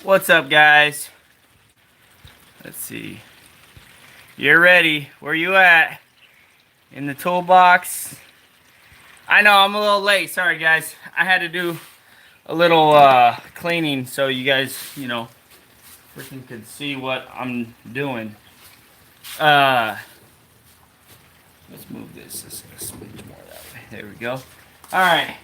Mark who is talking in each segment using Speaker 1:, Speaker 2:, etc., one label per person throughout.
Speaker 1: What's up, guys? Let's see. You're ready. Where you at? In the toolbox? I know, I'm a little late. Sorry, guys. I had to do a little cleaning so you guys, freaking could see what I'm doing. Let's move this a smidge more that way. There we go. Alright.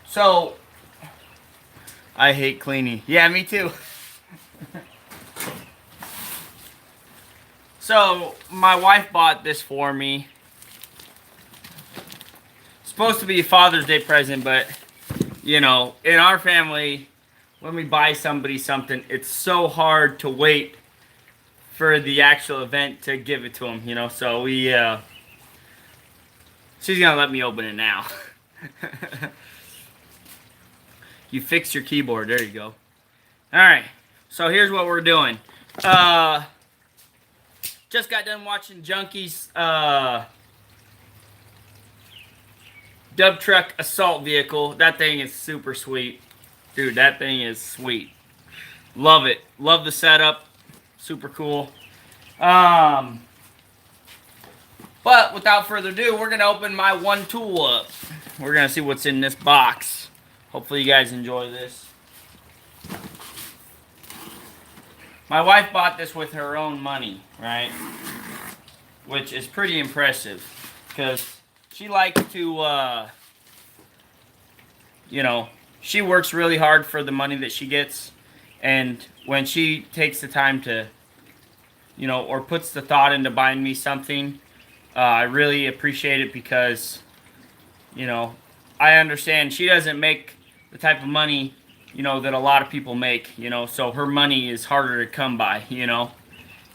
Speaker 1: So, I hate cleaning. Yeah, me too. So, my wife bought this for me. It's supposed to be a Father's Day present, but, in our family, when we buy somebody something, it's so hard to wait for the actual event to give it to them, So she's gonna let me open it now. You fixed your keyboard. There you go. Alright, so here's what we're doing. Just got done watching Junkie's dub truck assault vehicle. That thing is super sweet. Dude, that thing is sweet. Love it. Love the setup. Super cool. But without further ado, we're going to open my one tool up. We're going to see what's in this box. Hopefully you guys enjoy this. My wife bought this with her own money, right? Which is pretty impressive. Because she likes to, she works really hard for the money that she gets. And when she takes the time to, or puts the thought into buying me something, I really appreciate it because, I understand she doesn't make the type of money that a lot of people make, so her money is harder to come by,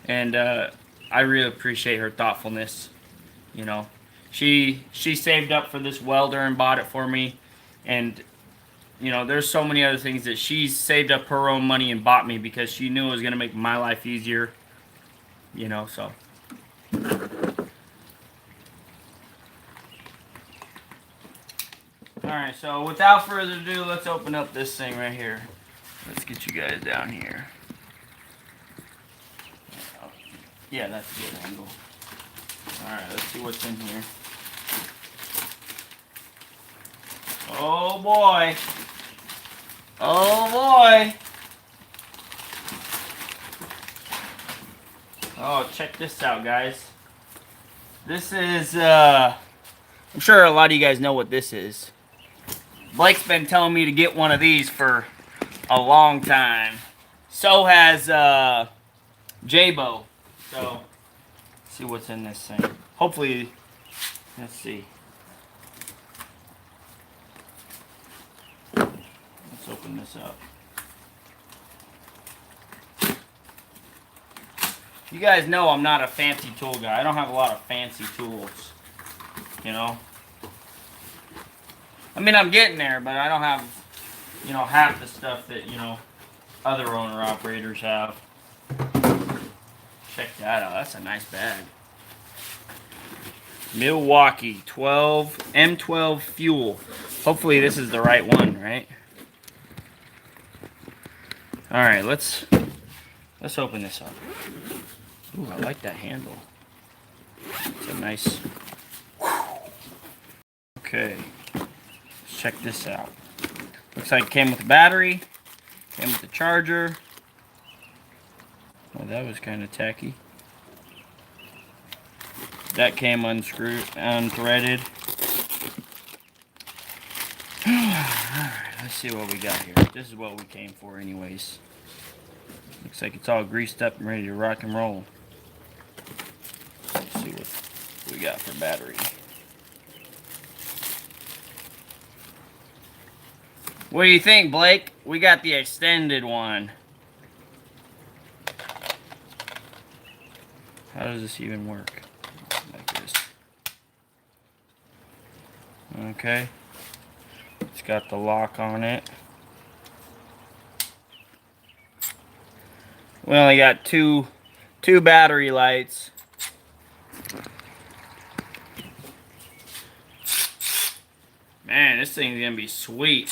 Speaker 1: and I really appreciate her thoughtfulness, She saved up for this welder and bought it for me, and, there's so many other things that she's saved up her own money and bought me because she knew it was going to make my life easier, so. Alright, so without further ado, let's open up this thing right here. Let's get you guys down here. Yeah, that's a good angle. Alright, let's see what's in here. Oh boy. Oh boy. Oh, check this out, guys. This is, I'm sure a lot of you guys know what this is. Blake's been telling me to get one of these for a long time. So has J-Bo. So, let's see what's in this thing. Hopefully, let's see. Let's open this up. You guys know I'm not a fancy tool guy. I don't have a lot of fancy tools. I mean, I'm getting there, but I don't have, half the stuff that, other owner-operators have. Check that out. That's a nice bag. Milwaukee M12 fuel. Hopefully this is the right one, right? Alright, let's open this up. Ooh, I like that handle. It's a nice... Okay. Check this out. Looks like it came with a battery, came with a charger. Oh, that was kind of tacky. That came unscrewed, unthreaded. Alright, let's see what we got here. This is what we came for anyways. Looks like it's all greased up and ready to rock and roll. Let's see what we got for battery. What do you think, Blake? We got the extended one. How does this even work? Like this. Okay. It's got the lock on it. We only got two battery lights. Man, this thing's gonna be sweet.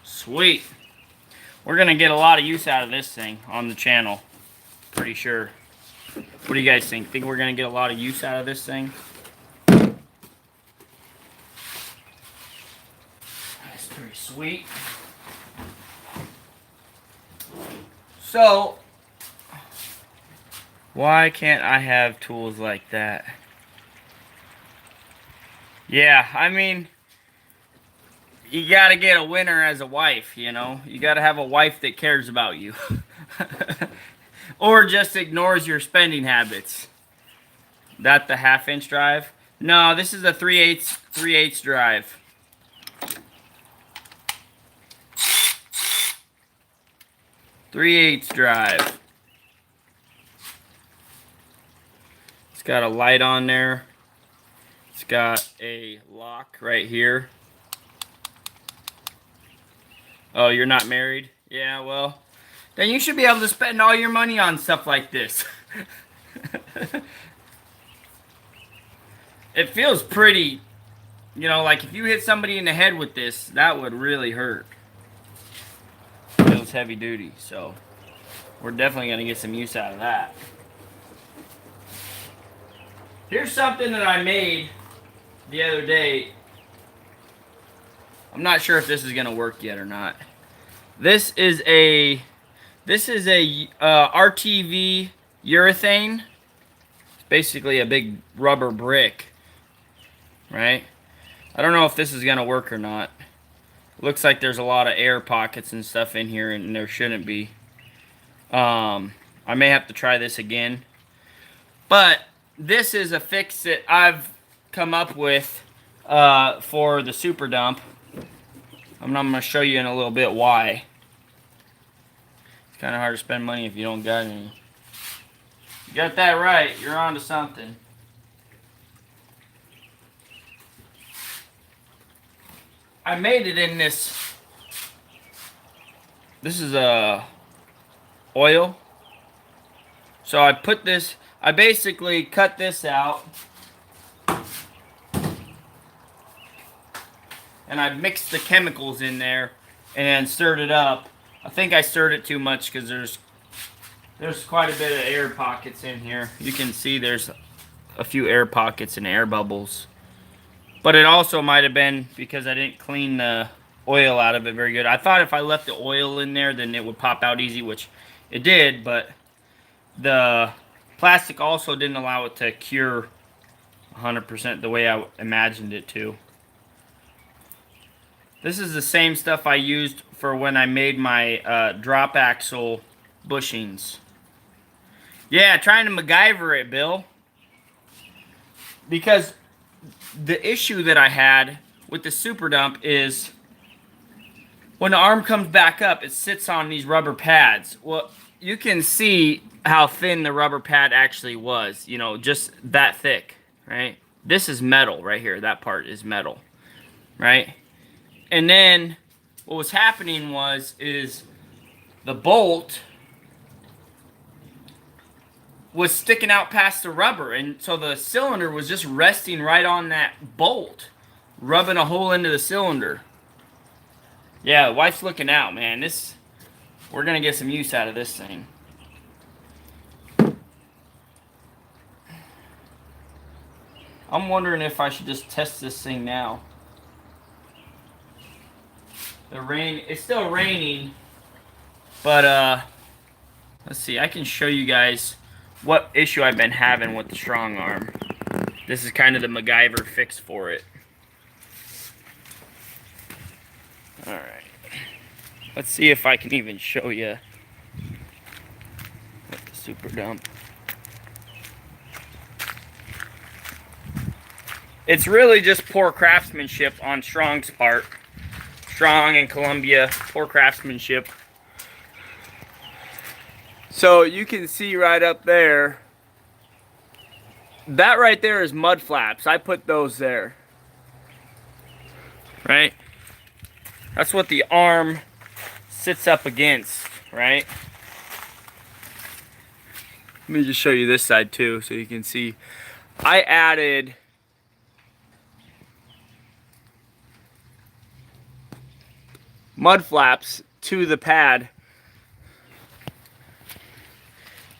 Speaker 1: Sweet. We're gonna get a lot of use out of this thing on the channel. Pretty sure. What do you guys think? Think we're gonna get a lot of use out of this thing? That's pretty sweet. So, why can't I have tools like that? Yeah, I mean, you gotta get a winner as a wife, you know? You gotta have a wife that cares about you. Or just ignores your spending habits. That the 1/2-inch drive? No, this is a 3/8 drive. Three-eighths drive. It's got a light on there. It's got a lock right here. Oh, you're not married? Yeah, well, then you should be able to spend all your money on stuff like this. It feels pretty, you know, like if you hit somebody in the head with this, that would really hurt. It feels heavy duty, so we're definitely going to get some use out of that. Here's something that I made the other day. I'm not sure if this is going to work yet or not. This is a RTV urethane. It's basically a big rubber brick, right? I don't know if this is going to work or not. It looks like there's a lot of air pockets and stuff in here, and there shouldn't be. I may have to try this again. But this is a fix that I've come up with for the super dump. I'm going to show you in a little bit why. It's kind of hard to spend money if you don't got any. You got that right. You're on to something. I made it in this. This is oil. So I put this, I basically cut this out. And I mixed the chemicals in there and stirred it up. I think I stirred it too much because there's quite a bit of air pockets in here. You can see there's a few air pockets and air bubbles. But it also might have been because I didn't clean the oil out of it very good. I thought if I left the oil in there, then it would pop out easy, which it did, but the plastic also didn't allow it to cure 100% the way I imagined it to. This is the same stuff I used for when I made my drop axle bushings. Yeah, trying to MacGyver it, Bill. Because the issue that I had with the super dump is when the arm comes back up, it sits on these rubber pads. Well, you can see how thin the rubber pad actually was. You know, just that thick, right? This is metal right here. That part is metal, right? And then what was happening is the bolt was sticking out past the rubber, and so the cylinder was just resting right on that bolt, rubbing a hole into the cylinder. Yeah, the wife's looking out, man. We're gonna get some use out of this thing. I'm wondering if I should just test this thing now. It's still raining, but let's see. I can show you guys what issue I've been having with the strong arm. This is kind of the MacGyver fix for it. All right. Let's see if I can even show you with the super dump. It's really just poor craftsmanship on Strong's part. Strong and Columbia, poor craftsmanship. So you can see right up there, that right there is mud flaps. I put those there. Right? That's what the arm sits up against, right? Let me just show you this side too so you can see. I added mud flaps to the pad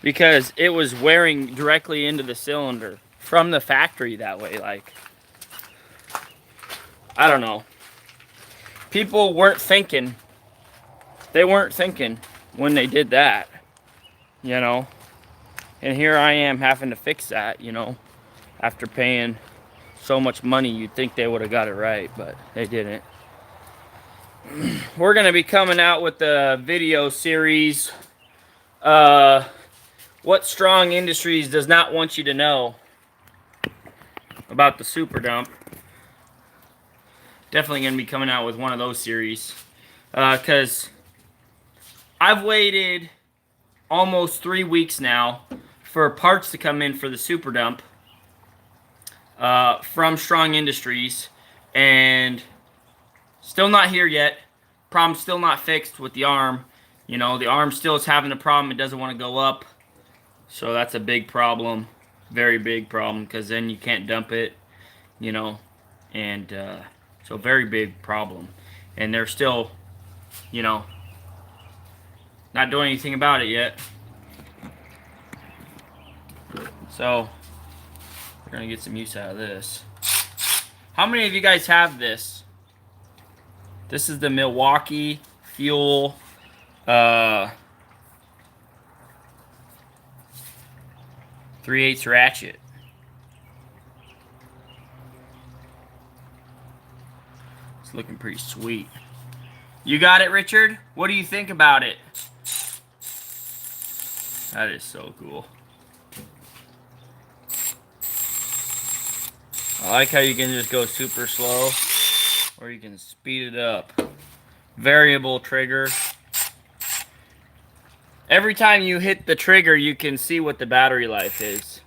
Speaker 1: because it was wearing directly into the cylinder from the factory that way. Like, I don't know. People weren't thinking. They weren't thinking when they did that, you know. And here I am having to fix that, you know, after paying so much money. You'd think they would have got it right, but they didn't. We're going to be coming out with the video series, what Strong Industries does not want you to know about the Super Dump. Definitely going to be coming out with one of those series, because I've waited almost 3 weeks now for parts to come in for the Super Dump from Strong Industries, and still not here yet. Problem still not fixed with the arm. You know, the arm still is having a problem. It doesn't want to go up. So that's a big problem. Very big problem, because then you can't dump it, you know. And so very big problem. And they're still, you know, not doing anything about it yet. So we're going to get some use out of this. How many of you guys have this? This is the Milwaukee Fuel 3/8 ratchet. It's looking pretty sweet. You got it, Richard? What do you think about it? That is so cool. I like how you can just go super slow, or you can speed it up. Variable trigger. Every time you hit the trigger, you can see what the battery life is.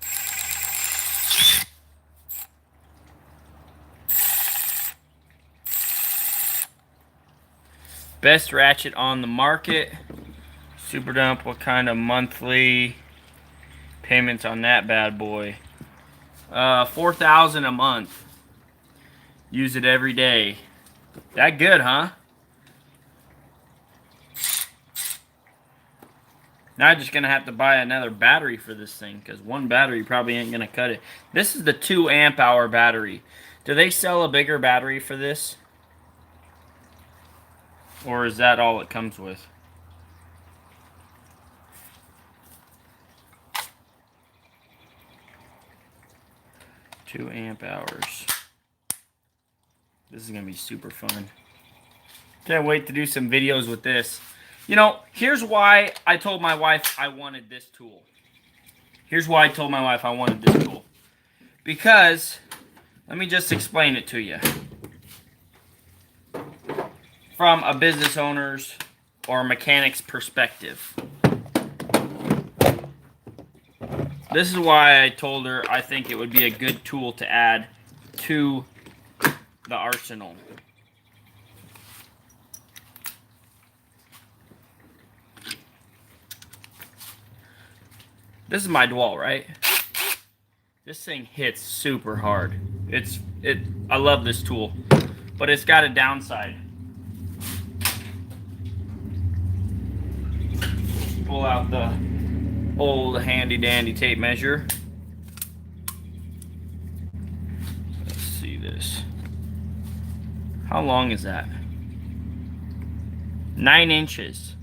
Speaker 1: Best ratchet on the market. Super Dump, what kind of monthly payments on that bad boy? $4,000 a month. Use it every day. That good, huh? Now I'm just gonna have to buy another battery for this thing, because one battery probably ain't gonna cut it. This is the 2 amp hour battery. Do they sell a bigger battery for this? Or is that all it comes with? Two amp hours. This is gonna be super fun. Can't wait to do some videos with this. You know, here's why I told my wife I wanted this tool. Here's why I told my wife I wanted this tool. Because, let me just explain it to you. From a business owner's or mechanic's perspective. This is why I told her I think it would be a good tool to add to the arsenal. This is my DeWalt, right? This thing hits super hard. I love this tool, but it's got a downside. Pull out the old handy dandy tape measure. Let's see this. How long is that? 9 inches.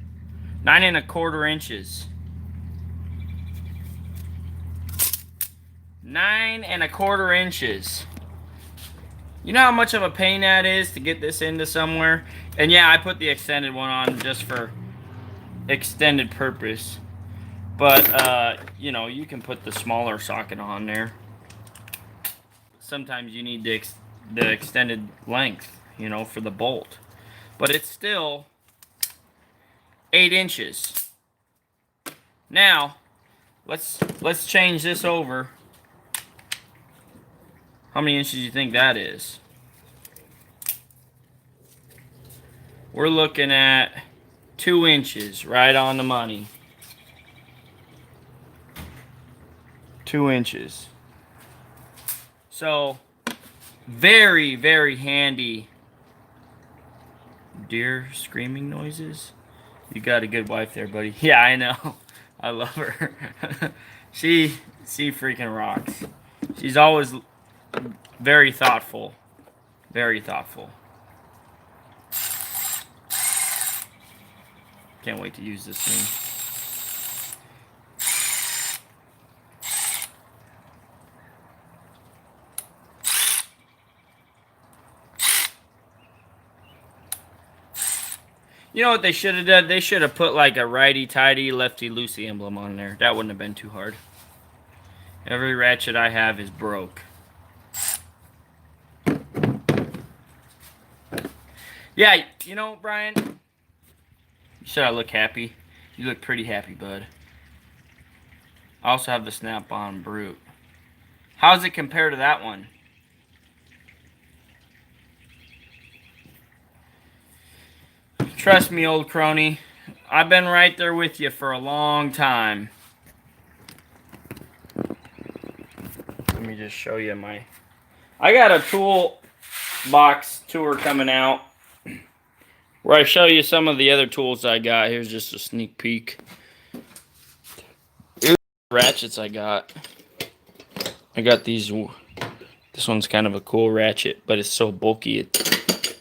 Speaker 1: 9 1/4 inches. 9 1/4 inches. You know how much of a pain that is to get this into somewhere? And yeah, I put the extended one on just for extended purpose. But, you know, you can put the smaller socket on there. Sometimes you need the extended length, you know, for the bolt. But it's still 8 inches. Now, let's change this over. How many inches do you think that is? We're looking at 2 inches, right on the money. 2 inches. So, very, very handy. Deer screaming noises. You got a good wife there, buddy. Yeah, I know. I love her. she freaking rocks. She's always very thoughtful. Very thoughtful. Can't wait to use this thing. You know what they should have done? They should have put like a righty-tighty, lefty-loosey emblem on there. That wouldn't have been too hard. Every ratchet I have is broke. Yeah, you know, Brian, should I look happy? You look pretty happy, bud. I also have the snap-on brute. How does it compare to that one? Trust me, old crony. I've been right there with you for a long time. Let me just show you my... I got a tool box tour coming out where I show you some of the other tools I got. Here's just a sneak peek. Here's the ratchets I got. I got these. This one's kind of a cool ratchet, but it's so bulky it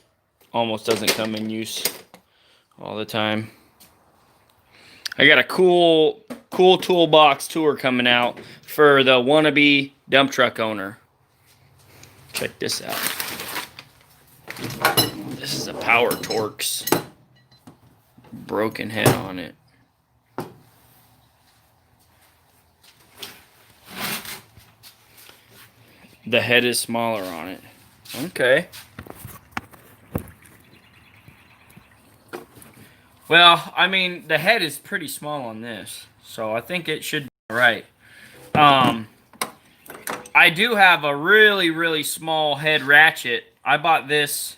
Speaker 1: almost doesn't come in use all the time. I got a cool toolbox tour coming out for the wannabe dump truck owner. Check this out. This is a Power Torx. Broken head on it. The head is smaller on it. Okay. Well, I mean, the head is pretty small on this, so I think it should be alright. I do have a really, really small head ratchet. I bought this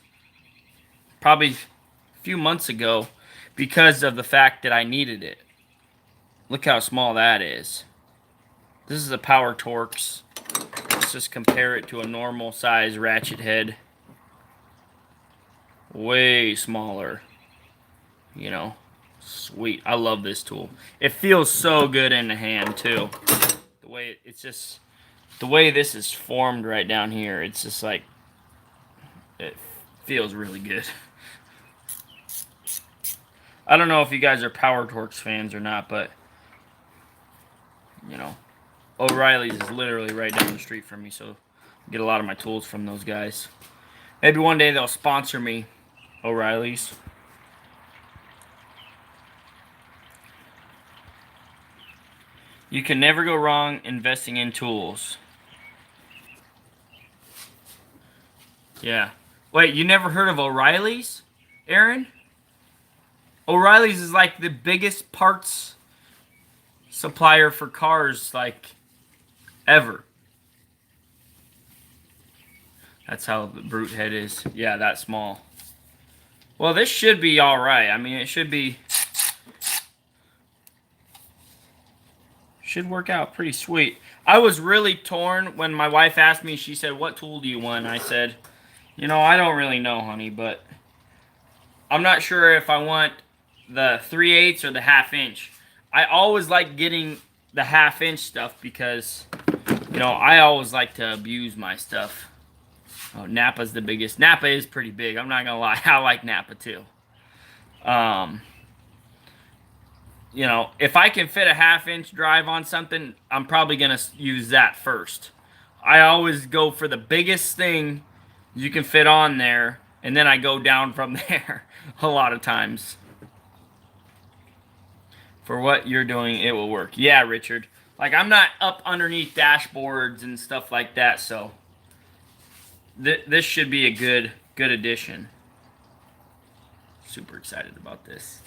Speaker 1: probably a few months ago because of the fact that I needed it. Look how small that is. This is a Power Torx. Let's just compare it to a normal size ratchet head. Way smaller. You know, sweet. I love this tool. It feels so good in the hand too. The way it's just, the way this is formed right down here, it's just like, it feels really good. I don't know if you guys are Power Torx fans or not, but you know, O'Reilly's is literally right down the street from me, so I get a lot of my tools from those guys. Maybe one day they'll sponsor me, O'Reilly's. You can never go wrong investing in tools. Yeah. Wait, you never heard of O'Reilly's, Aaron? O'Reilly's is like the biggest parts supplier for cars, like, ever. That's how the brute head is. Yeah, that small. Well, this should be alright. I mean, it should be... should work out pretty sweet. I was really torn when my wife asked me, she said, what tool do you want? And I said, you know, I don't really know, honey, but I'm not sure if I want the 3/8 or the 1/2 inch. I always like getting the 1/2 inch stuff because, you know, I always like to abuse my stuff. Oh, Napa's the biggest. Napa is pretty big. I'm not going to lie. I like Napa too. You know, if I can fit a 1/2 inch drive on something, I'm probably going to use that first. I always go for the biggest thing you can fit on there, and then I go down from there a lot of times. For what you're doing, it will work. Yeah, Richard. Like, I'm not up underneath dashboards and stuff like that, so this should be a good addition. Super excited about this.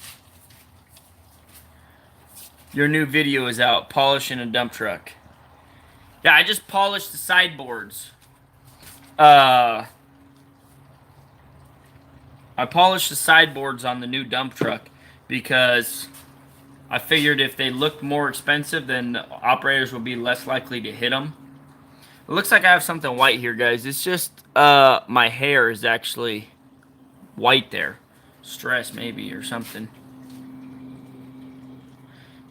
Speaker 1: Your new video is out, polishing a dump truck. Yeah, I just polished the sideboards. I polished the sideboards on the new dump truck because I figured if they looked more expensive, then the operators would be less likely to hit them. It looks like I have something white here, guys. It's just my hair is actually white there. Stress maybe or something.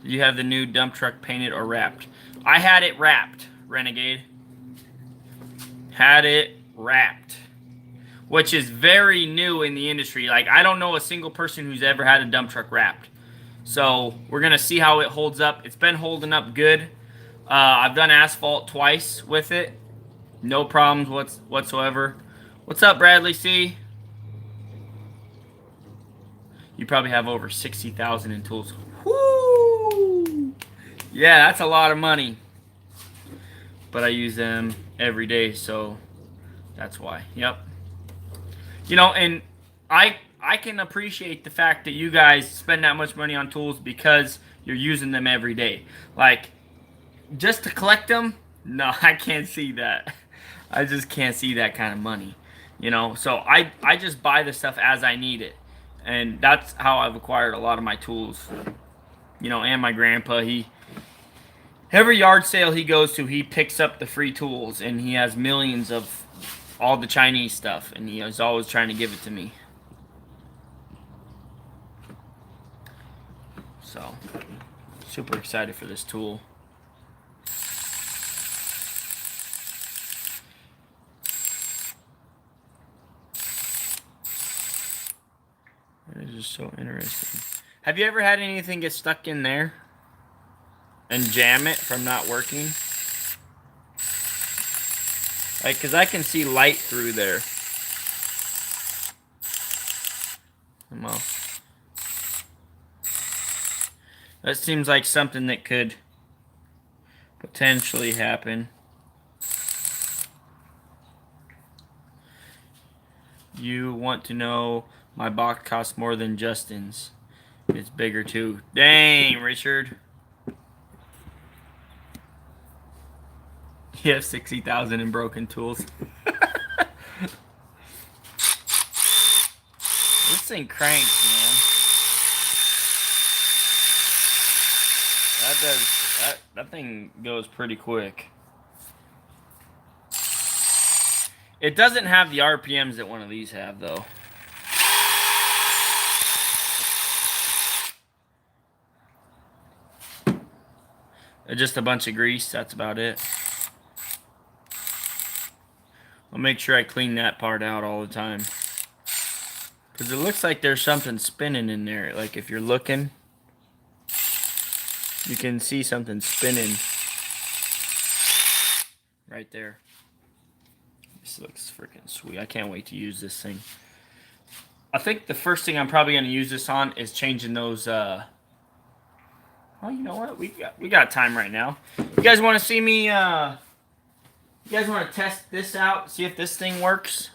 Speaker 1: Did you have the new dump truck painted or wrapped? I had it wrapped, Renegade. Had it wrapped. Which is very new in the industry. Like, I don't know a single person who's ever had a dump truck wrapped. So, we're going to see how it holds up. It's been holding up good. I've done asphalt twice with it. No problems whatsoever. What's up, Bradley C? You probably have over 60,000 in tools. Woo! Yeah, that's a lot of money. But I use them every day, so that's why. Yep. You know, and I can appreciate the fact that you guys spend that much money on tools because you're using them every day. Like, just to collect them? No, I can't see that. I just can't see that kind of money. You know, so I just buy the stuff as I need it. And that's how I've acquired a lot of my tools. You know, and my grandpa, every yard sale he goes to, he picks up the free tools. And he has millions of all the Chinese stuff. And he is always trying to give it to me. So, super excited for this tool. It is just so interesting. Have you ever had anything get stuck in there and jam it from not working? Like, because I can see light through there. Well, that seems like something that could potentially happen. You want to know my box costs more than Justin's. It's bigger too. Dang, Richard. You have 60,000 in broken tools. This thing cranks, man. That thing goes pretty quick. It doesn't have the RPMs that one of these have, though. Just a bunch of grease, that's about it. I'll make sure I clean that part out all the time. Because it looks like there's something spinning in there. Like if you're looking, you can see something spinning right there. This looks freaking sweet. I can't wait to use this thing. I think the first thing I'm probably going to use this on is changing those... Well, you know what? We got time right now. You guys want to see me... You guys want to test this out? See if this thing works?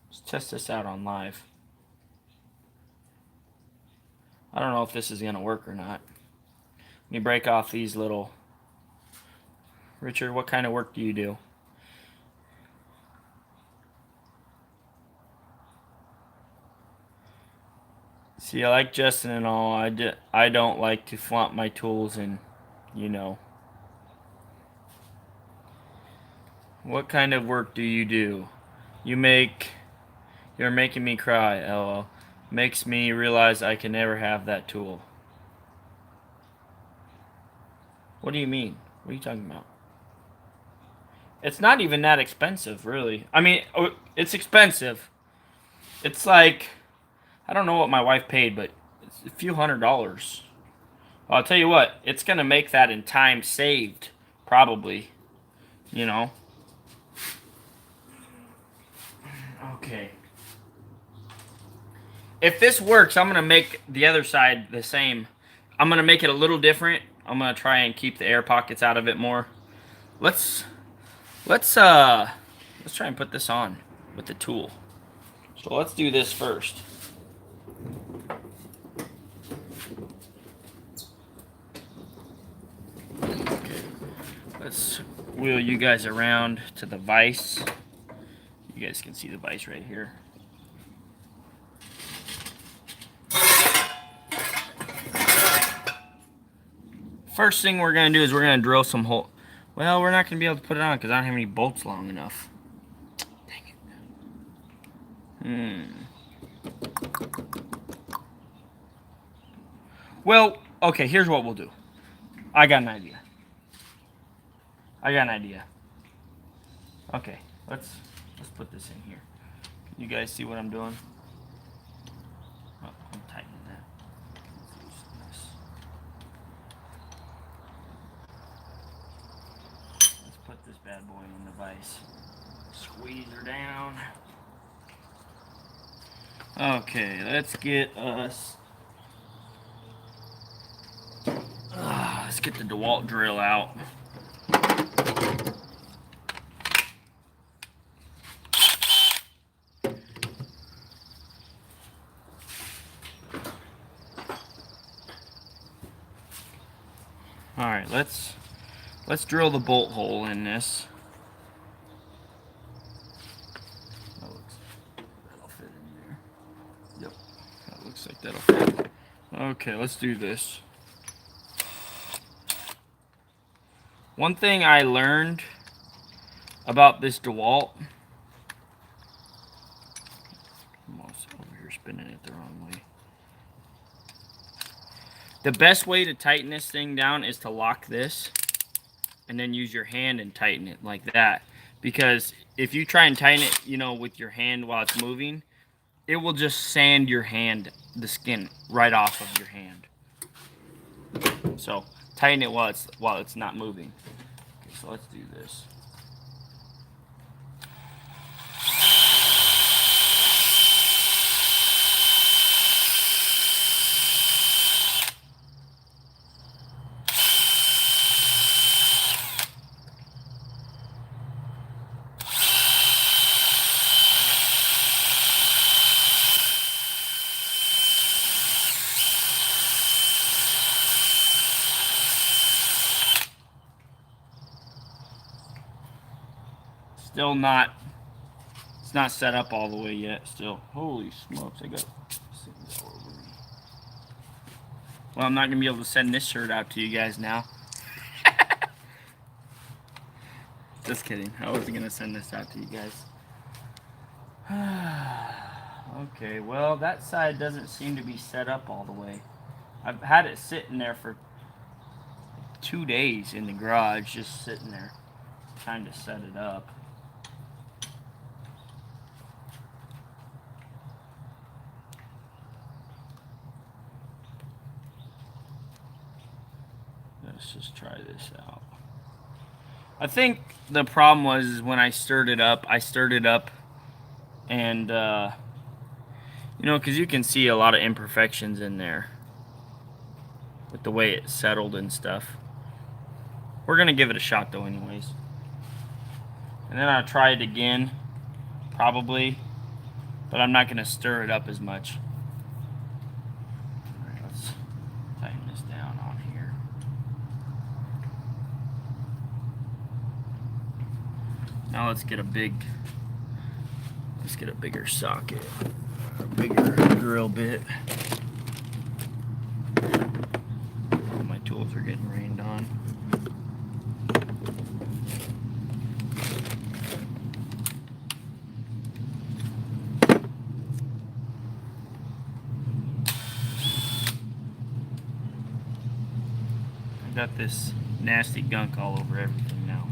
Speaker 1: Let's test this out on live. I don't know if this is going to work or not. Let me break off these little... Richard, what kind of work do you do? See, I like Justin and all. I don't like to flaunt my tools and, you know. What kind of work do you do? You're making me cry, LOL. Makes me realize I can never have that tool. What do you mean? What are you talking about? It's not even that expensive, really. I mean, it's expensive. It's like... I don't know what my wife paid, but it's a few $100s. I'll tell you what, it's going to make that in time saved, probably. You know. Okay. If this works, I'm going to make the other side the same. I'm going to make it a little different. I'm going to try and keep the air pockets out of it more. Let's try and put this on with the tool. So let's do this first. Okay, let's wheel you guys around to the vise. You guys can see the vise right here. First thing we're going to do is we're going to drill some hole. Well, we're not going to be able to put it on because I don't have any bolts long enough. Dang it. Well, okay, here's what we'll do. I got an idea. Okay, let's put this in here. Can you guys see what I'm doing? Oh, I'm tightening that. Let's loosen this. Let's put this bad boy in the vise. Squeeze her down. Okay, let's get us. Let's get the DeWalt drill out. All right, let's drill the bolt hole in this. That'll fit in there. Yep, that looks like that'll fit. Okay, let's do this. One thing I learned about this DeWalt, I'm almost over here spinning it the wrong way. The best way to tighten this thing down is to lock this and then use your hand and tighten it like that. Because if you try and tighten it, you know, with your hand while it's moving, it will just sand your hand, the skin right off of your hand. So tighten it while it's not moving. Okay, so let's do this. Still not, it's not set up all the way yet still. Holy smokes, I got things all over me. Well, I'm not going to be able to send this shirt out to you guys now. Just kidding. I wasn't going to send this out to you guys. Okay, well, that side doesn't seem to be set up all the way. I've had it sitting there for 2 days in the garage, just sitting there, trying to set it up. Let's just try this out. I think the problem was when I stirred it up and, you know, because you can see a lot of imperfections in there with the way it settled and stuff. We're going to give it a shot though anyways. And then I'll try it again, probably, but I'm not going to stir it up as much. All right, let's tighten this down on here. Now let's get a bigger socket, a bigger drill bit. My tools are getting rained on. I got this nasty gunk all over everything now.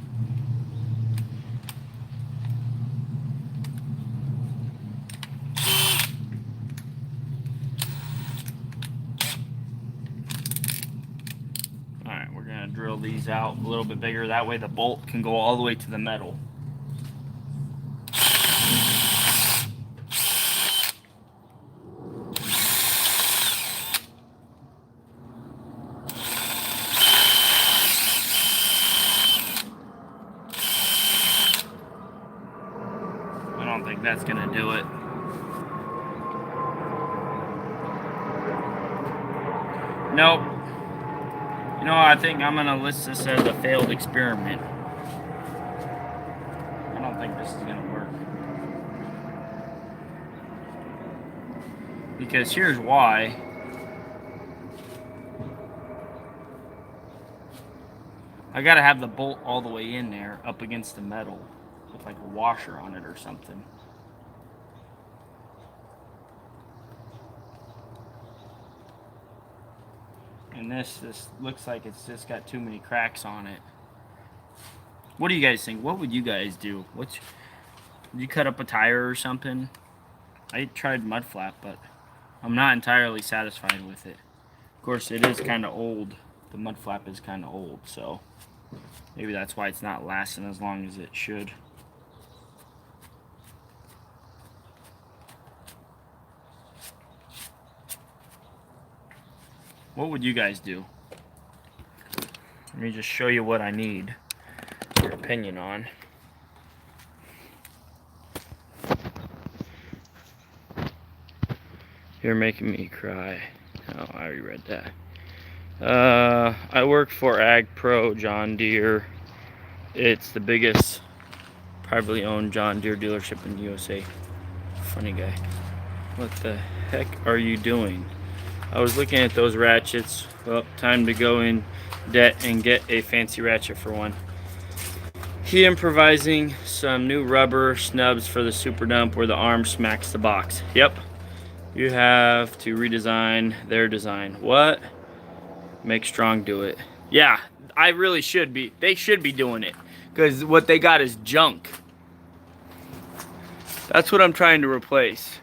Speaker 1: Drill these out a little bit bigger, that way the bolt can go all the way to the metal. I don't think that's gonna do it. Nope. You know, I think I'm gonna list this as a failed experiment. I don't think this is gonna work. Because here's why. I gotta have the bolt all the way in there, up against the metal, with like a washer on it or something. And this looks like it's just got too many cracks on it. What do you guys think? What would you guys do? Would you cut up a tire or something? I tried mud flap, but I'm not entirely satisfied with it. Of course, it is kind of old. The mud flap is kind of old, so maybe that's why it's not lasting as long as it should. What would you guys do? Let me just show you what I need your opinion on. You're making me cry. Oh, I already read that. I work for Ag Pro John Deere. It's the biggest privately owned John Deere dealership in the USA. Funny guy. What the heck are you doing? I was looking at those ratchets. Well, time to go in debt and get a fancy ratchet for one. He improvising some new rubber snubs for the super dump where the arm smacks the box. Yep. You have to redesign their design. What? Make Strong do it. Yeah, I really should be. They should be doing it. Because what they got is junk. That's what I'm trying to replace.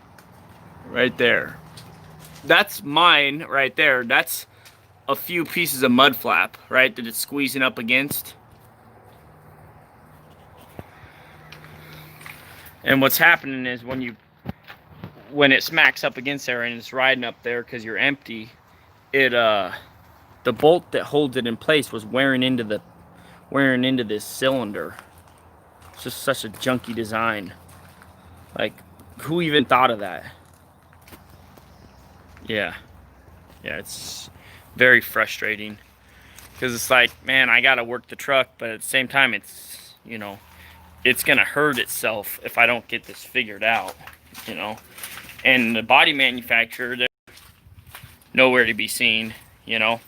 Speaker 1: Right there. That's mine right there. That's a few pieces of mud flap, right, that it's squeezing up against. And what's happening is when it smacks up against there and it's riding up there because you're empty, the bolt that holds it in place was wearing into this cylinder. It's just such a junky design. Like, who even thought of that? Yeah, it's very frustrating because it's like, man, I gotta work the truck, but at the same time, it's, you know, it's gonna hurt itself if I don't get this figured out, you know. And the body manufacturer, they're nowhere to be seen, you know.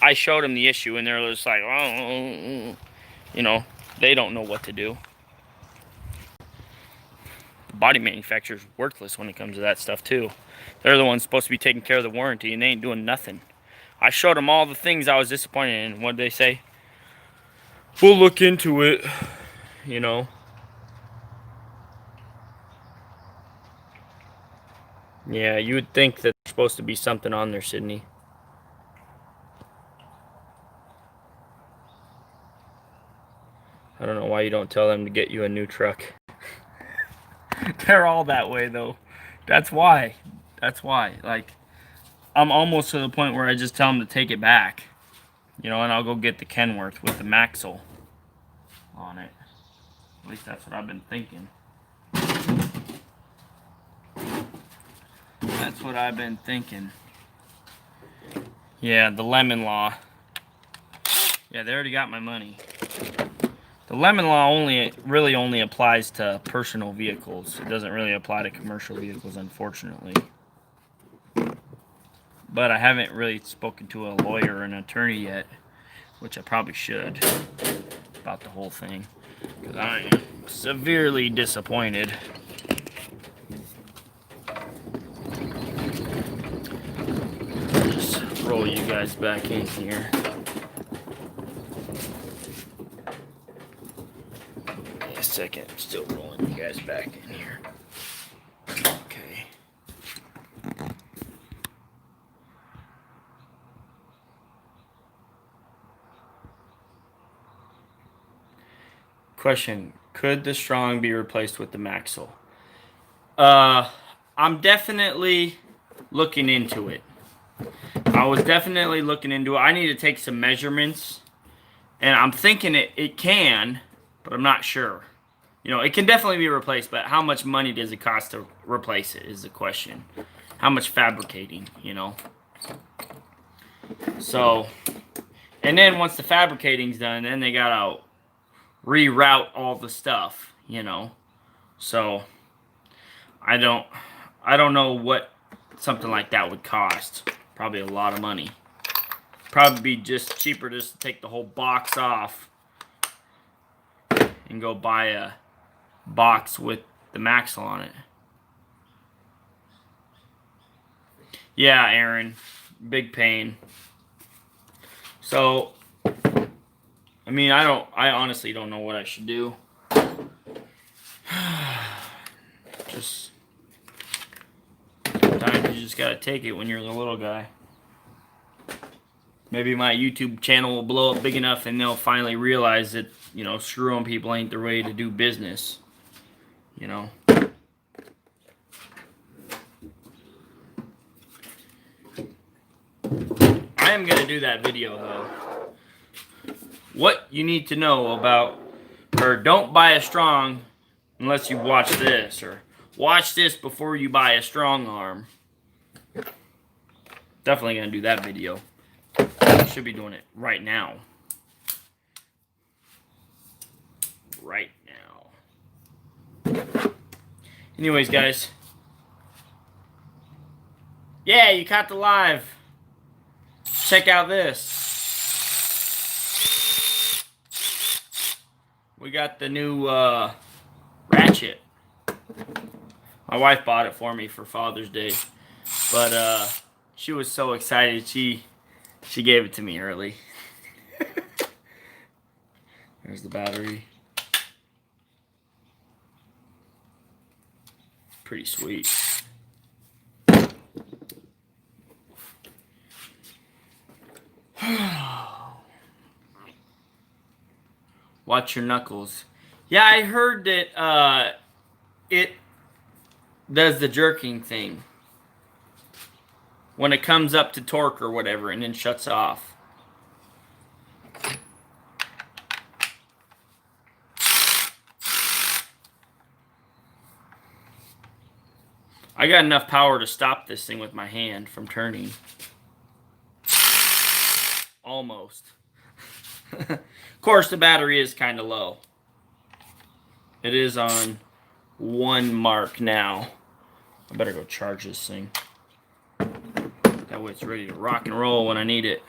Speaker 1: I showed them the issue, and they're just like, oh, you know, they don't know what to do. The body manufacturer's worthless when it comes to that stuff too. They're the ones supposed to be taking care of the warranty, and they ain't doing nothing. I showed them all the things I was disappointed in. What did they say? We'll look into it, you know. Yeah, you would think that there's supposed to be something on there, Sydney. I don't know why you don't tell them to get you a new truck. They're all that way, though. That's why. That's why. Like, I'm almost to the point where I just tell them to take it back. You know, and I'll go get the Kenworth with the Maxell on it. At least that's what I've been thinking. That's what I've been thinking. Yeah, the lemon law. Yeah, they already got my money. The lemon law really only applies to personal vehicles. It doesn't really apply to commercial vehicles, unfortunately. But I haven't really spoken to a lawyer or an attorney yet, which I probably should, about the whole thing, because I am severely disappointed. Just roll you guys back in here. Wait a second, I'm still rolling you guys back in here. Okay. Question: could the Strong be replaced with the Maxell? I'm definitely looking into it. I was definitely looking into it. I need to take some measurements, and I'm thinking it can, but I'm not sure. You know, it can definitely be replaced, but how much money does it cost to replace it is the question. How much fabricating, you know? So, and then once the fabricating's done, then they gotta reroute all the stuff, you know. So I don't know what something like that would cost. Probably a lot of money. Probably be just cheaper just to take the whole box off and go buy a box with the Maxell on it. Yeah, Aaron, big pain. So, I mean, I honestly don't know what I should do. Just, sometimes you just gotta take it when you're the little guy. Maybe my YouTube channel will blow up big enough and they'll finally realize that, you know, screwing people ain't the way to do business. You know. I am going to do that video, though. What you need to know about, or don't buy a strong unless you watch this, or watch this before you buy a strong arm. Definitely going to do that video. I should be doing it right now. Right now. Anyways, guys. Yeah, you caught the live. Check out this. We got the new ratchet. My wife bought it for me for Father's Day. But she was so excited she gave it to me early. There's the battery. Pretty sweet. Watch your knuckles. Yeah, I heard that it does the jerking thing when it comes up to torque or whatever and then shuts off. I got enough power to stop this thing with my hand from turning. Almost. Of course, the battery is kind of low. It is on 1 mark now. I better go charge this thing. That way it's ready to rock and roll when I need it.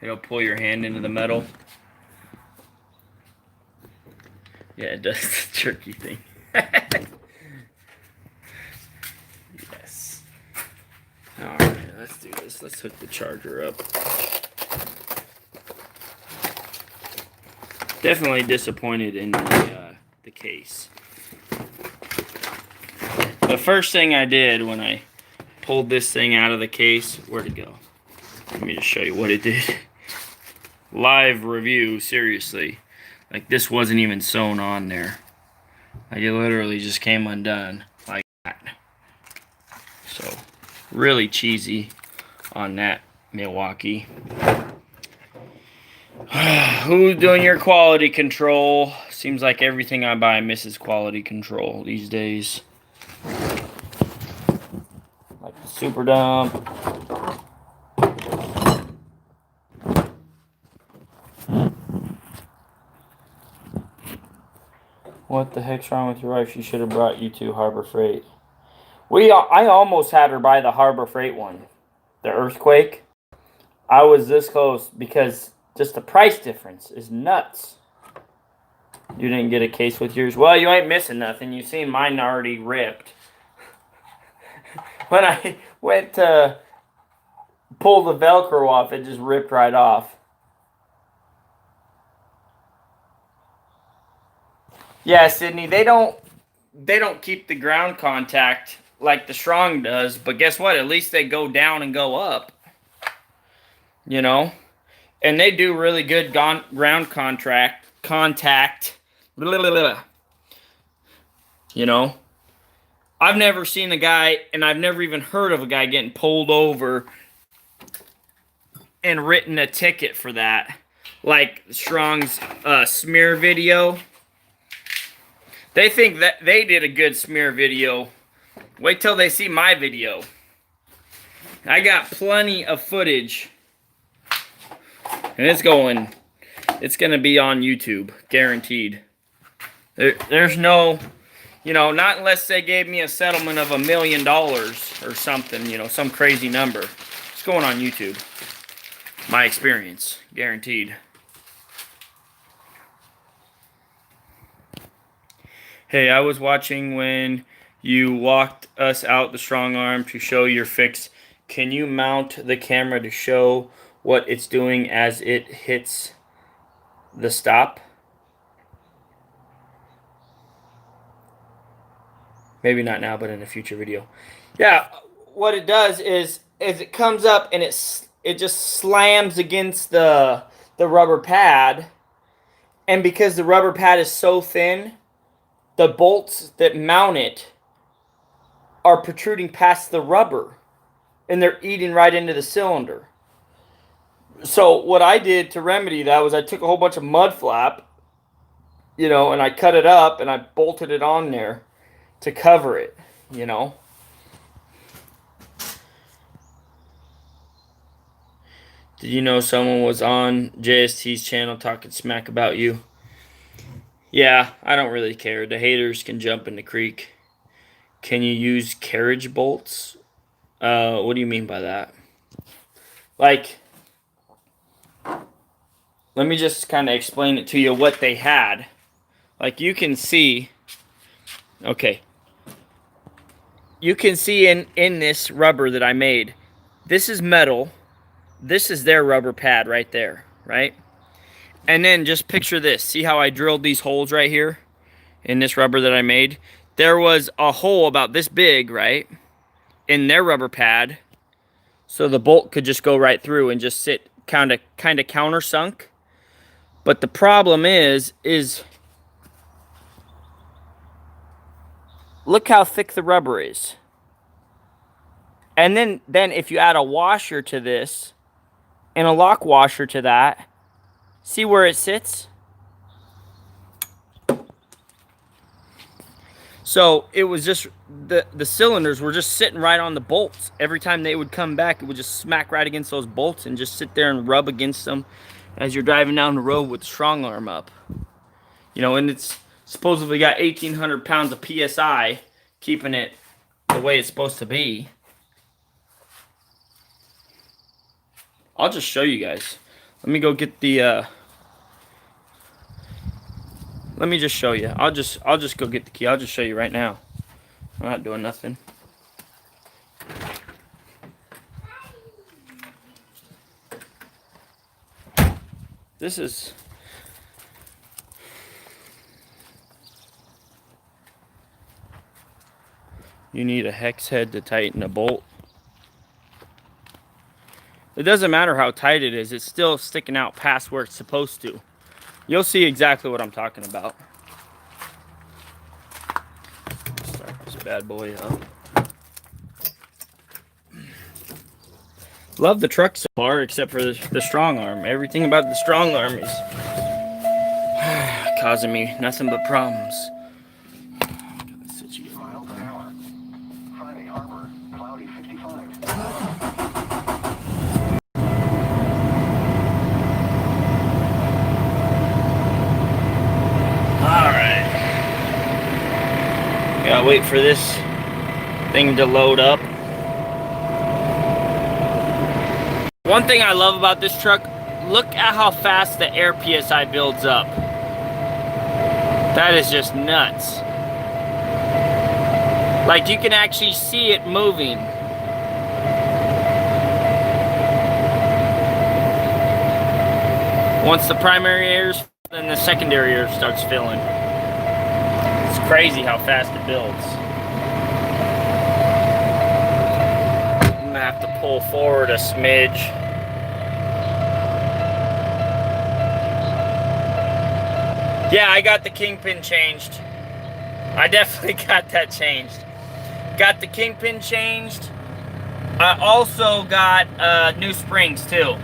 Speaker 1: It'll pull your hand into the metal. Yeah, it does the jerky thing. Yes. Alright, let's do this. Let's hook the charger up. Definitely disappointed in the case. The first thing I did when I pulled this thing out of the case, where'd it go? Let me just show you what it did. Live review, seriously. Like, this wasn't even sewn on there. Like, it literally just came undone like that. So, really cheesy on that, Milwaukee. Who's doing your quality control? Seems like everything I buy misses quality control these days. Like the Super Dump. What the heck's wrong with your wife? She should have brought you to Harbor Freight. I almost had her buy the Harbor Freight one. The Earthquake. I was this close because just the price difference is nuts. You didn't get a case with yours? Well, you ain't missing nothing. You seen mine already ripped. When I went to pull the Velcro off, it just ripped right off. Yeah, Sydney, they don't keep the ground contact like the Strong does, but guess what? At least they go down and go up. You know? And they do really good ground contact. You know? I've never seen a guy, and I've never even heard of a guy getting pulled over and written a ticket for that. Like Strong's smear video. They think that they did a good smear video. Wait till they see my video. I got plenty of footage. And it's going to be on YouTube. Guaranteed. There's no, You know, not unless they gave me a settlement of $1 million or something, you know, some crazy number. It's going on YouTube. My experience, guaranteed. Hey, I was watching when you walked us out the strong arm to show your fix. Can you mount the camera to show what it's doing as it hits the stop? Maybe not now, but in a future video. Yeah, what it does is it comes up and it just slams against the rubber pad, and because the rubber pad is so thin, the bolts that mount it are protruding past the rubber, and they're eating right into the cylinder. So what I did to remedy that was I took a whole bunch of mud flap, you know, and I cut it up and I bolted it on there to cover it, you know. Did you know someone was on JST's channel talking smack about you? Yeah, I don't really care. The haters can jump in the creek. Can you use carriage bolts? What do you mean by that? Like, let me just kind of explain it to you what they had. Like, you can see, okay, you can see in this rubber that I made, this is metal, this is their rubber pad right there, right? And then just picture this. See how I drilled these holes right here in this rubber that I made? There was a hole about this big, right, in their rubber pad, so the bolt could just go right through and just sit kind of countersunk. But the problem is look how thick the rubber is. And then if you add a washer to this and a lock washer to that, see where it sits? So it was just, the cylinders were just sitting right on the bolts. Every time they would come back, it would just smack right against those bolts and just sit there and rub against them as you're driving down the road with the strong arm up. You know, and it's supposedly got 1,800 pounds of PSI, keeping it the way it's supposed to be. I'll just show you guys. Let me go get the, let me just show you. I'll just go get the key. I'll just show you right now. I'm not doing nothing. This is... You need a hex head to tighten a bolt. It doesn't matter how tight it is, it's still sticking out past where it's supposed to. You'll see exactly what I'm talking about. Start this bad boy up. Love the truck so far, except for the strong arm. Everything about the strong arm is causing me nothing but problems. Gotta wait for this thing to load up. One thing I love about this truck, look at how fast the air PSI builds up. That is just nuts. Like, you can actually see it moving. Once the primary air is, then the secondary air starts filling. Crazy how fast it builds. I'm gonna have to pull forward a smidge. Yeah, I got the kingpin changed. I definitely got that changed. Got the kingpin changed. I also got new springs too.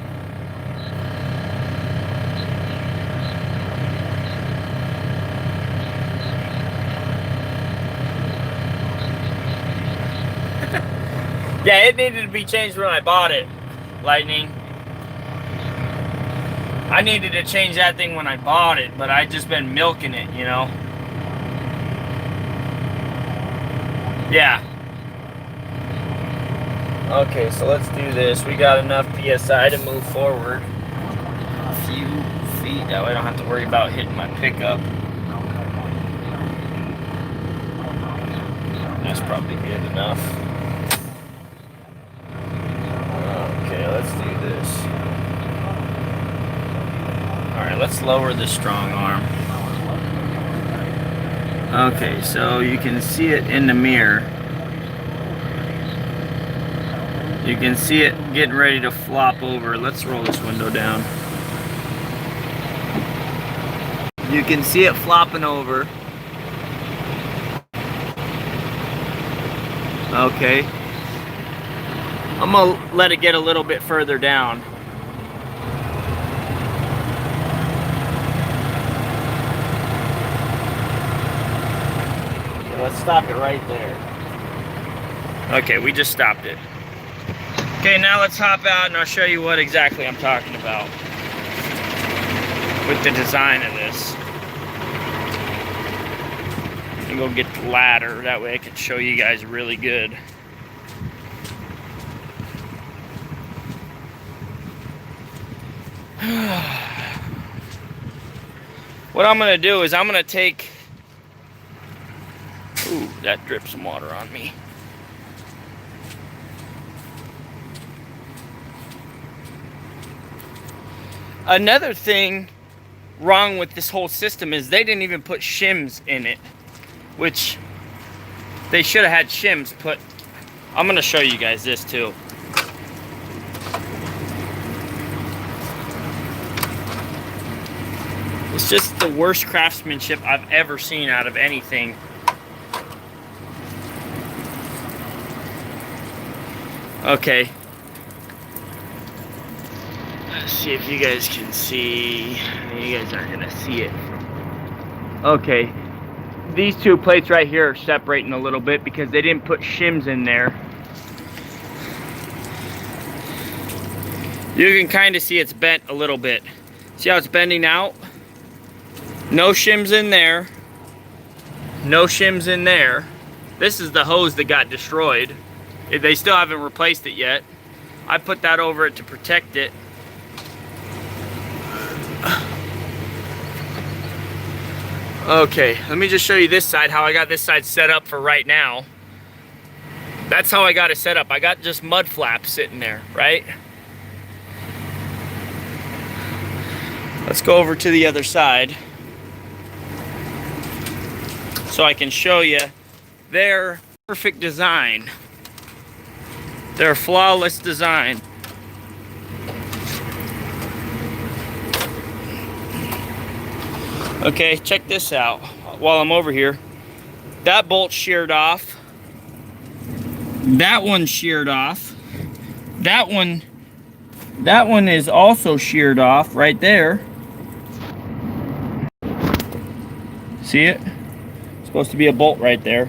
Speaker 1: Yeah, it needed to be changed when I bought it, Lightning. I needed to change that thing when I bought it, but I just been milking it, you know. Yeah. Okay, so let's do this. We got enough PSI to move forward a few feet. That way I don't have to worry about hitting my pickup. That's probably good enough. Okay, let's do this. Alright, let's lower the strong arm. Okay, so you can see it in the mirror. You can see it getting ready to flop over. Let's roll this window down. You can see it flopping over. Okay. I'm gonna let it get a little bit further down. Okay, let's stop it right there. Okay, we just stopped it. Okay, now let's hop out and I'll show you what exactly I'm talking about with the design of this. And go get the ladder, that way I can show you guys really good. What I'm gonna do is I'm gonna take, ooh, that dripped some water on me. Another thing wrong with this whole system is they didn't even put shims in it, which they should have had shims put. I'm gonna show you guys this too. It's just the worst craftsmanship I've ever seen out of anything. Okay. Let's see if you guys can see. You guys aren't gonna see it. Okay. These two plates right here are separating a little bit because they didn't put shims in there. You can kind of see it's bent a little bit. See how it's bending out? No shims in there. No shims in there. This is the hose that got destroyed. They still haven't replaced it yet. I put that over it to protect it. Okay, let me just show you this side, how I got this side set up for right now. That's how I got it set up. I got just mud flaps sitting there, right? Let's go over to the other side so I can show you their perfect design. Their flawless design. Okay, check this out while I'm over here. That bolt sheared off. That one sheared off. That one is also sheared off right there. See it? It's supposed to be a bolt right there.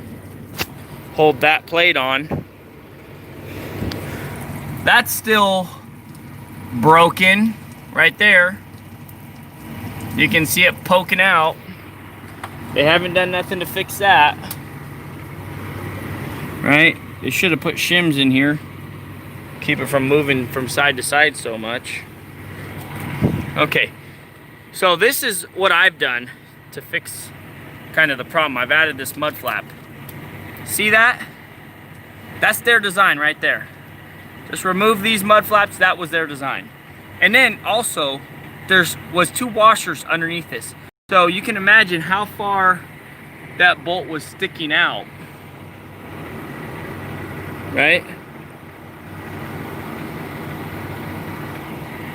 Speaker 1: Hold that plate on. That's still broken right there. You can see it poking out. They haven't done nothing to fix that. Right? They should have put shims in here. Keep it from moving from side to side so much. Okay. So this is what I've done to fix kind of the problem. I've added this mud flap. See that? That's their design right there. Just remove these mud flaps. That was their design. And then also, was two washers underneath this. So you can imagine how far that bolt was sticking out. Right?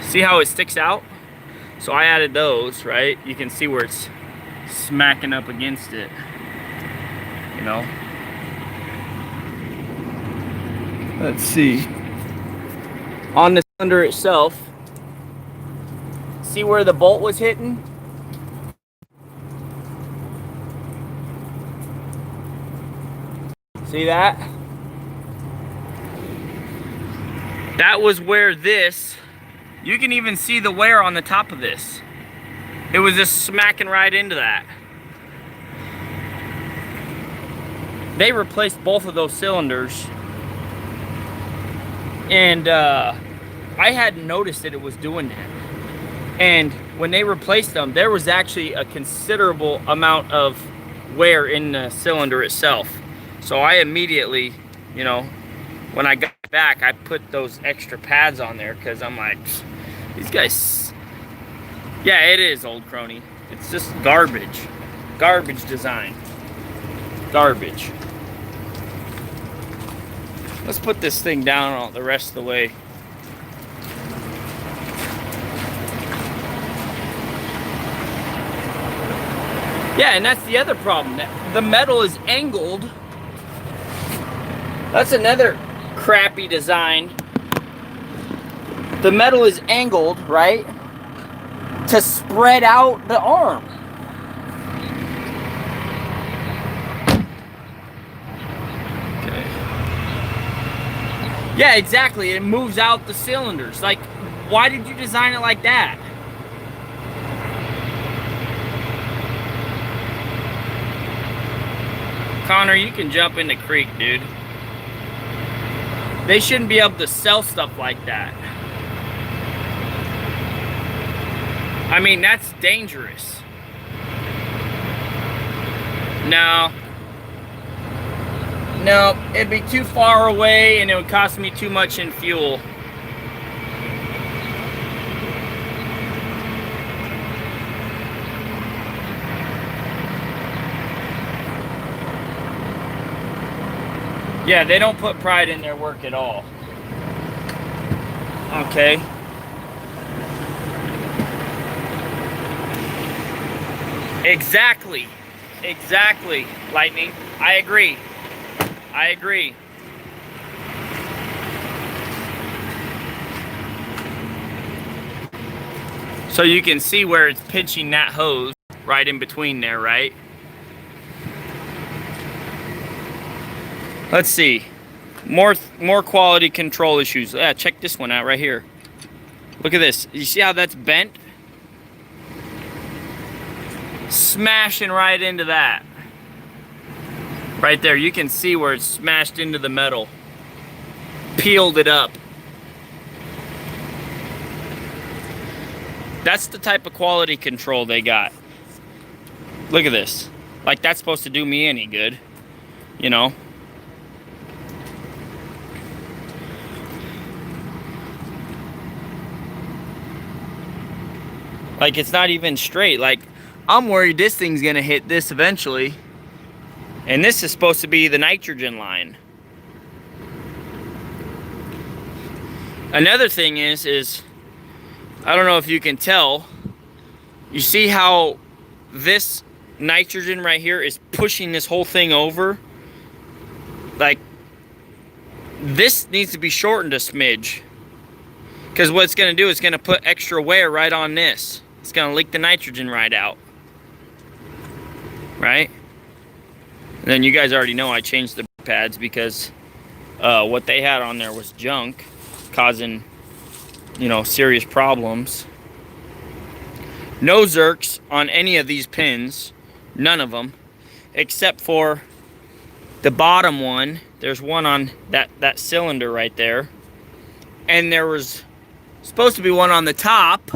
Speaker 1: See how it sticks out? So I added those, right? You can see where it's smacking up against it. You know? Let's see. On the cylinder itself, see where the bolt was hitting? See that? That was where this, you can even see the wear on the top of this. It was just smacking right into that. they replaced both of those cylinders, and I hadn't noticed that it was doing that. And when they replaced them, there was actually a considerable amount of wear in the cylinder itself. So I immediately, you know, when I got back, I put those extra pads on there because I'm like, these guys, yeah, it is old crony. It's just garbage. Garbage design. Garbage. Let's put this thing down all the rest of the way. Yeah, and that's the other problem. The metal is angled. That's another crappy design. The metal is angled, right, to spread out the arm. Okay. Yeah, exactly. It moves out the cylinders. Like, why did you design it like that? Connor, you can jump in the creek, dude. They shouldn't be able to sell stuff like that. I mean, that's dangerous. No. No, it'd be too far away and it would cost me too much in fuel. Yeah, they don't put pride in their work at all. Okay. Exactly. Exactly, Lightning. I agree. I agree. So you can see where it's pinching that hose right in between there, right? Let's see. More quality control issues. Yeah, check this one out right here. Look at this. You see how that's bent? Smashing right into that. Right there, you can see where it's smashed into the metal. Peeled it up. That's the type of quality control they got. Look at this. Like, that's supposed to do me any good, you know? Like, it's not even straight. Like, I'm worried this thing's gonna hit this eventually. And this is supposed to be the nitrogen line. Another thing is, I don't know if you can tell, you see how this nitrogen right here is pushing this whole thing over? Like, this needs to be shortened a smidge. Because what it's gonna do is gonna put extra wear right on this. It's gonna leak the nitrogen right out. Right? And then you guys already know I changed the pads because what they had on there was junk, causing, you know, serious problems. No zerks on any of these pins, none of them, except for the bottom one. There's one on that cylinder right there, and there was supposed to be one on the top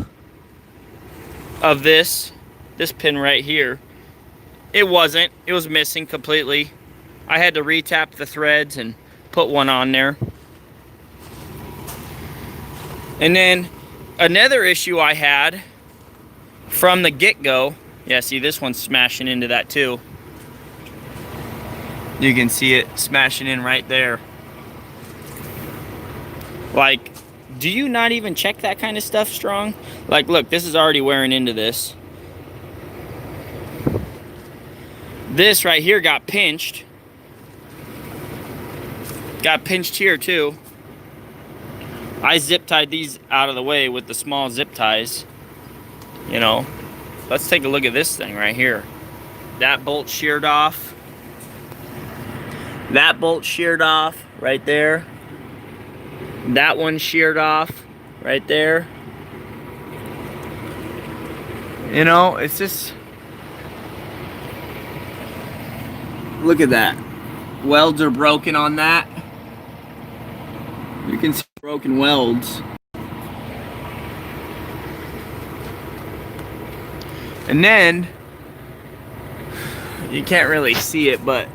Speaker 1: of this pin right here. It wasn't. It was missing completely. I had to retap the threads and put one on there. And then another issue I had from the get-go, yeah, see, this one's smashing into that too. You can see it smashing in right there. Like, do you not even check that kind of stuff strong? Like, look, this is already wearing into this. This right here got pinched. Got pinched here too. I zip tied these out of the way with the small zip ties. You know, let's take a look at this thing right here. That bolt sheared off. That bolt sheared off right there. That one sheared off right there. You know, it's just, look at that. welds are broken on that. You can see broken welds. And then, you can't really see it, but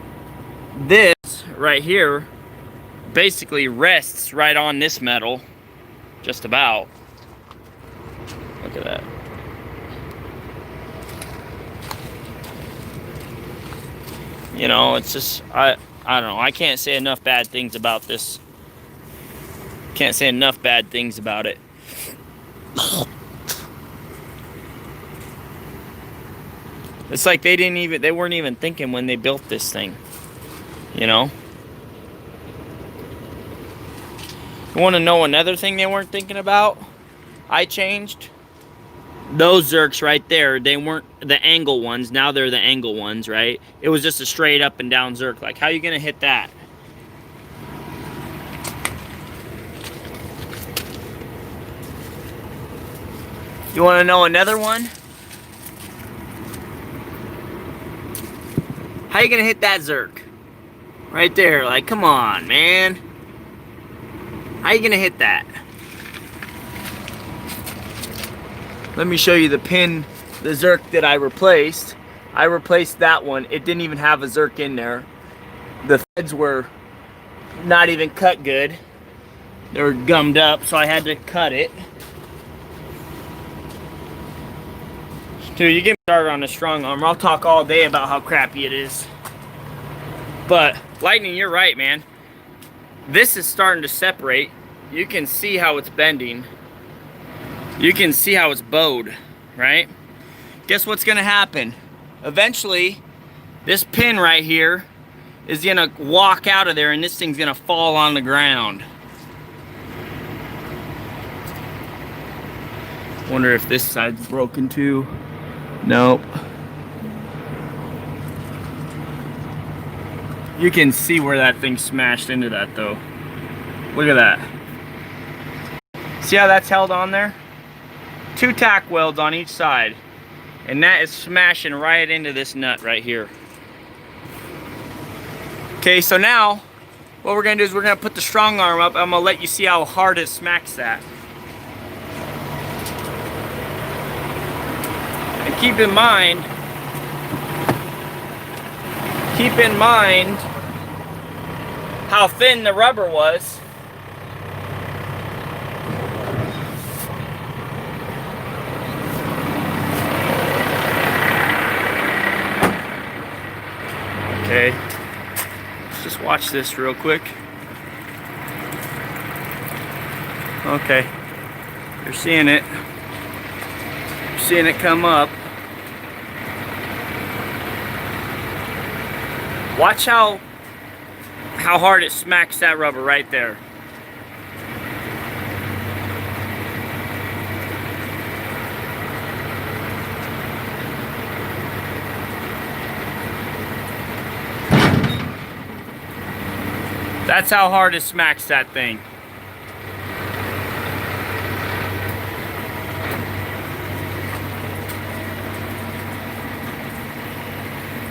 Speaker 1: this right here basically rests right on this metal, just about. Look at that. You know, it's just, I don't know, I can't say enough bad things about this. Can't say enough bad things about it. It's like they weren't even thinking when they built this thing, you know? You want to know another thing they weren't thinking about? I changed those zerks right there. They weren't the angle ones. Now they're the angle ones, right? It was just a straight up and down zerk. Like, how are you going to hit that? You want to know another one? How you gonna hit that zerk? Right there, like, come on, man. How you gonna hit that? Let me show you the pin, the zerk that I replaced. I replaced that one. It didn't even have a zerk in there. The threads were not even cut good. They were gummed up, so I had to cut it. Dude, you get me started on a strong arm. I'll talk all day about how crappy it is. But, Lightning, you're right, man. This is starting to separate. You can see how it's bending. You can see how it's bowed, right? Guess what's gonna happen? Eventually, this pin right here is gonna walk out of there and this thing's gonna fall on the ground. Wonder if this side's broken too. Nope. You can see where that thing smashed into that though. Look at that. See how that's held on there? 2 tack welds on each side. And that is smashing right into this nut right here. Okay, so now what we're gonna do is we're gonna put the strong arm up. I'm gonna let you see how hard it smacks that. And keep in mind how thin the rubber was. Okay, let's just watch this real quick. Okay, you're seeing it. You're seeing it come up. Watch how hard it smacks that rubber right there. That's how hard it smacks that thing.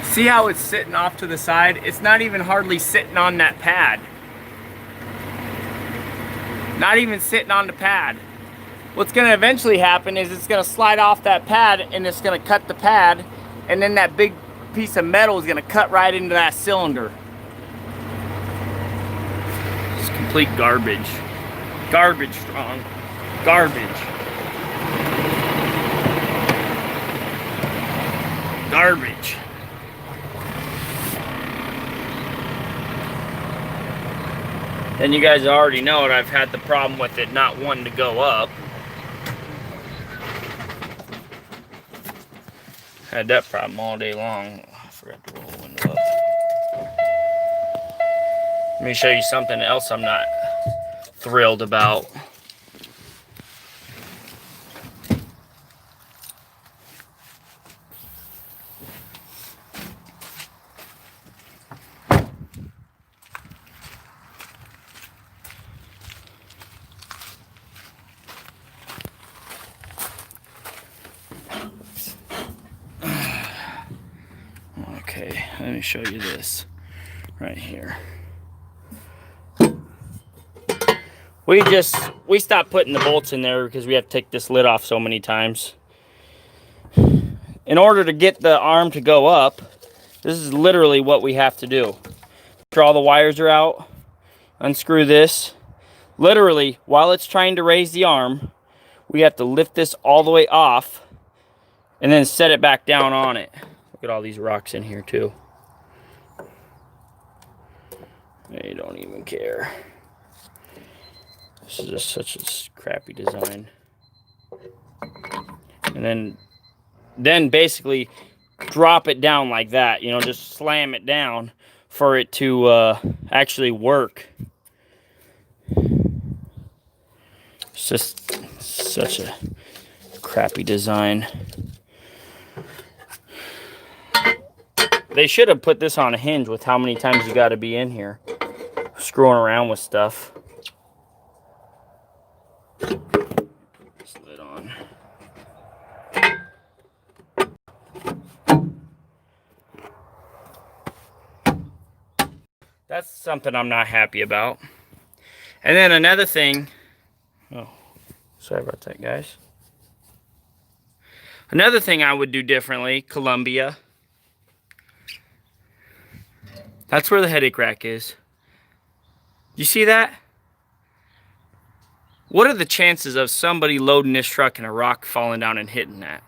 Speaker 1: See how it's sitting off to the side? It's not even hardly sitting on that pad. Not even sitting on the pad. What's gonna eventually happen is it's gonna slide off that pad and it's gonna cut the pad, and then that big piece of metal is gonna cut right into that cylinder. It's complete garbage. Garbage, Strong. Garbage. Garbage. And you guys already know it, I've had the problem with it not wanting to go up. Had that problem all day long. Oh, I forgot to roll the window up. Let me show you something else I'm not thrilled about. Okay, let me show you this. right here. We stopped putting the bolts in there because we have to take this lid off so many times. In order to get the arm to go up, this is literally what we have to do. After all the wires are out, unscrew this. Literally, while it's trying to raise the arm, we have to lift this all the way off and then set it back down on it. Look at all these rocks in here too. They don't even care. This is just such a crappy design. And then basically drop it down like that, you know, just slam it down for it to actually work. It's just such a crappy design. They should have put this on a hinge with how many times you got to be in here screwing around with stuff. This lid on. That's something I'm not happy about. And then another thing, oh, sorry about that, guys. Another thing I would do differently, Columbia. That's where the headache rack is. You see that? What are the chances of somebody loading this truck and a rock falling down and hitting that?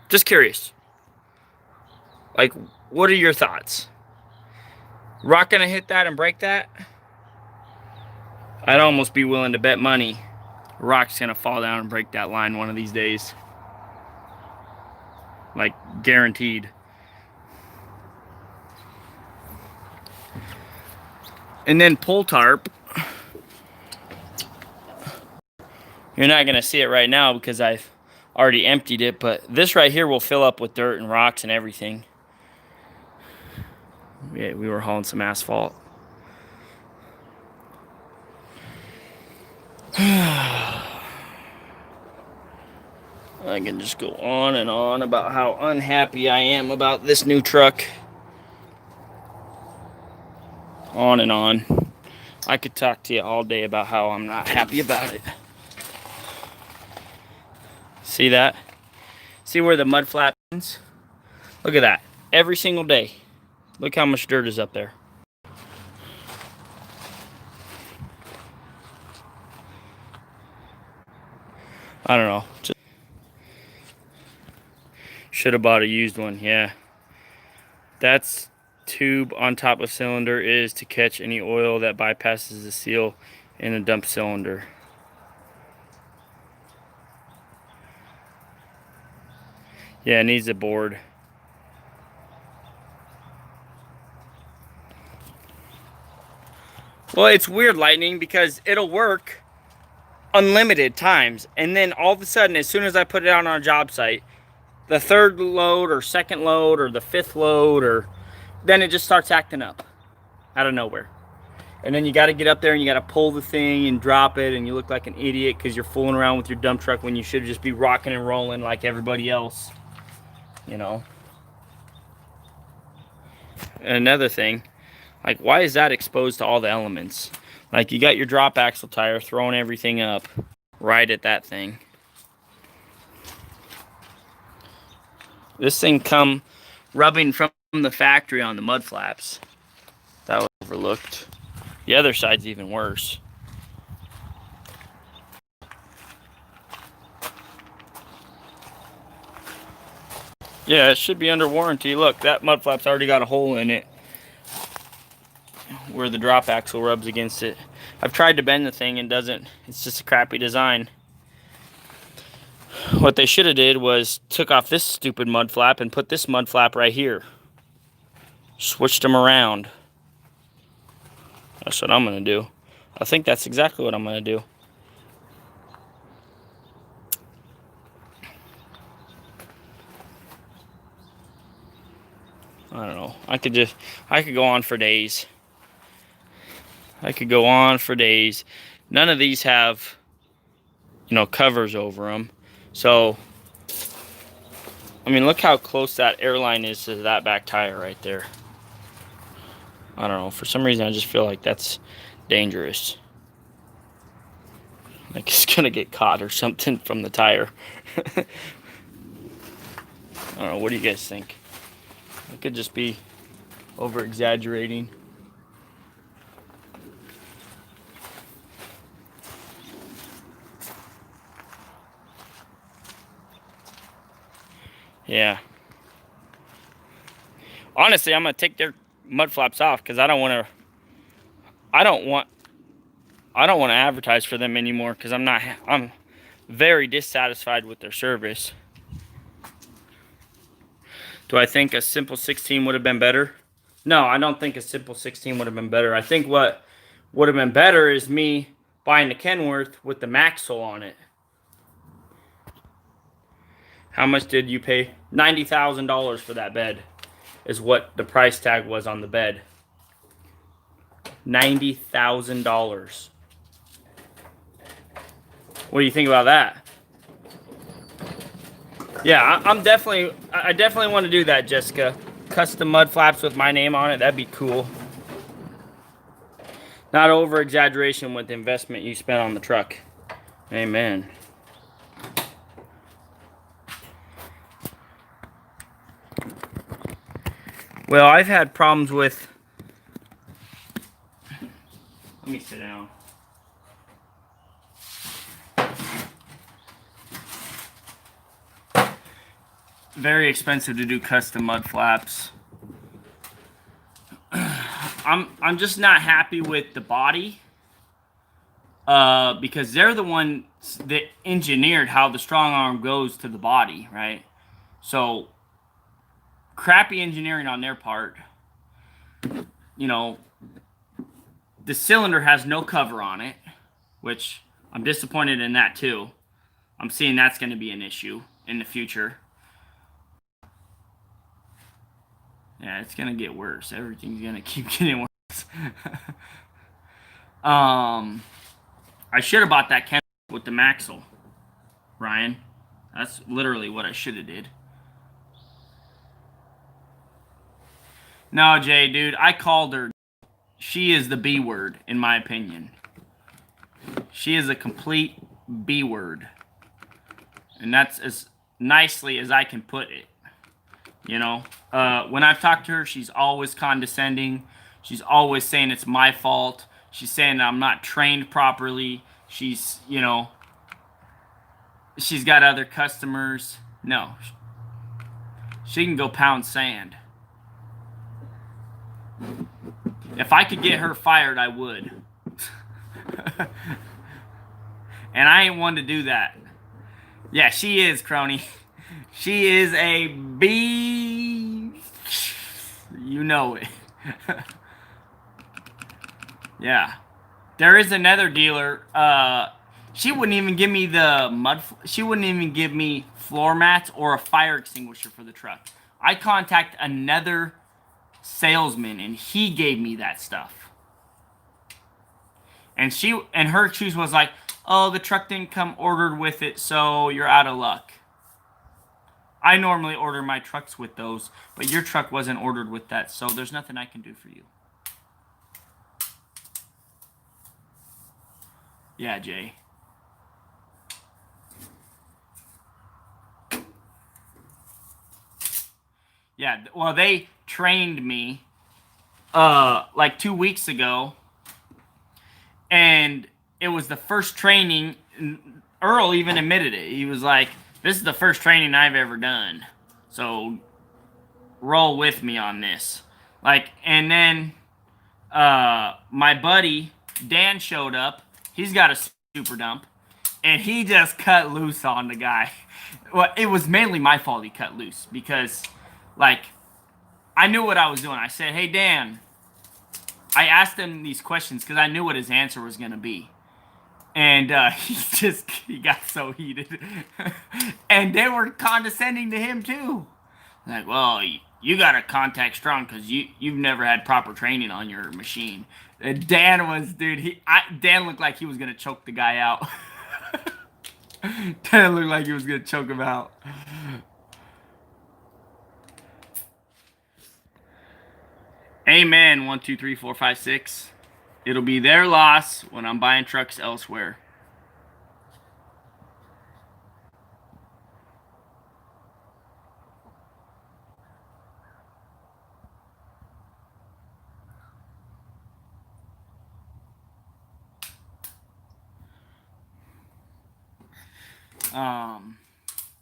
Speaker 1: Just curious. Like, what are your thoughts? Rock gonna hit that and break that? I'd almost be willing to bet money a rock's gonna fall down and break that line one of these days. Like, guaranteed. And then pull tarp. You're not gonna see it right now because I've already emptied it, but this right here will fill up with dirt and rocks and everything. Yeah, we were hauling some asphalt. I can just go on and on about how unhappy I am about this new truck. On and on. I could talk to you all day about how I'm not happy about it. See that? See where the mud flap is? Look at that. Every single day. Look how much dirt is up there. I don't know. Should have bought a used one, yeah. That's tube on top of cylinder is to catch any oil that bypasses the seal in a dump cylinder. Yeah, it needs a board. Well, it's weird, Lightning, because it'll work unlimited times, and then all of a sudden, as soon as I put it out on a job site, the third load or second load or the fifth load, or then it just starts acting up out of nowhere. And then you got to get up there and you got to pull the thing and drop it, and you look like an idiot because you're fooling around with your dump truck when you should just be rocking and rolling like everybody else, you know. And another thing, like, why is that exposed to all the elements? Like, you got your drop axle tire throwing everything up right at that thing. This thing come rubbing from the factory on the mud flaps. That was overlooked. The other side's even worse. Yeah, it should be under warranty. Look, that mud flap's already got a hole in it where the drop axle rubs against it. I've tried to bend the thing and doesn't. It's just a crappy design. What they should have did was took off this stupid mud flap and put this mud flap right here. Switched them around. That's what I'm going to do. I think that's exactly what I'm going to do. I don't know. I could go on for days. I could go on for days. None of these have, you know, covers over them. So, I mean, look how close that airline is to that back tire right there. I don't know. For some reason, I just feel like that's dangerous. Like it's gonna get caught or something from the tire. I don't know. What do you guys think? It could just be over exaggerating. Yeah. Honestly, I'm gonna take their mud flaps off because I don't want to advertise for them anymore because I'm very dissatisfied with their service. Do I think a simple 16 would have been better? No, I don't think a simple 16 would have been better. I think what would have been better is me buying the Kenworth with the Maxwell on it. How much did you pay? $90,000 for that bed is what the price tag was on the bed. $90,000. What do you think about that? Yeah, I definitely want to do that, Jessica. Custom mud flaps with my name on it. That'd be cool. Not over exaggeration with the investment you spent on the truck. Amen. Well, I've had problems with... Let me sit down. Very expensive to do custom mud flaps. I'm just not happy with the body. Because they're the ones that engineered how the strong arm goes to the body, right? So, crappy engineering on their part. You know, the cylinder has no cover on it, which I'm disappointed in that too. I'm seeing that's going to be an issue in the future. Yeah, it's going to get worse. Everything's going to keep getting worse. I should have bought that Kenworth with the Maxwell, Ryan. That's literally what I should have did. No, Jay, dude, I called her. She is the B word, in my opinion. She is a complete B word. And that's as nicely as I can put it. You know, when I've talked to her, she's always condescending. She's always saying it's my fault. She's saying I'm not trained properly. She's, you know, she's got other customers. No. She can go pound sand. If I could get her fired, I would. And I ain't one to do that. Yeah, she is, crony. She is a B. You know it. Yeah. There is another dealer. She wouldn't even give me she wouldn't even give me floor mats or a fire extinguisher for the truck. I contact another salesman and he gave me that stuff. And her excuse was like, "Oh, the truck didn't come ordered with it, so you're out of luck." I normally order my trucks with those, but your truck wasn't ordered with that, so there's nothing I can do for you. Yeah, Jay. Yeah, well, they trained me like 2 weeks ago, and it was the first training. Earl even admitted it. He was like, "This is the first training I've ever done, so roll with me on this." Like, and then my buddy Dan showed up. He's got a super dump, and he just cut loose on the guy. Well, it was mainly my fault he cut loose because, like, I knew what I was doing. I said, "Hey, Dan," I asked him these questions because I knew what his answer was going to be. And he got so heated. And they were condescending to him too. Like, "Well, you got to contact strong because you've never had proper training on your machine." And Dan was, dude, Dan looked like he was going to choke the guy out. Dan looked like he was going to choke him out. Amen. 1, 2, 3, 4, 5, 6. It'll be their loss when I'm buying trucks elsewhere.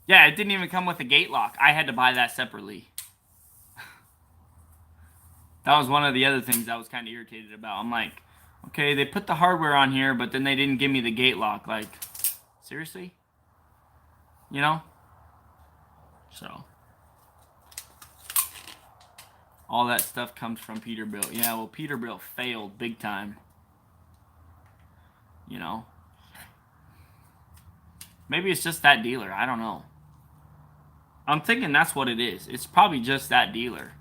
Speaker 1: Yeah, it didn't even come with a gate lock. I had to buy that separately. That was one of the other things I was kind of irritated about. I'm like, okay, they put the hardware on here, but then they didn't give me the gate lock. Like, seriously? You know? So, all that stuff comes from Peterbilt. Yeah, well, Peterbilt failed big time. You know? Maybe it's just that dealer. I don't know. I'm thinking that's what it is. It's probably just that dealer.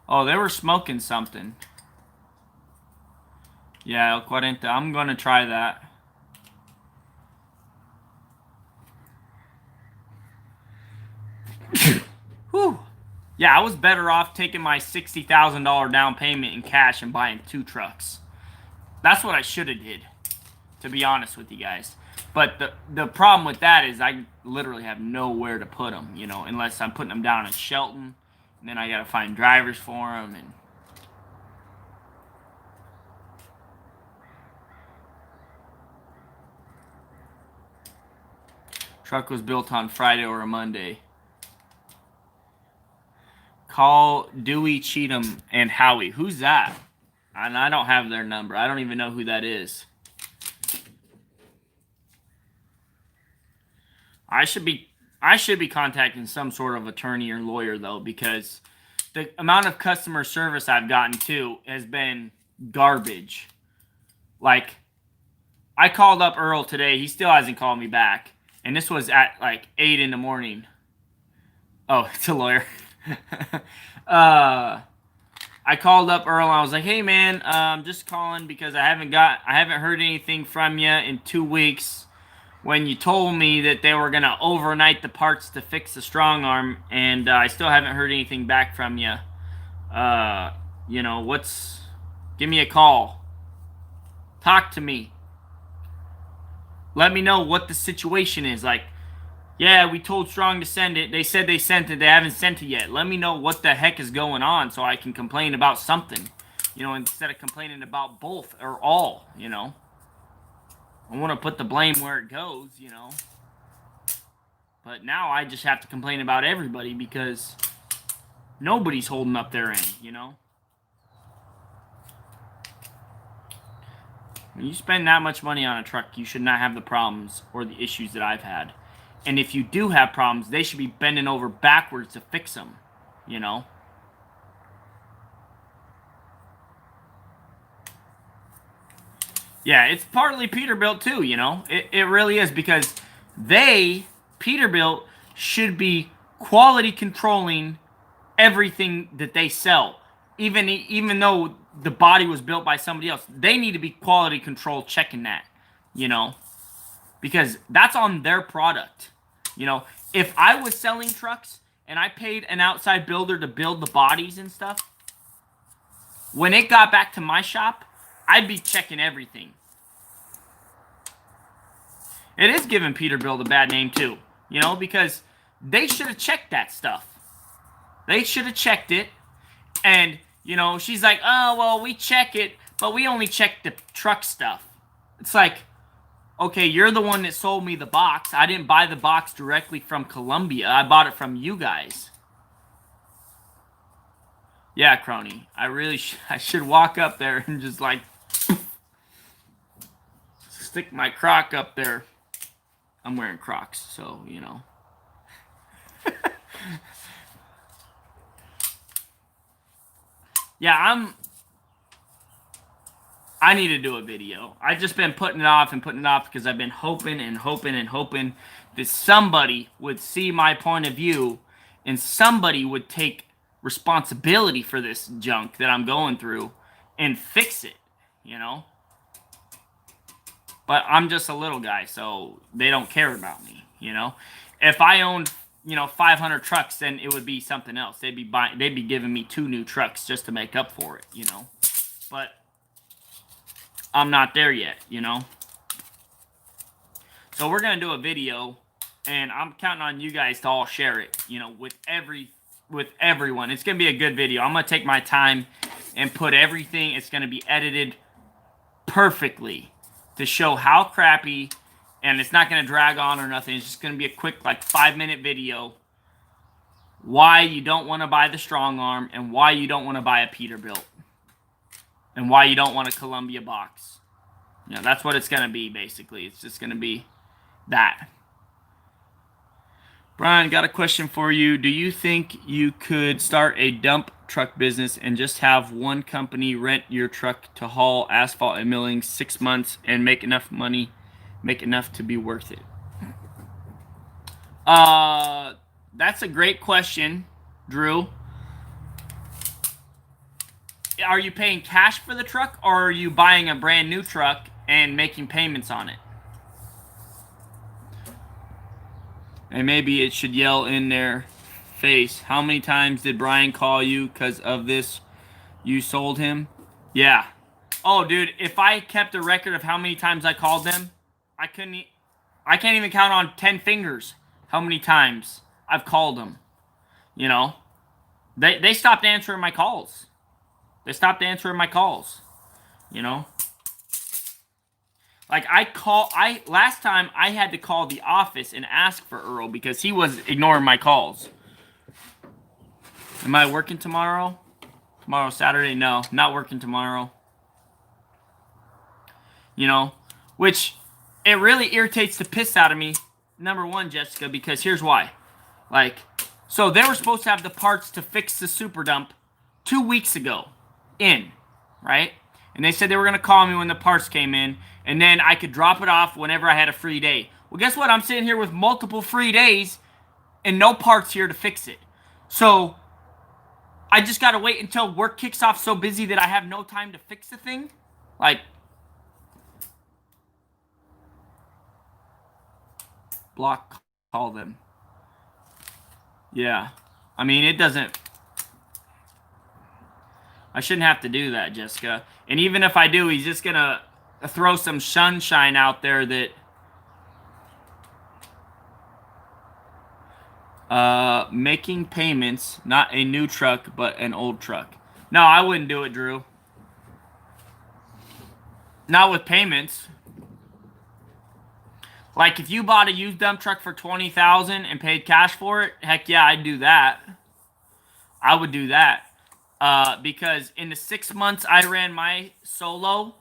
Speaker 1: Oh, they were smoking something. Yeah, El 40. I'm going to try that. Whew. Yeah, I was better off taking my $60,000 down payment in cash and buying 2 trucks. That's what I should have did, to be honest with you guys. But the problem with that is I literally have nowhere to put them, you know, unless I'm putting them down in Shelton. And then I got to find drivers for them. And truck was built on Friday or a Monday. Call Dewey, Cheatham, and Howie. Who's that? And I don't have their number. I don't even know who that is. I should be contacting some sort of attorney or lawyer, though, because the amount of customer service I've gotten to has been garbage. Like, I called up Earl today. He still hasn't called me back. And this was at like 8 in the morning. Oh, it's a lawyer. I called up Earl and I was like, "Hey man, just calling because I haven't heard anything from you in 2 weeks when you told me that they were gonna overnight the parts to fix the strong arm, and I still haven't heard anything back from you. You know, give me a call. Talk to me. Let me know what the situation is. Like, yeah, we told Strong to send it. They said they sent it. They haven't sent it yet. Let me know what the heck is going on so I can complain about something. You know, instead of complaining about both or all, you know. I want to put the blame where it goes, you know. But now I just have to complain about everybody because nobody's holding up their end, you know. When you spend that much money on a truck, you should not have the problems or the issues that I've had. And if you do have problems, they should be bending over backwards to fix them, you know? Yeah, it's partly Peterbilt too, you know? It really is, because Peterbilt, should be quality controlling everything that they sell. Even though the body was built by somebody else, they need to be quality control checking that, you know? Because that's on their product. You know, if I was selling trucks and I paid an outside builder to build the bodies and stuff, when it got back to my shop, I'd be checking everything. It is giving Peterbilt a bad name too, you know, because they should have checked that stuff. They should have checked it. And, you know, she's like, "Oh, well, we check it, but we only check the truck stuff." It's like, okay, you're the one that sold me the box. I didn't buy the box directly from Columbia. I bought it from you guys. Yeah, Crony. I should walk up there and just like stick my croc up there. I'm wearing Crocs, so, you know. Yeah, I need to do a video. I've just been putting it off because I've been hoping and hoping and hoping that somebody would see my point of view and somebody would take responsibility for this junk that I'm going through and fix it, you know? But I'm just a little guy, so they don't care about me, you know? If I owned, 500 trucks, then it would be something else. They'd be giving me 2 new trucks just to make up for it, But I'm not there yet, So we're gonna do a video, and I'm counting on you guys to all share it, with everyone. It's gonna be a good video. I'm gonna take my time and put everything. It's gonna be edited perfectly to show how crappy, and it's not gonna drag on or nothing. It's just gonna be a quick, like, 5-minute video. Why you don't want to buy the strong arm, and why you don't want to buy a Peterbilt, and why you don't want a Columbia box. That's what it's gonna be, basically. It's just gonna be that. Brian, got a question for you. Do you think you could start a dump truck business and just have one company rent your truck to haul asphalt and milling 6 months and make enough money, make enough to be worth it? That's a great question, Drew. Are you paying cash for the truck, or are you buying a brand new truck and making payments on it? And maybe it should yell in their face, how many times did Brian call you because of this? You sold him? Yeah. Oh, dude, if I kept a record of how many times I called them, I can't even count on 10 fingers how many times I've called them. They stopped answering my calls. Last time I had to call the office and ask for Earl because he was ignoring my calls. Am I working tomorrow? Tomorrow, Saturday? No, not working tomorrow. Which it really irritates the piss out of me. Number one, Jessica, because here's why. So they were supposed to have the parts to fix the super dump 2 weeks ago. Right? And they said they were going to call me when the parts came in, and then I could drop it off whenever I had a free day. Well, guess what? I'm sitting here with multiple free days and no parts here to fix it. So I just got to wait until work kicks off so busy that I have no time to fix the thing. Block, call them. Yeah. I mean, it doesn't... I shouldn't have to do that, Jessica. And even if I do, he's just going to throw some sunshine out there that... making payments, not a new truck, but an old truck. No, I wouldn't do it, Drew. Not with payments. If you bought a used dump truck for $20,000 and paid cash for it, heck yeah, I'd do that. I would do that. Because in the 6 months I ran my solo,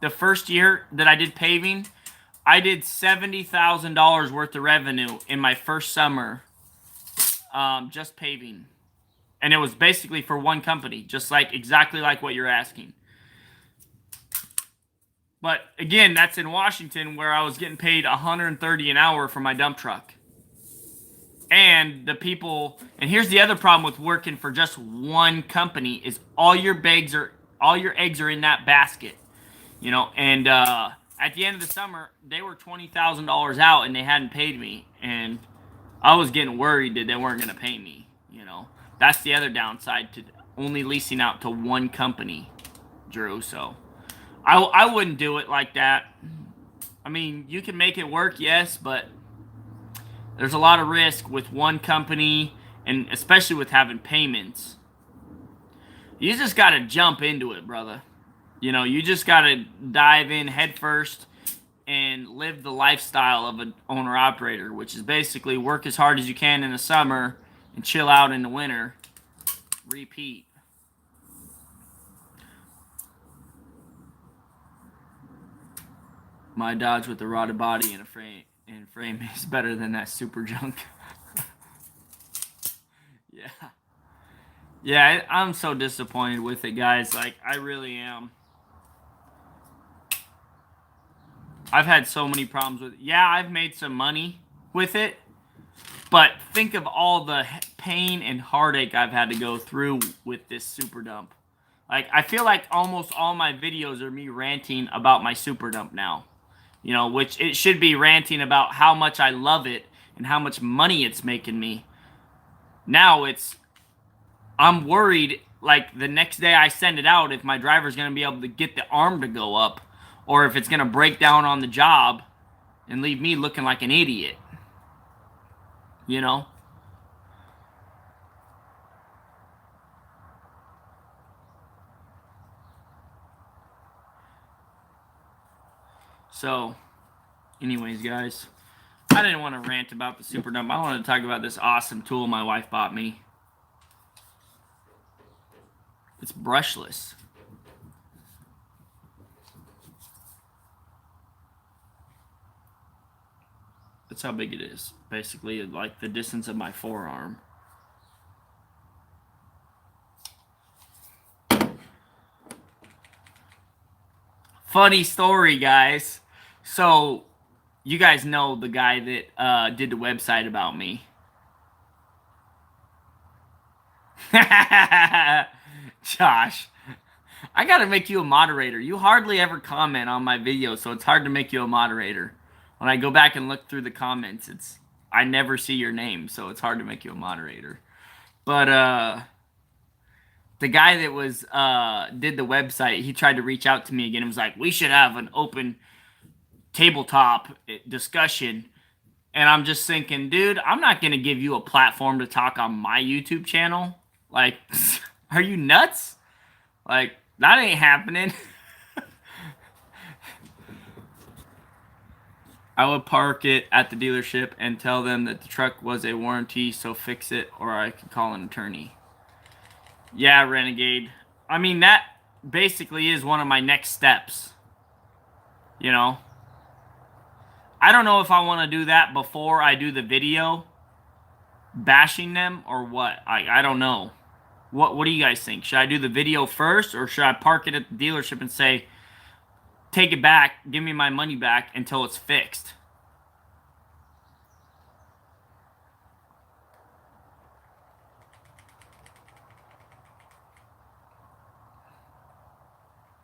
Speaker 1: the first year that I did paving, I did $70,000 worth of revenue in my first summer, just paving. And it was basically for one company, just exactly like what you're asking. But again, that's in Washington, where I was getting paid $130 an hour for my dump truck. And the people, and here's the other problem with working for just one company, is all your eggs are in that basket, and at the end of the summer, they were $20,000 out and they hadn't paid me, and I was getting worried that they weren't going to pay me. That's the other downside to only leasing out to one company, Drew. So I wouldn't do it like that. I mean, you can make it work, yes, but there's a lot of risk with one company, and especially with having payments. You just got to jump into it, brother. You just got to dive in head first and live the lifestyle of an owner-operator, which is basically work as hard as you can in the summer and chill out in the winter. Repeat. My Dodge with the rotted body and a frame is better than that super junk. Yeah, I'm so disappointed with it, guys. I really am. I've had so many problems with it. Yeah, I've made some money with it, but think of all the pain and heartache I've had to go through with this super dump. I feel like almost all my videos are me ranting about my super dump now. Which it should be ranting about how much I love it and how much money it's making me. Now I'm worried, like, the next day I send it out, if my driver's going to be able to get the arm to go up, or if it's going to break down on the job and leave me looking like an idiot. You know? So, anyways, guys, I didn't want to rant about the super dump. I wanted to talk about this awesome tool my wife bought me. It's brushless. That's how big it is. Basically, like the distance of my forearm. Funny story, guys. So, you guys know the guy that did the website about me. Josh, I gotta make you a moderator. You hardly ever comment on my videos, so it's hard to make you a moderator. When I go back and look through the comments, I never see your name, so it's hard to make you a moderator. But the guy that was did the website, he tried to reach out to me again and was like, we should have an open tabletop discussion. And I'm just thinking, dude, I'm not gonna give you a platform to talk on my YouTube channel. Like, are you nuts? Like, that ain't happening. I would park it at the dealership and tell them that the truck was a warranty, so fix it, or I could call an attorney. Yeah, Renegade. I mean, that basically is one of my next steps. You know? I don't know if I want to do that before I do the video bashing them or what. I don't know. What do you guys think? Should I do the video first, or should I park it at the dealership and say, take it back, give me my money back until it's fixed?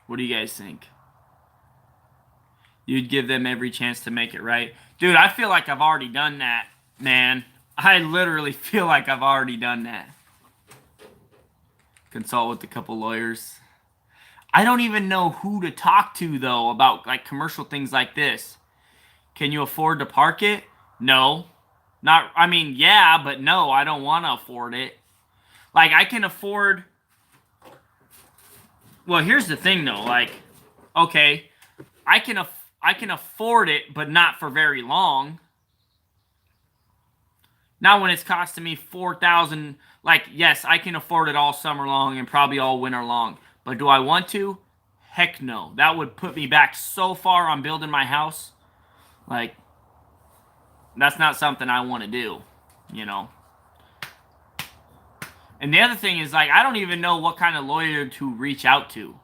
Speaker 1: What do you guys think? You'd give them every chance to make it right. Dude, I feel like I've already done that, man. I literally feel like I've already done that. Consult with a couple lawyers. I don't even know who to talk to, though, about like commercial things like this. Can you afford to park it? No. Not, I mean, yeah, but no, I don't want to afford it. Like, I can afford... Well, here's the thing, though. Like, okay, I can afford it, but not for very long. Now, when it's costing me $4,000, like, yes, I can afford it all summer long and probably all winter long. But do I want to? Heck no. That would put me back so far on building my house. Like, that's not something I want to do, you know. And the other thing is, like, I don't even know what kind of lawyer to reach out to,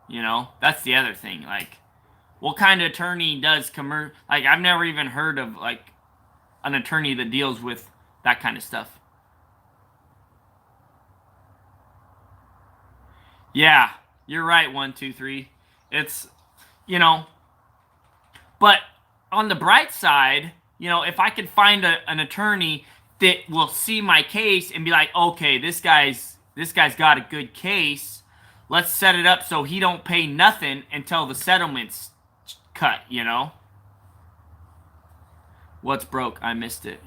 Speaker 1: you know. That's the other thing. Like, what kind of attorney does like, I've never even heard of, like, an attorney that deals with that kind of stuff. Yeah, you're right, 123. It's, you know, but on the bright side, you know, if I could find an attorney that will see my case and be like, okay, this guy's got a good case. Let's set it up so he don't pay nothing until the settlement's cut, you know? What's broke? I missed it.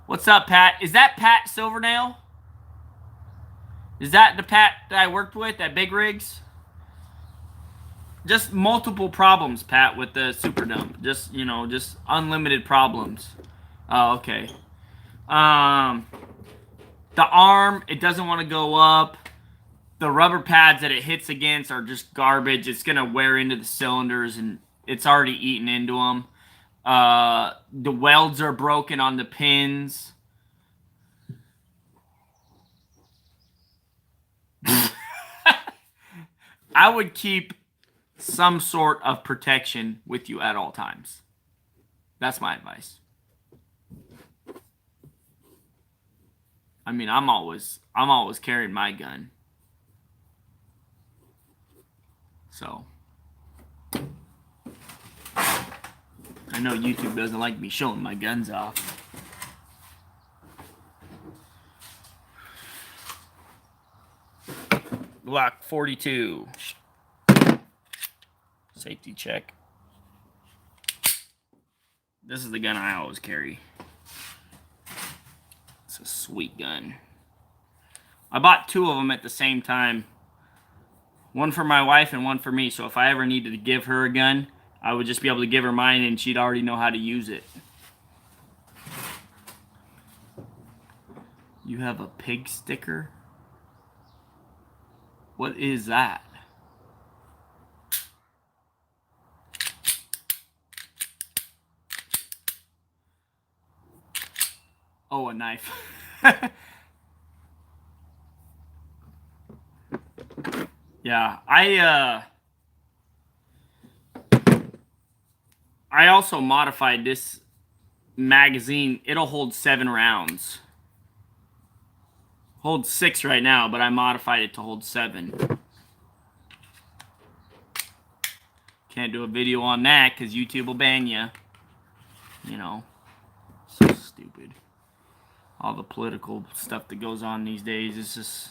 Speaker 1: What's up, Pat? Is that Pat Silverdale? Is that the Pat that I worked with at Big Rigs? Just multiple problems, Pat, with the super dump. Just, you know, just unlimited problems. Oh, okay. The arm, it doesn't want to go up. The rubber pads that it hits against are just garbage. It's going to wear into the cylinders, and it's already eaten into them. The welds are broken on the pins. I would keep some sort of protection with you at all times. That's my advice. I mean, I'm always carrying my gun. So I know YouTube doesn't like me showing my guns off. Glock 42. Safety check. This is the gun I always carry. It's a sweet gun. I bought 2 of them at the same time. One for my wife and one for me. So if I ever needed to give her a gun, I would just be able to give her mine and she'd already know how to use it. You have a pig sticker? What is that? Oh, a knife. Yeah, I also modified this magazine. It'll hold 7 rounds. Holds 6 right now, but I modified it to hold 7. Can't do a video on that because YouTube will ban you. You know, so stupid. All the political stuff that goes on these days, it's just,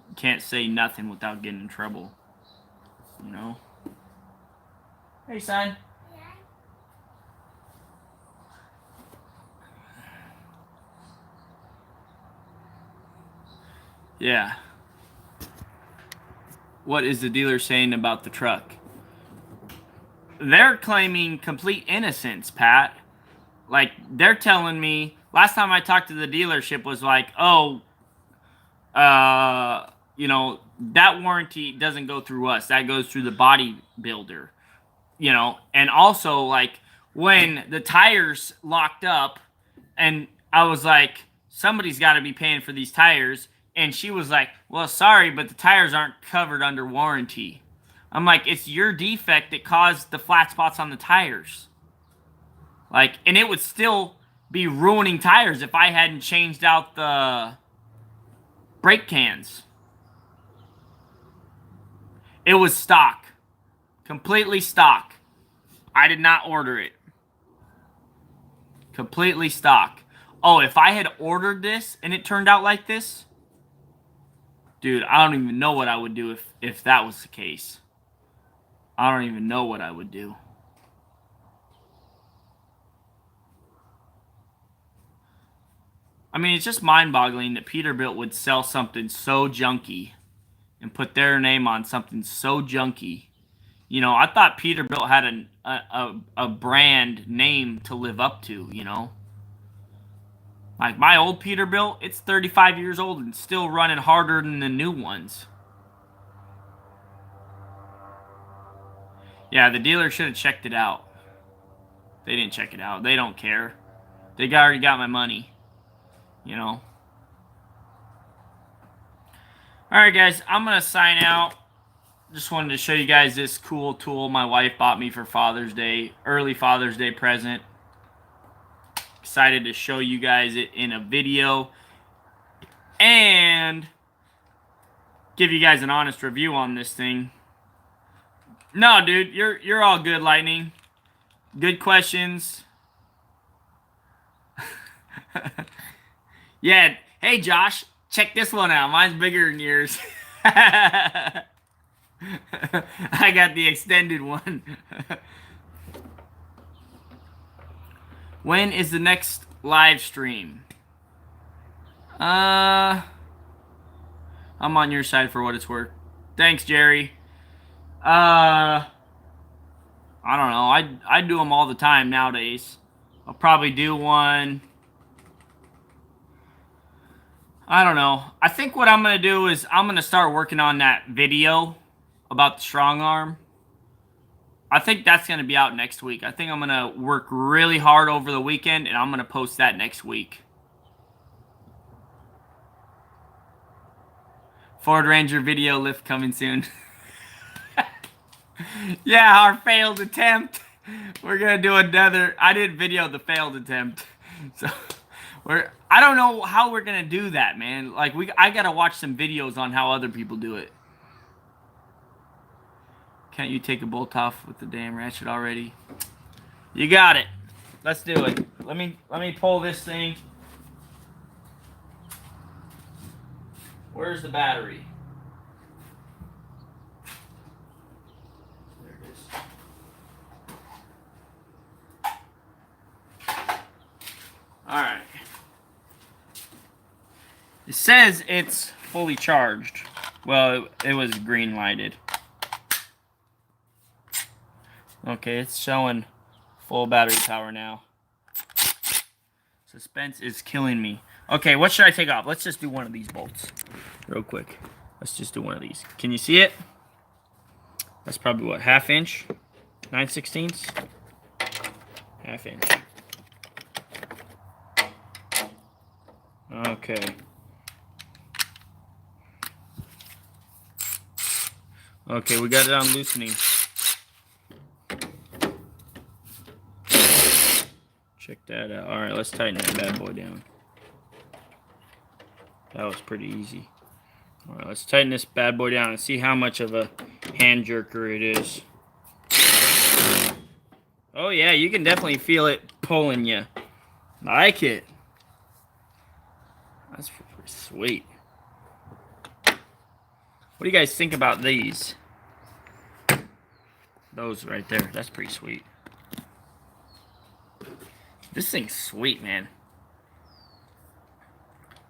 Speaker 1: you can't say nothing without getting in trouble. You know? Hey, son. Yeah. What is the dealer saying about the truck? They're claiming complete innocence, Pat. Like, they're telling me, last time I talked to the dealership was like, oh, you know, that warranty doesn't go through us. That goes through the bodybuilder. You know, and also, like, when the tires locked up, and I was like, somebody's got to be paying for these tires. And she was like, well, sorry, but the tires aren't covered under warranty. I'm like, it's your defect that caused the flat spots on the tires. Like, and it would still be ruining tires if I hadn't changed out the brake cans. It was stock. Completely stock. I did not order it. Completely stock. Oh, if I had ordered this and it turned out like this, dude, I don't even know what I would do if that was the case. I don't even know what I would do. I mean, it's just mind-boggling that Peterbilt would sell something so junky and put their name on something so junky. You know, I thought Peterbilt had a brand name to live up to, you know. Like, my old Peterbilt, it's 35 years old and still running harder than the new ones. Yeah, the dealer should have checked it out. They didn't check it out. They don't care. They already got my money. You know. Alright, guys. I'm going to sign out. Just wanted to show you guys this cool tool my wife bought me for Father's Day. Early Father's Day present. Excited to show you guys it in a video. And give you guys an honest review on this thing. No, dude. You're all good, Lightning. Good questions. Yeah. Hey, Josh. Check this one out. Mine's bigger than yours. I got the extended one. When is the next live stream? I'm on your side for what it's worth. Thanks, Jerry. I don't know. I do them all the time nowadays. I'll probably do one. I don't know. I think what I'm going to do is I'm going to start working on that video about the strong arm. I think that's going to be out next week. I think I'm going to work really hard over the weekend, and I'm going to post that next week. Ford Ranger video lift coming soon. Yeah, our failed attempt. We're going to do another. I did video the failed attempt. So I don't know how we're going to do that, man. Like, I got to watch some videos on how other people do it. Can't you take a bolt off with the damn ratchet already? You got it. Let's do it. Let me pull this thing. Where's the battery? Alright. It says it's fully charged. Well, it was green lighted. Okay, it's showing full battery power now. Suspense is killing me. Okay, what should I take off? Let's just do one of these bolts real quick. Let's just do one of these. Can you see it? That's probably what, 1/2 inch? 9/16? 1/2 inch. Okay. Okay, we got it on loosening. Check that out. Alright, let's tighten that bad boy down. That was pretty easy. Alright, let's tighten this bad boy down and see how much of a hand jerker it is. Oh yeah, you can definitely feel it pulling you. I like it. That's pretty sweet. What do you guys think about these? Those right there. That's pretty sweet. This thing's sweet, man.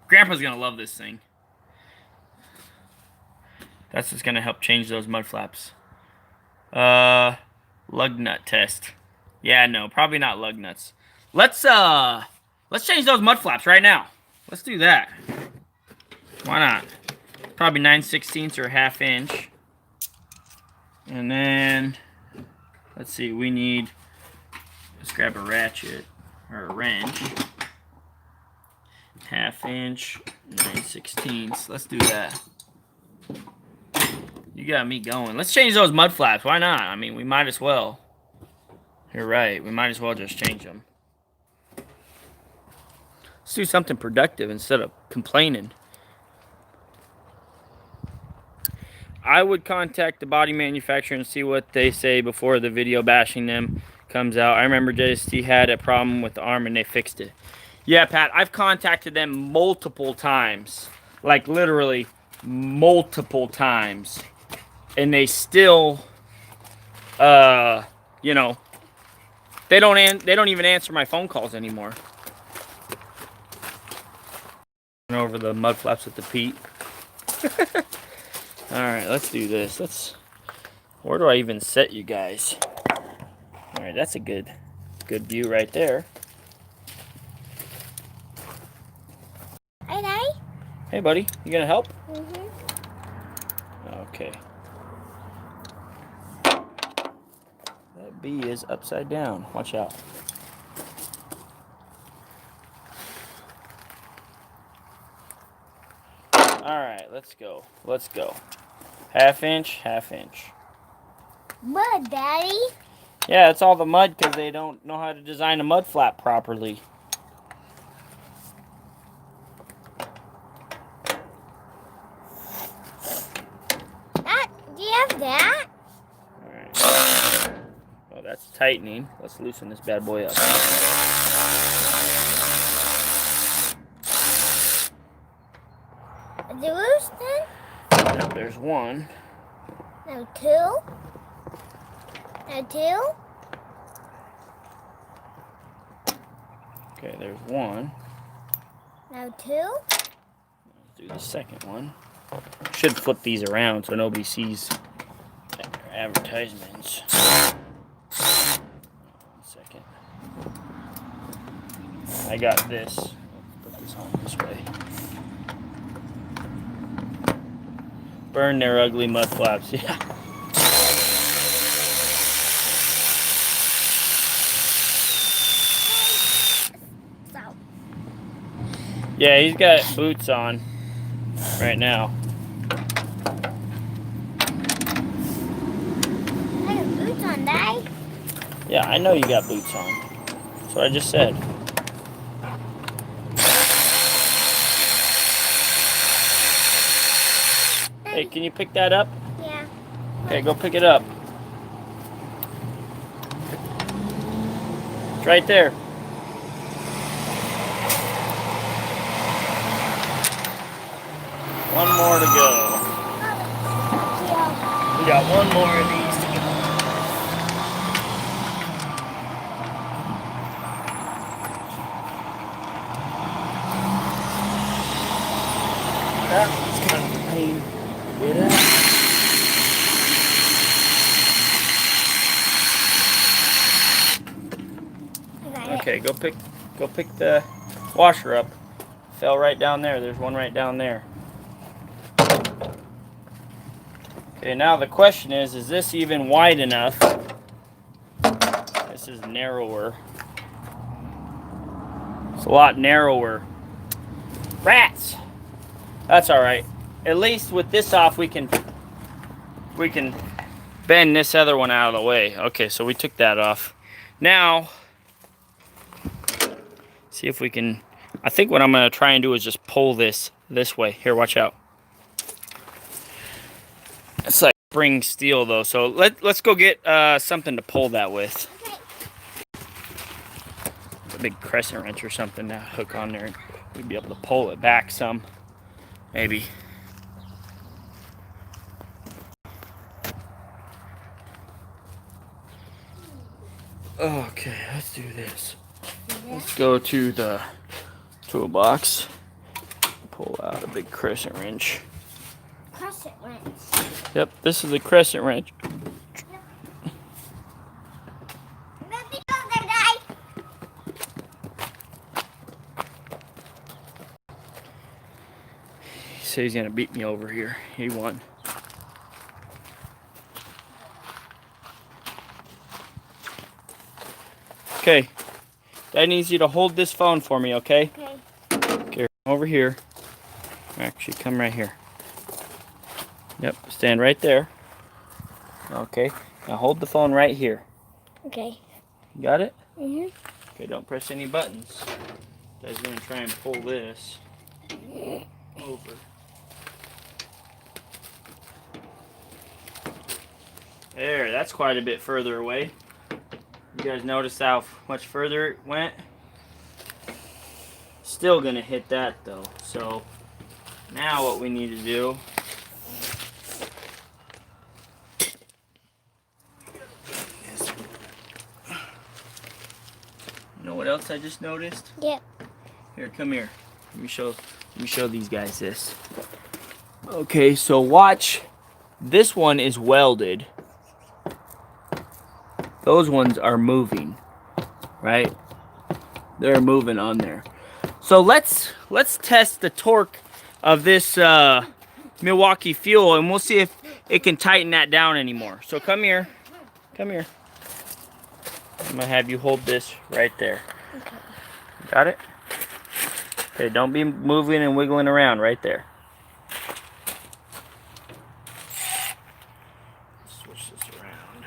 Speaker 1: Grandpa's gonna love this thing. That's just gonna help change those mud flaps. Lug nut test. Yeah, no, probably not lug nuts. Let's change those mud flaps right now. Let's do that. Why not? Probably 9/16 or 1/2 inch. And then let's see, we need, let's grab a ratchet or a wrench. 1/2 inch, 9/16. Let's do that. You got me going. Let's change those mud flaps. Why not? I mean, we might as well. You're right. We might as well just change them. Let's do something productive instead of complaining. I would contact the body manufacturer and see what they say before the video bashing them comes out. I remember JST had a problem with the arm and they fixed it. Yeah, Pat, I've contacted them multiple times. Like literally multiple times. And they still, you know, they don't even answer my phone calls anymore. Over the mud flaps with the Pete. All right, let's do this. Where do I even set you guys? All right, that's a good view right there.
Speaker 2: Hey, Daddy.
Speaker 1: Hey, buddy, you gonna help?
Speaker 2: Mhm.
Speaker 1: Okay. That bee is upside down. Watch out. All right, let's go. 1/2 inch, 1/2 inch.
Speaker 2: Mud, Daddy.
Speaker 1: Yeah, it's all the mud because they don't know how to design a mud flap properly.
Speaker 2: Do you have that?
Speaker 1: All right. Oh, that's tightening. Let's loosen this bad boy up.
Speaker 2: Is it loose then?
Speaker 1: Yep, there's one.
Speaker 2: No, two. No, two.
Speaker 1: Okay, there's one.
Speaker 2: No, two.
Speaker 1: Let's do the second one. Should flip these around so nobody sees advertisements. 1 second. I got this. Let's put this on this way. Burn their ugly mud flaps. Yeah.
Speaker 2: So.
Speaker 1: Yeah, he's got boots on right now.
Speaker 2: I got boots on, Daddy.
Speaker 1: Yeah, I know you got boots on. That's what I just said. Hey, can you pick that up?
Speaker 2: Yeah.
Speaker 1: Okay, go pick it up. It's right there. One more to go.
Speaker 2: Yeah.
Speaker 1: We got one more of these to go. That's kind of a pain. Get out. Okay, go pick the washer up. Fell right down there. There's one right down there. Okay, now the question is this even wide enough? This is narrower. It's a lot narrower. Rats! That's alright. At least with this off we can bend this other one out of the way. Okay, so we took that off. Now, see if we can, I think what I'm going to try and do is just pull this way. Here, watch out. It's like spring steel though, so let's go get something to pull that with.
Speaker 2: Okay.
Speaker 1: A big crescent wrench or something to hook on there. We'd be able to pull it back some, maybe. Okay, let's do this. Let's go to the toolbox. Pull out a big crescent wrench.
Speaker 2: Crescent wrench.
Speaker 1: Yep, this is a crescent wrench.
Speaker 2: Let me go there, Dad.
Speaker 1: He says he's gonna beat me over here. He won. Okay, Dad needs you to hold this phone for me, okay?
Speaker 2: Okay.
Speaker 1: Okay, over here. Actually, come right here. Yep, stand right there. Okay, now hold the phone right here.
Speaker 2: Okay.
Speaker 1: You got it?
Speaker 2: Mhm.
Speaker 1: Okay, don't press any buttons. Dad's gonna try and pull this over. There, that's quite a bit further away. You guys notice how much further it went? Still gonna hit that though. So now what we need to do is, you know what else I just noticed?
Speaker 2: Yep.
Speaker 1: Here, come here. Let me show these guys this. Okay, so watch. This one is welded. Those ones are moving, right? They're moving on there. So let's test the torque of this Milwaukee fuel, and we'll see if it can tighten that down anymore. So come here. Come here. I'm gonna have you hold this right there.
Speaker 2: Okay.
Speaker 1: Got it? Okay, don't be moving and wiggling around right there. Switch this around.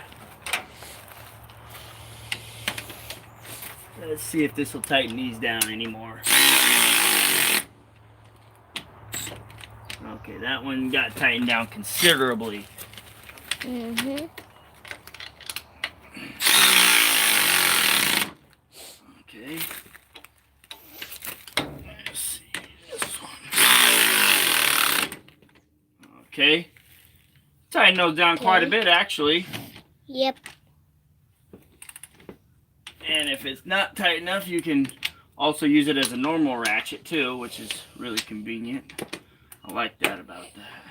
Speaker 1: Let's see if this will tighten these down anymore. Okay, that one got tightened down considerably.
Speaker 2: Mhm.
Speaker 1: Okay. Let's see this one. Okay. Tighten those down quite a bit, actually.
Speaker 2: Yep.
Speaker 1: And if it's not tight enough, you can also use it as a normal ratchet too, which is really convenient. I like that about that.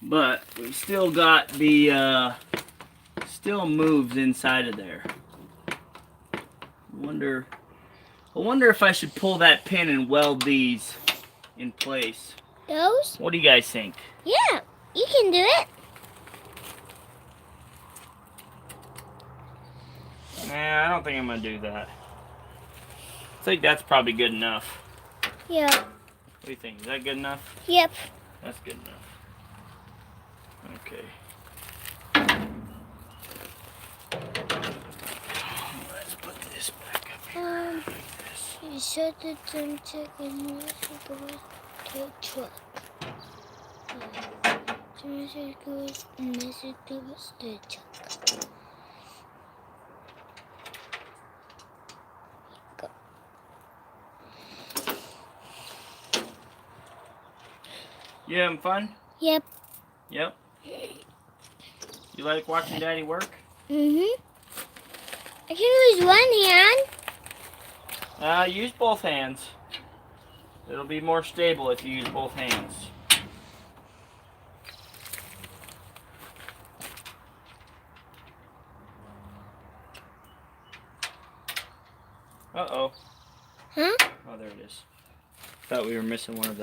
Speaker 1: But we still got the still moves inside of there. I wonder if I should pull that pin and weld these in place.
Speaker 2: Those?
Speaker 1: What do you guys think?
Speaker 2: Yeah, you can do it.
Speaker 1: Nah, I don't think I'm gonna do that. I think that's probably good enough.
Speaker 2: Yep.
Speaker 1: What do you think? Is that good enough?
Speaker 2: Yep.
Speaker 1: That's good enough. Okay. Let's put this back up here. Like this.
Speaker 2: You shut the gym check and you goes to truck. Message goes and message goes to truck. Go.
Speaker 1: You having fun?
Speaker 2: Yep.
Speaker 1: Yep. You like watching Daddy work?
Speaker 2: Mhm. I can use one hand.
Speaker 1: Use both hands. It'll be more stable if you use both hands. Uh-oh.
Speaker 2: Huh?
Speaker 1: Oh, there it is. Thought we were missing one of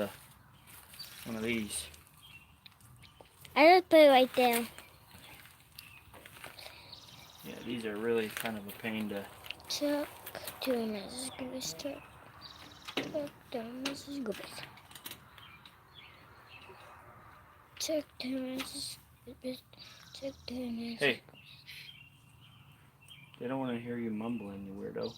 Speaker 1: these.
Speaker 2: I just put it right there.
Speaker 1: Yeah, these are really kind of a pain to...
Speaker 2: Chuck to Mrs. Goose. Chuck to Mrs. Goose. Chuck to Mrs. Goose. Chuck to Mrs.
Speaker 1: Hey. They don't want to hear you mumbling, you weirdo.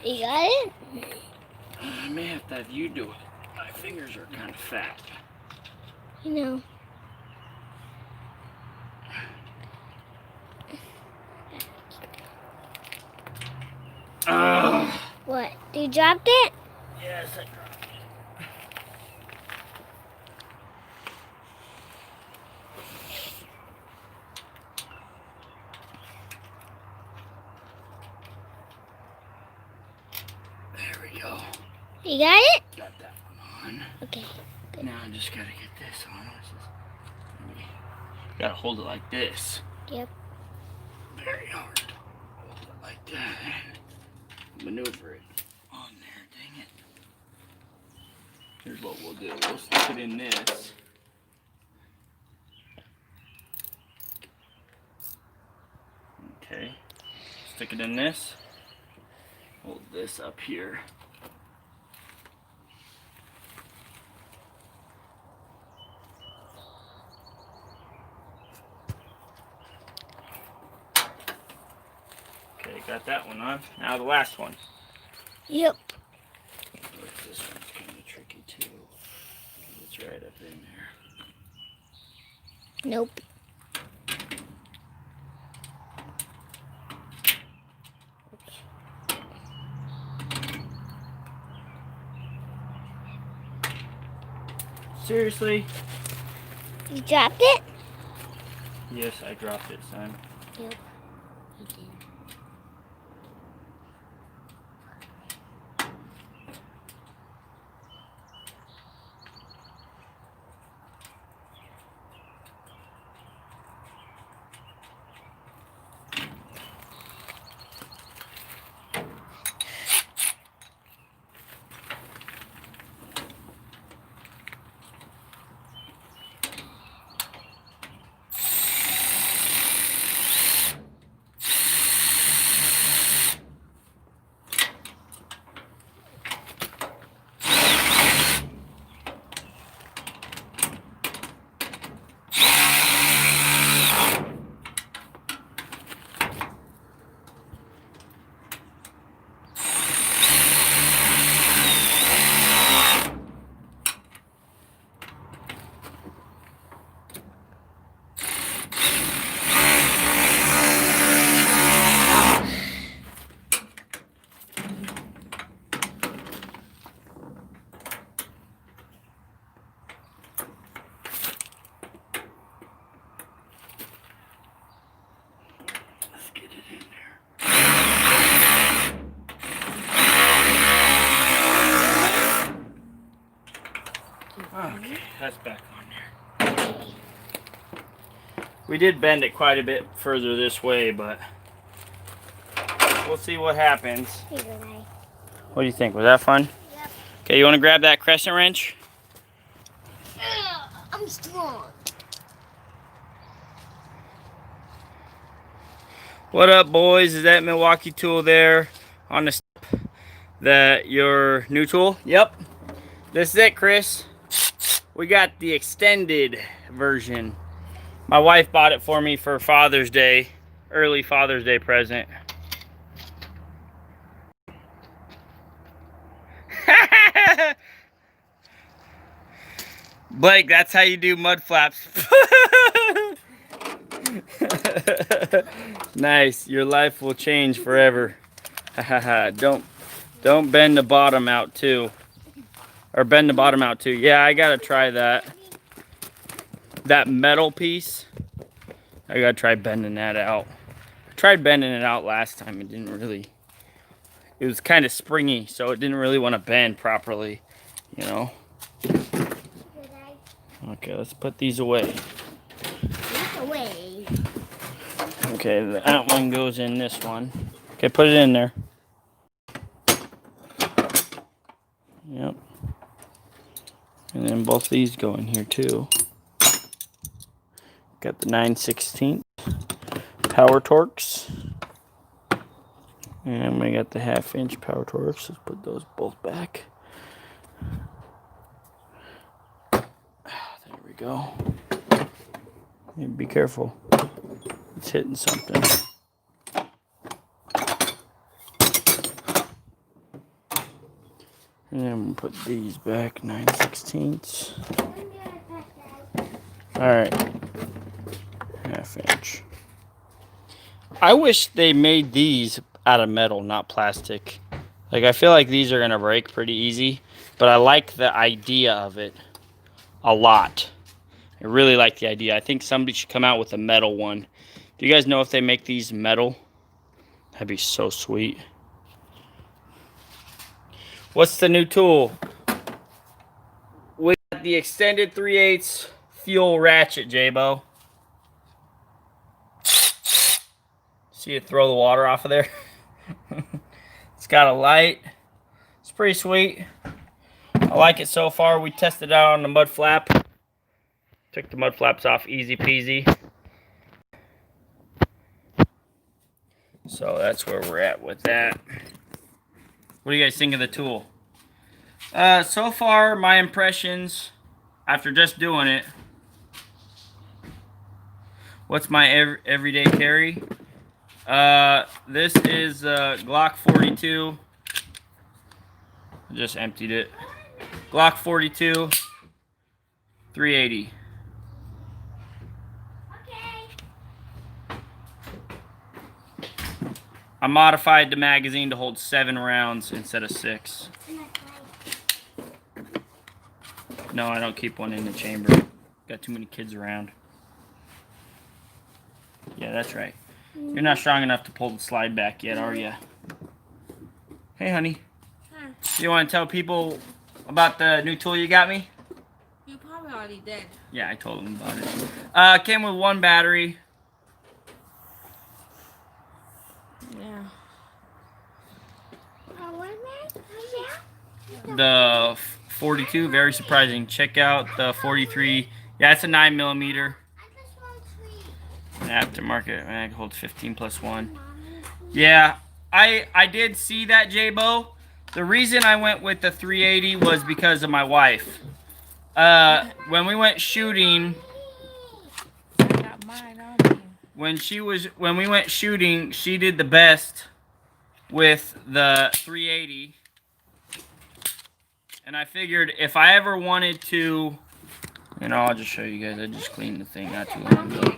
Speaker 2: You got it?
Speaker 1: I may have to have you do it. My fingers are kind of fat.
Speaker 2: You know. What? You dropped it?
Speaker 1: Yes, I dropped it. There we go.
Speaker 2: You got it?
Speaker 1: Got that one on.
Speaker 2: Okay. Good.
Speaker 1: Now I just gotta get this on. Gotta hold it like this.
Speaker 2: Yep.
Speaker 1: Very hard. Hold it like that and maneuver it on there. Dang it. Here's what we'll do. We'll stick it in this. Okay. Stick it in this. Hold this up here. Okay, got that one on. Now the last one.
Speaker 2: Yep.
Speaker 1: This one's kind of tricky too. It's right up in there.
Speaker 2: Nope.
Speaker 1: Seriously?
Speaker 2: You dropped it?
Speaker 1: Yes, I dropped it, son.
Speaker 2: Yep. You did.
Speaker 1: Let's get it in there. Okay, that's back on there. We did bend it quite a bit further this way, but we'll see what happens. What do you think? Was that fun?
Speaker 2: Yep.
Speaker 1: Okay, you want to grab that crescent wrench?
Speaker 2: I'm strong.
Speaker 1: What up, boys? Is that Milwaukee tool there on the step? That your new tool? Yep. This is it, Chris. We got the extended version. My wife bought it for me for Father's Day, early Father's Day present. Blake, that's how you do mud flaps. Nice. Your life will change forever. Don't bend the bottom out too. Or bend the bottom out too. Yeah, I gotta try that. That metal piece. I gotta try bending that out. I tried bending it out last time. It didn't really. It was kind of springy, so it didn't really want to bend properly, you know. Okay, let's put these away. Okay, that one goes in this one. Okay, put it in there. Yep. And then both these go in here too. Got the 9/16 power torques. And we got the 1/2" power torques. Let's put those both back. There we go. Be careful. It's hitting something. And then we'll put these back, 9/16. Alright. 1/2". I wish they made these out of metal, not plastic. Like, I feel like these are gonna break pretty easy, but I like the idea of it a lot. I really like the idea. I think somebody should come out with a metal one. Do you guys know if they make these metal? That'd be so sweet. What's the new tool? We got the extended 3/8 fuel ratchet, J-Bo. See it throw the water off of there? It's got a light. It's pretty sweet. I like it so far. We tested it out on the mud flap. Took the mud flaps off easy peasy. So that's where we're at with that. What do you guys think of the tool? So far, my impressions after just doing it. What's my everyday carry? This is Glock 42. I just emptied it. Glock 42, 380. I modified the magazine to hold 7 rounds instead of 6. No, I don't keep one in the chamber. Got too many kids around. Yeah, that's right. You're not strong enough to pull the slide back yet, are you? Hey, honey.
Speaker 3: Huh.
Speaker 1: You want to tell people about the new tool you got me?
Speaker 3: You probably already did.
Speaker 1: Yeah, I told them about it. Came with 1 battery.
Speaker 3: Yeah.
Speaker 1: The 42, very surprising. Check out the 43. Yeah, it's a 9mm. Aftermarket, it holds 15 plus 1. Yeah, I did see that, J-Bo. The reason I went with the 380 was because of my wife. When we went shooting, when we went shooting, she did the best with the 380. And I figured if I ever wanted to, you know, I'll just show you guys. I just cleaned the thing not too long ago.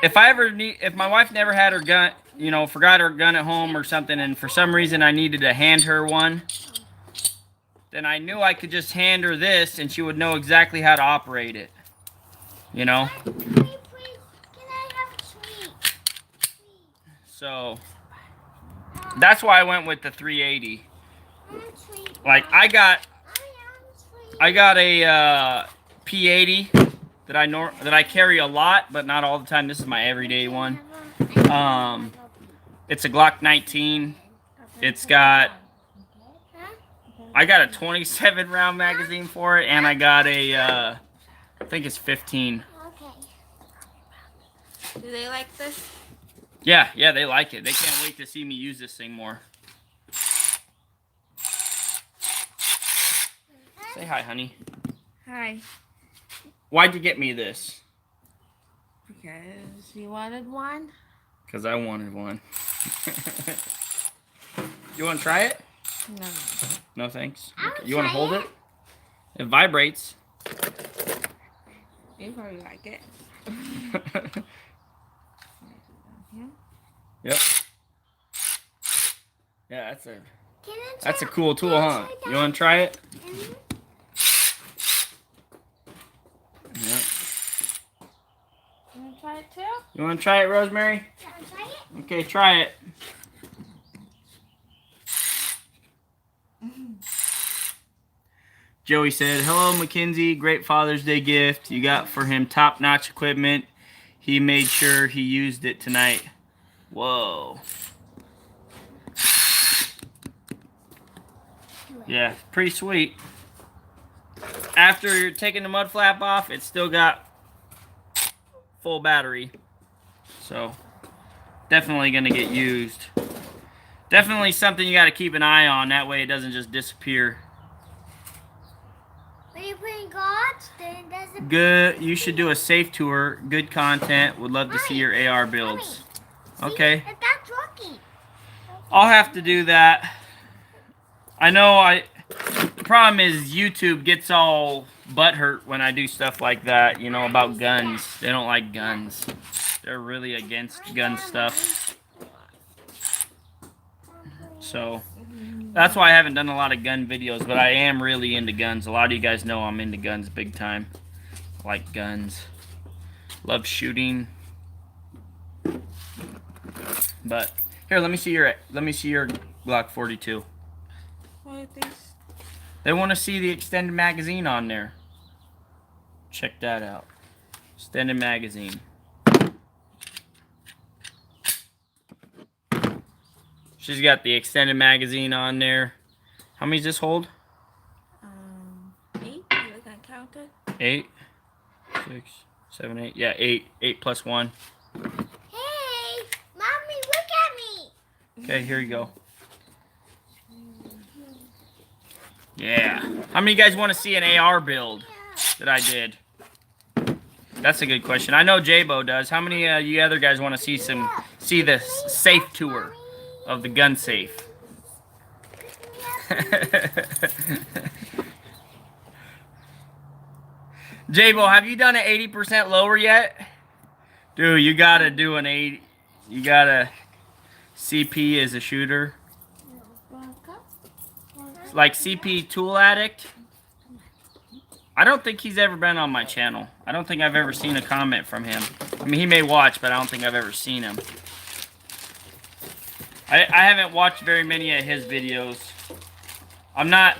Speaker 1: If my wife never had her gun, you know, forgot her gun at home or something, and for some reason I needed to hand her one, then I knew I could just hand her this and she would know exactly how to operate it. You know? So that's why I went with the 380. Like I got a P80 that I carry a lot, but not all the time. This is my everyday one. It's a Glock 19. It's got I got a 27 round magazine for it, and I got a I think it's 15.
Speaker 3: Do they like this?
Speaker 1: Yeah, they like it. They can't wait to see me use this thing more. Say hi, honey.
Speaker 3: Hi.
Speaker 1: Why'd you get me this?
Speaker 3: Because you wanted one?
Speaker 1: Because I wanted one. You want to try it?
Speaker 3: No.
Speaker 1: No, thanks. Okay. You want to hold it? It vibrates.
Speaker 3: You probably like it.
Speaker 1: Yep. Yeah,
Speaker 2: Can I
Speaker 1: that's a
Speaker 2: try-
Speaker 1: cool tool,
Speaker 2: can I
Speaker 1: huh?
Speaker 2: try
Speaker 1: You
Speaker 2: that?
Speaker 1: want to try it?
Speaker 2: Mhm.
Speaker 1: Yeah.
Speaker 3: You want to try it too?
Speaker 1: You want to try it, Rosemary?
Speaker 2: Can I try it?
Speaker 1: Okay, try it. Joey said, "Hello, Mackenzie. Great Father's Day gift. You got for him top-notch equipment. He made sure he used it tonight." Whoa. Yeah, pretty sweet. After you're taking the mud flap off, it's still got full battery. So, definitely going to get used. Definitely something you got to keep an eye on. That way it doesn't just disappear.
Speaker 2: When you put in gods, then does it...
Speaker 1: Good. You should do a safe tour. Good content. Would love to see your AR builds.
Speaker 2: Mommy,
Speaker 1: Okay.
Speaker 2: see, that's working.
Speaker 1: I'll have to do that. I know the problem is YouTube gets all butthurt when I do stuff like that, you know, about guns. They don't like guns. They're really against gun stuff. So, that's why I haven't done a lot of gun videos, but I am really into guns. A lot of you guys know I'm into guns big time. I like guns. Love shooting. But here, let me see your Glock 42.
Speaker 3: What are these?
Speaker 1: They want to see the extended magazine on there. Check that out. Extended magazine. She's got the extended magazine on there. How many does this hold?
Speaker 3: 8. You look at counted.
Speaker 1: 8, 6, 7, 8. Yeah, 8. 8 plus 1.
Speaker 2: Hey, Mommy, look at me.
Speaker 1: Okay, here you go. Yeah. How many of you guys want to see an AR build that I did? That's a good question. I know J-Bo does. How many of you other guys want to see the safe tour of the gun safe? J-Bo, have you done an 80% lower yet? Dude, you gotta do an 80. You gotta CP as a shooter. Like CP Tool Addict. I don't think he's ever been on my channel. I don't think I've ever seen a comment from him. I mean, he may watch, but I don't think I've ever seen him. I haven't watched very many of his videos. I'm not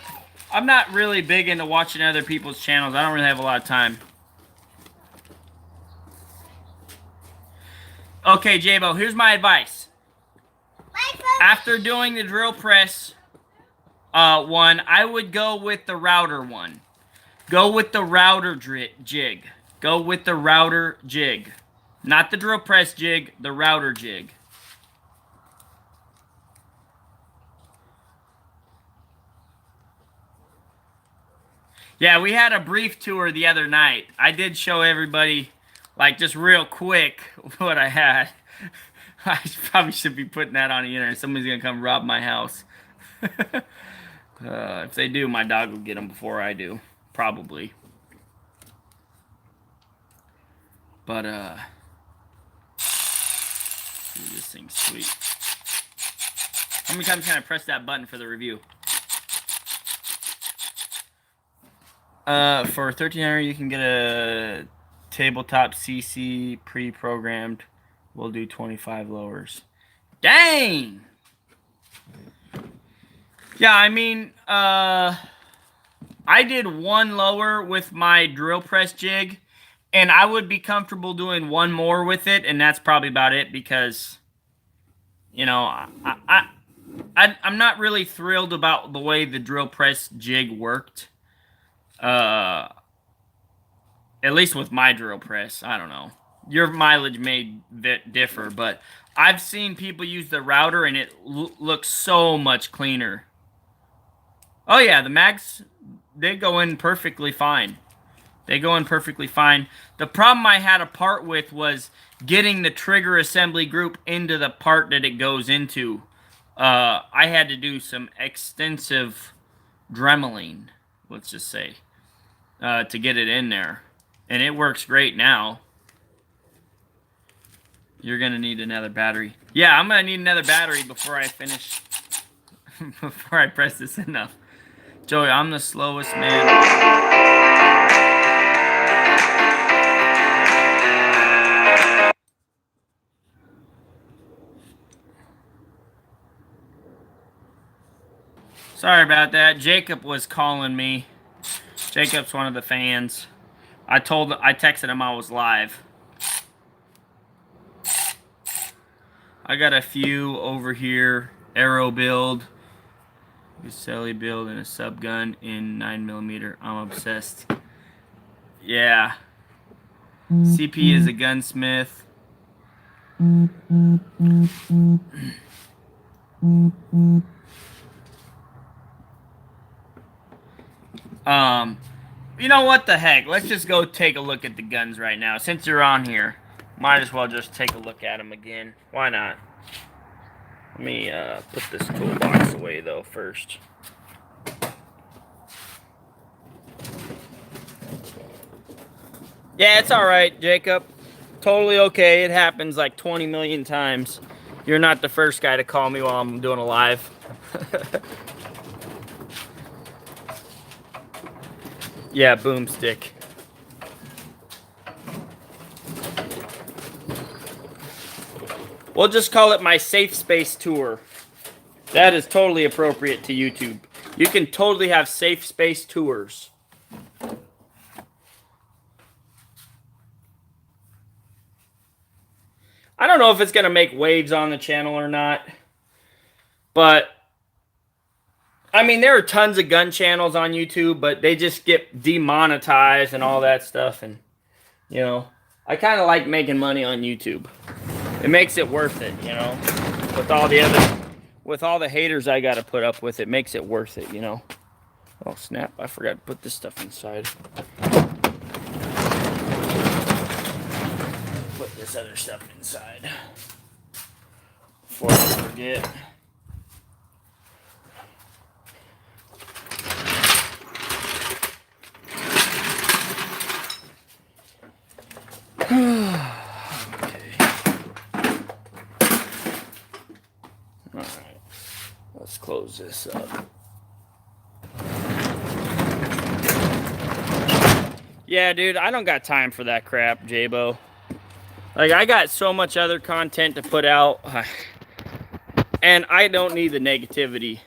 Speaker 1: really big into watching other people's channels. I don't really have a lot of time. Okay, J-Bo, here's my advice. After doing the drill press one, I would go with the router one. Go with the router jig. Go with the router jig. Not the drill press jig, the router jig. Yeah, we had a brief tour the other night. I did show everybody, like, just real quick what I had. I probably should be putting that on the internet. Somebody's going to come rob my house. If they do, my dog will get them before I do. Probably. But, dude, this thing's sweet. How many times can I press that button for the review? For $1,300, you can get a tabletop CC pre-programmed. We'll do 25 lowers. Dang! Yeah, I mean, I did one lower with my drill press jig, and I would be comfortable doing one more with it, and that's probably about it because, you know, I'm not really thrilled about the way the drill press jig worked. At least with my drill press. I don't know. Your mileage may differ, but I've seen people use the router, and it looks so much cleaner. Oh, yeah, the mags, they go in perfectly fine. They go in perfectly fine. The problem I had a part with was getting the trigger assembly group into the part that it goes into. I had to do some extensive dremeling, let's just say. to get it in there. And it works great now. You're going to need another battery. Yeah, I'm going to need another battery before I finish. Before I press this enough. Joey, I'm the slowest man. Sorry about that. Jacob was calling me. Jacob's one of the fans. I texted him I was live. I got a few over here. Arrow build. Uselli build and a subgun in 9mm. I'm obsessed. Yeah. CP is a gunsmith. You know what the heck? Let's just go take a look at the guns right now. Since you're on here, might as well just take a look at them again. Why not? Let me put this toolbox away though first. Yeah, it's alright, Jacob. Totally okay. It happens like 20 million times. You're not the first guy to call me while I'm doing a live. Yeah, boomstick. We'll just call it my safe space tour. That is totally appropriate to YouTube. You can totally have safe space tours. I don't know if it's going to make waves on the channel or not. But I mean, there are tons of gun channels on YouTube, but they just get demonetized and all that stuff. And, you know, I kind of like making money on YouTube. It makes it worth it, you know. With all the haters I got to put up with, it makes it worth it, you know. Oh, snap. I forgot to put this stuff inside. Put this other stuff inside before I forget. Okay. Alright. Let's close this up. Yeah, dude, I don't got time for that crap, J-Bo. Like, I got so much other content to put out. And I don't need the negativity.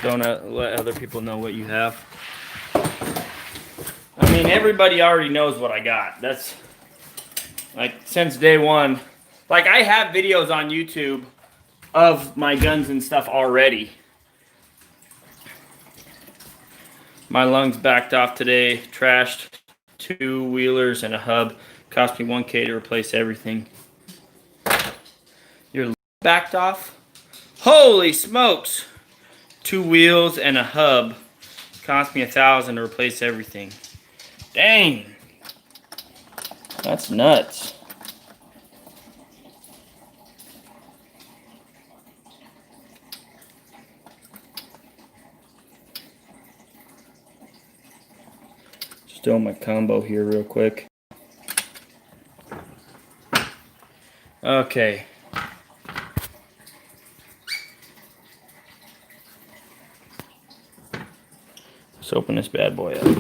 Speaker 1: Don't let other people know what you have. I mean, everybody already knows what I got. That's, like, since day one. Like, I have videos on YouTube of my guns and stuff already. My lungs backed off today. Trashed 2 wheelers and a hub. Cost me $1K to replace everything. Your lungs backed off? Holy smokes! 2 wheels and a hub. Cost me $1,000 to replace everything. Dang. That's nuts. Just doing my combo here real quick. Okay. Let's open this bad boy up.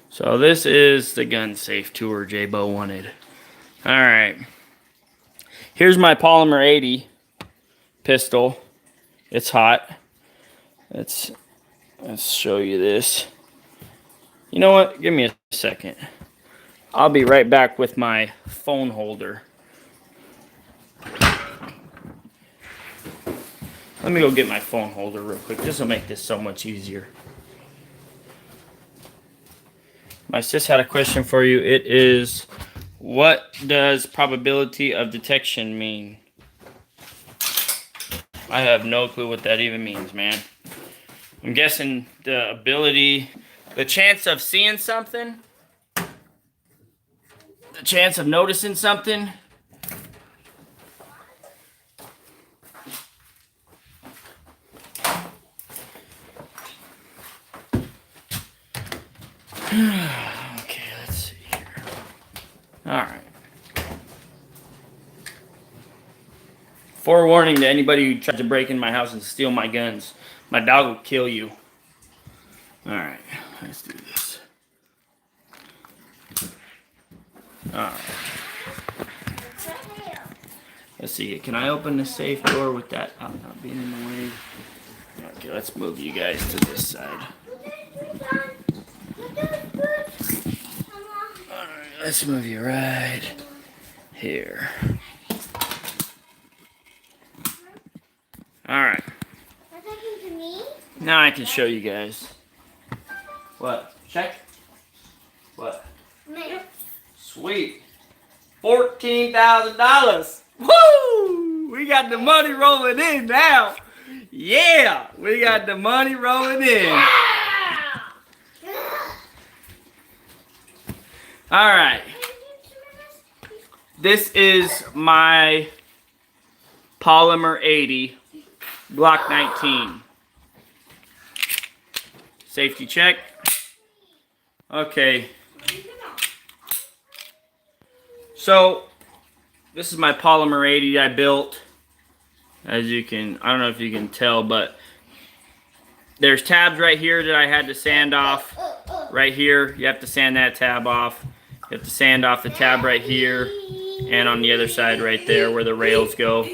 Speaker 1: So this is the gun safe tour J-Bo wanted. Alright. Here's my polymer 80 pistol. It's hot. Let's show you this. You know what? Give me a second. I'll be right back with my phone holder. Let me go get my phone holder real quick. This will make this so much easier. My sis had a question for you. It is, what does probability of detection mean? I have no clue what that even means, man. I'm guessing the ability, the chance of seeing something, the chance of noticing something. Alright. Forewarning to anybody who tries to break in my house and steal my guns. My dog will kill you. Alright, let's do this. Alright. Let's see, can I open the safe door with that not being in the way? Okay, let's move you guys to this side. Alright, let's move you right here. Alright. Now I can show you guys. What? Check? What? Sweet. $14,000. Woo! We got the money rolling in now. Yeah! We got the money rolling in. Alright. This is my Polymer 80 Glock 19. Safety check. Okay. So, this is my Polymer 80 I built. As you can, I don't know if you can tell, but there's tabs right here that I had to sand off. Right here, you have to sand that tab off. You have to sand off the tab right here. And on the other side right there where the rails go.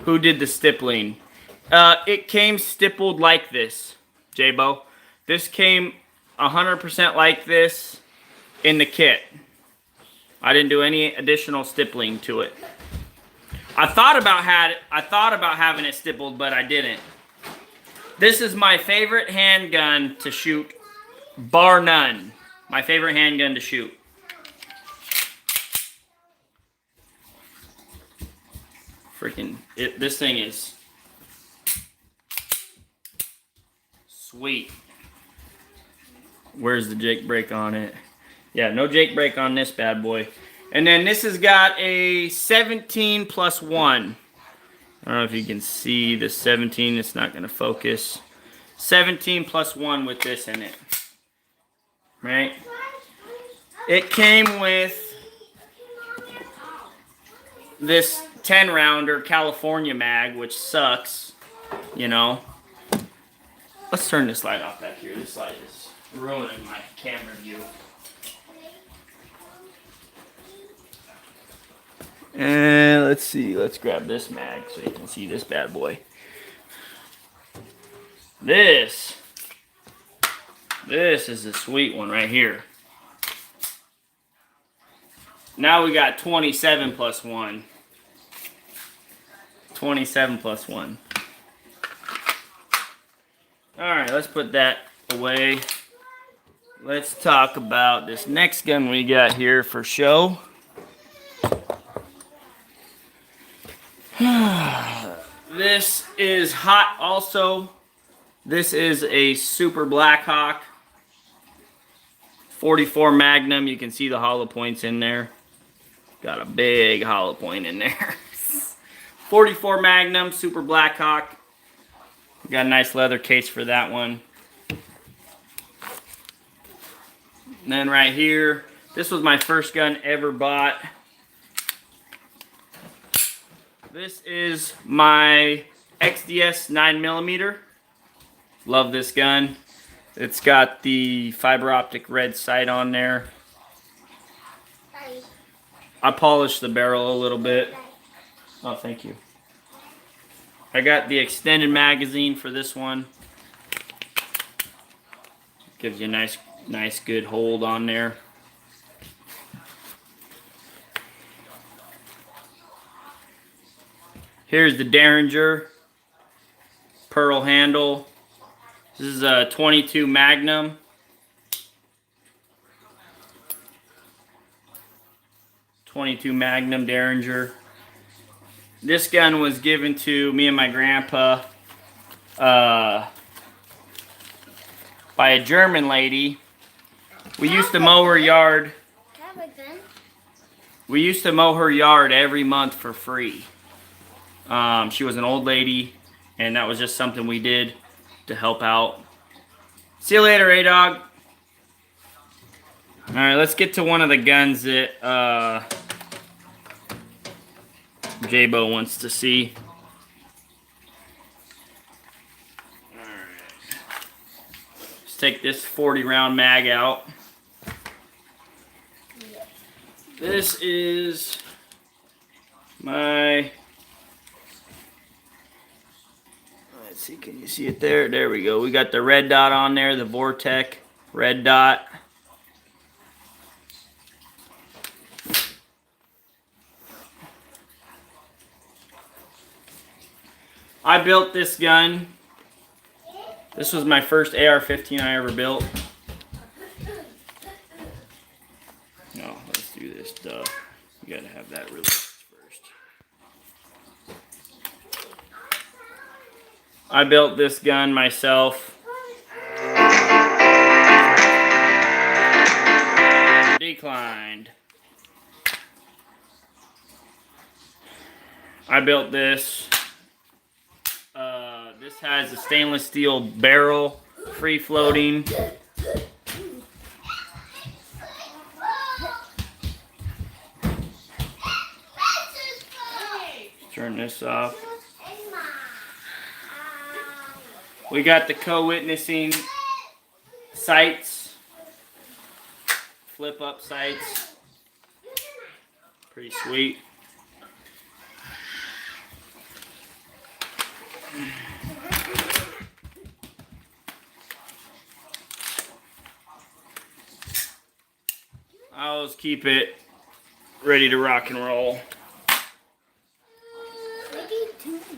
Speaker 1: Who did the stippling? It came stippled like this, J-Bo. This came 100% like this in the kit. I didn't do any additional stippling to it. I thought about having it stippled, but I didn't. This is my favorite handgun to shoot, bar none. My favorite handgun to shoot. Freaking, this thing is sweet. Where's the Jake brake on it? Yeah, no Jake brake on this bad boy. And then this has got a 17+1. I don't know if you can see the 17. It's not going to focus. 17+1 with this in it. Right? It came with this 10-rounder California mag, which sucks. You know. Let's turn this light off back here. This light is ruining my camera view. And let's see, let's grab this mag so you can see this bad boy. This is a sweet one right here. Now we got 27+1. 27+1. Alright, let's put that away. Let's talk about this next gun we got here for show. This is hot also. This is a Super Blackhawk 44 Magnum. You can see the hollow points in there. Got a big hollow point in there. 44 Magnum, Super Blackhawk. Got a nice leather case for that one. And then right here, this was my first gun ever bought. This is my XDS 9mm. Love this gun. It's got the fiber optic red sight on there. I polished the barrel a little bit. Oh, thank you. I got the extended magazine for this one. Gives you a nice good hold on there. Here's the Derringer pearl handle. This is a 22 Magnum. .22 Magnum Derringer. This gun was given to me and my grandpa by a German lady. We used to mow her yard. We used to mow her yard every month for free. She was an old lady, and that was just something we did to help out. See you later, A-Dog. All right, let's get to one of the guns that Jabo wants to see. All right. Let's take this 40 round mag out. This is my, let's see, can you see it there? There we go. We got the red dot on there, the Vortec red dot. I built this gun. This was my first AR-15 I ever built. No, let's do this, duh. You gotta have that released first. I built this gun myself. Declined. I built this. This has a stainless steel barrel, free floating. Turn this off. We got the co-witnessing sights, flip up sights. Pretty sweet. I always keep it ready to rock and roll.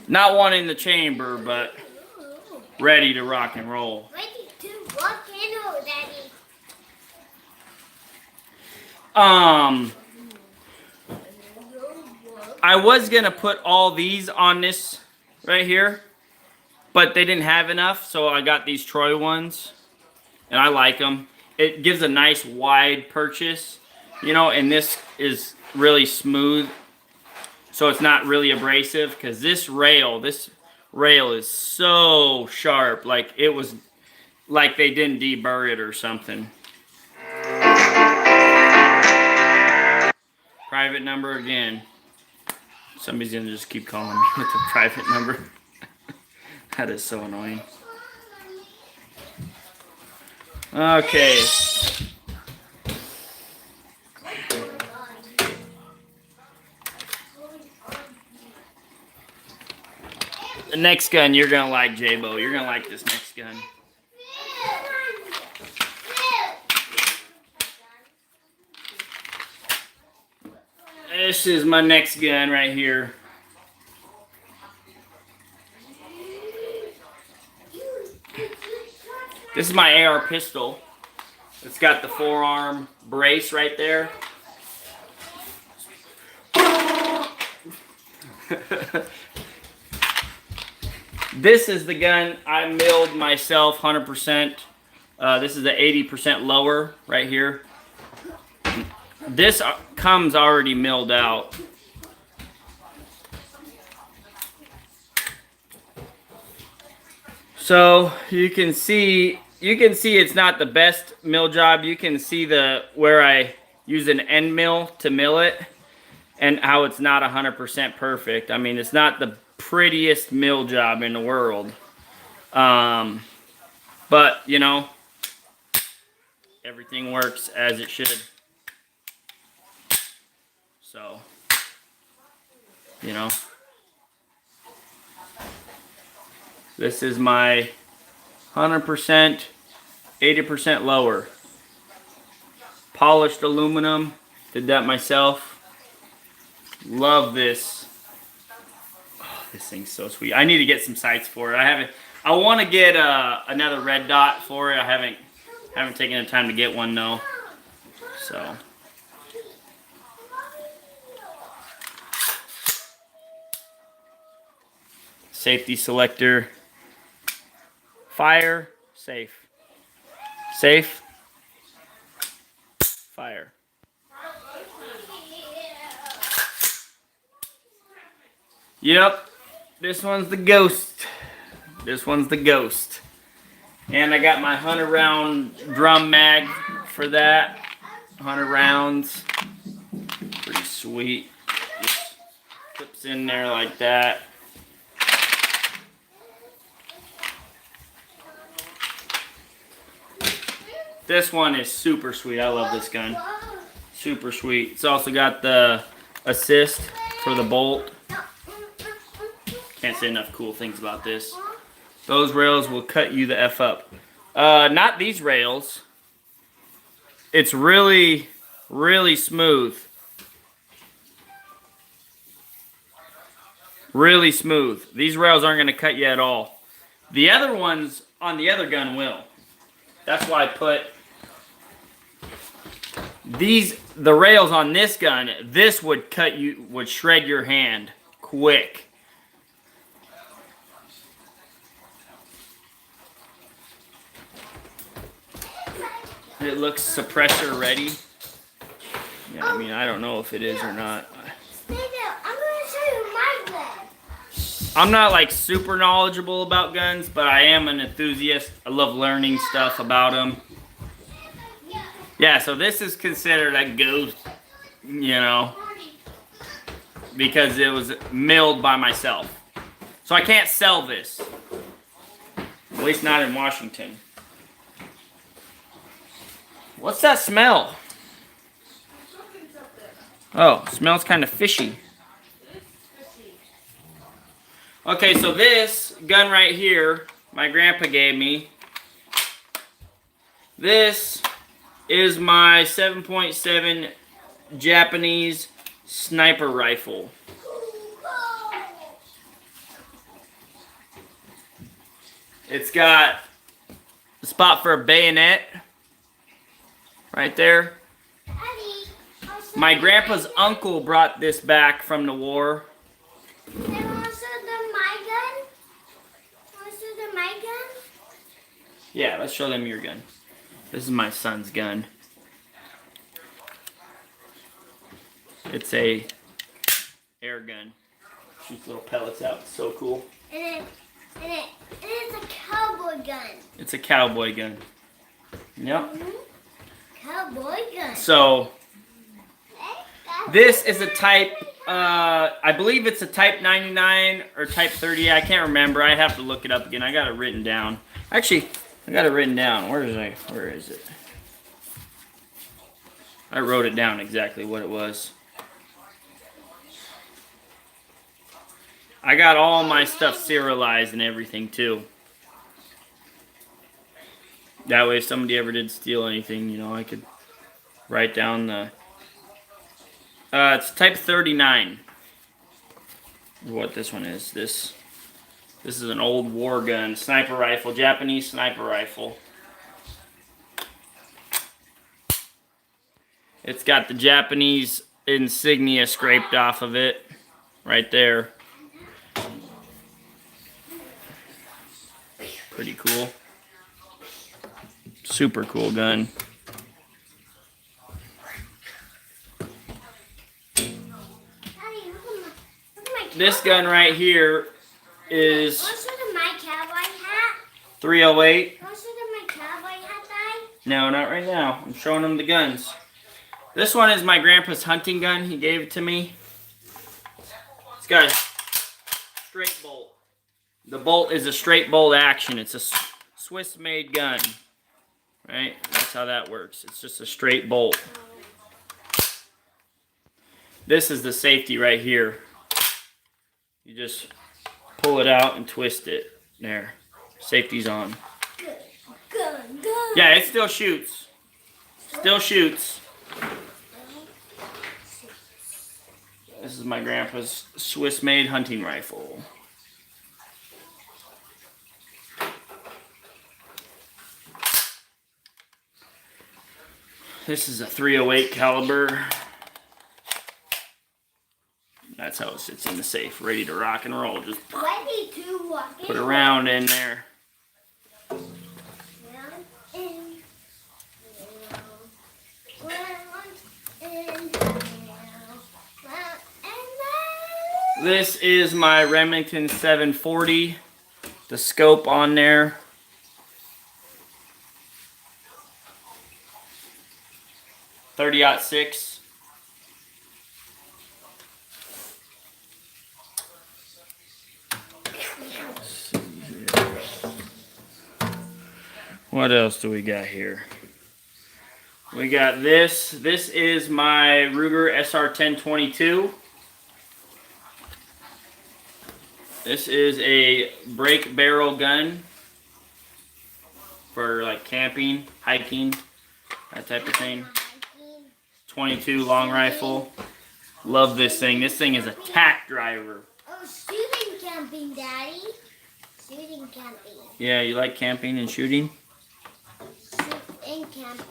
Speaker 1: Not one in the chamber, but ready to rock and roll.
Speaker 2: Ready to rock and roll, Daddy.
Speaker 1: I was gonna put all these on this right here, but they didn't have enough, so I got these Troy ones, and I like them. It gives a nice wide purchase, you know, and this is really smooth, so it's not really abrasive, because this rail is so sharp, like it was, like they didn't deburr it or something. Private number again. Somebody's gonna just keep calling me with the private number. That is so annoying. Okay. The next gun you're gonna like, Jabo. You're gonna like this next gun. This is my next gun right here. This is my AR pistol. It's got the forearm brace right there. This is the gun I milled myself 100%. This is the 80% lower right here. This comes already milled out. So you can see it's not the best mill job. You can see where I use an end mill to mill it and how it's not 100% perfect. I mean, it's not the prettiest mill job in the world. But, you know, everything works as it should. So, you know, this is my 100%, 80% lower. Polished aluminum, did that myself. Love this. Oh, this thing's so sweet. I need to get some sights for it. I want to get another red dot for it. I haven't taken the time to get one though. So. Safety selector. Fire. Safe. Safe. Fire. Yep. This one's the ghost. This one's the ghost. And I got my 100 round drum mag for that. 100 rounds. Pretty sweet. Just clips in there like that. This one is super sweet. I love this gun. Super sweet. It's also got the assist for the bolt. Can't say enough cool things about this. Those rails will cut you the F up. Not these rails. It's really, really smooth. Really smooth. These rails aren't going to cut you at all. The other ones on the other gun will. That's why I put the rails on this gun. This would would shred your hand quick. It looks suppressor ready. Yeah, I mean, I don't know if it is or not.
Speaker 2: I'm going to show you my gun.
Speaker 1: I'm not like super knowledgeable about guns, but I am an enthusiast. I love learning stuff about them. Yeah, so this is considered a ghost, you know, because it was milled by myself. So I can't sell this. At least not in Washington. What's that smell? Oh, smells kind of fishy. Okay, so this gun right here, my grandpa gave me. This is my 7.7 Japanese sniper rifle. It's got a spot for a bayonet right there. My grandpa's uncle brought this back from the war. Yeah, let's show them your gun. This is my son's gun. It's a air gun. Shoots little pellets out. It's so cool.
Speaker 2: And it's a cowboy gun.
Speaker 1: It's a cowboy gun. Yep.
Speaker 2: Cowboy gun.
Speaker 1: So this is a type, I believe it's a type 99 or type 30. I can't remember. I have to look it up again. I got it written down. Actually, I got it written down. Where is it? I wrote it down exactly what it was. I got all my stuff serialized and everything too. That way if somebody ever did steal anything, you know, I could write down the... it's type 39. What this one is. This is an old war gun. Sniper rifle. Japanese sniper rifle. It's got the Japanese insignia scraped off of it. Right there. Pretty cool. Super cool gun. This gun right here is 308. No, not right now. I'm showing them the guns. This one is my grandpa's hunting gun. He gave it to me. It's got a straight bolt. The bolt is a straight bolt action. It's a Swiss-made gun. Right? That's how that works. It's just a straight bolt. This is the safety right here. You just pull it out and twist it. There. Safety's on. Yeah, it still shoots. Still shoots. This is my grandpa's Swiss-made hunting rifle. This is a 308 caliber. That's how it sits in the safe, ready to rock and roll. Just put a round in there. This is my Remington 740. The scope on there. 30-06. What else do we got here? We got this. This is my Ruger SR1022. This is a break barrel gun for like camping, hiking, that type of thing. 22 long rifle. Love this thing. This thing is a tack driver.
Speaker 2: Oh, shooting camping, Daddy. Shooting camping.
Speaker 1: Yeah, you like camping and shooting?
Speaker 2: Shooting camping.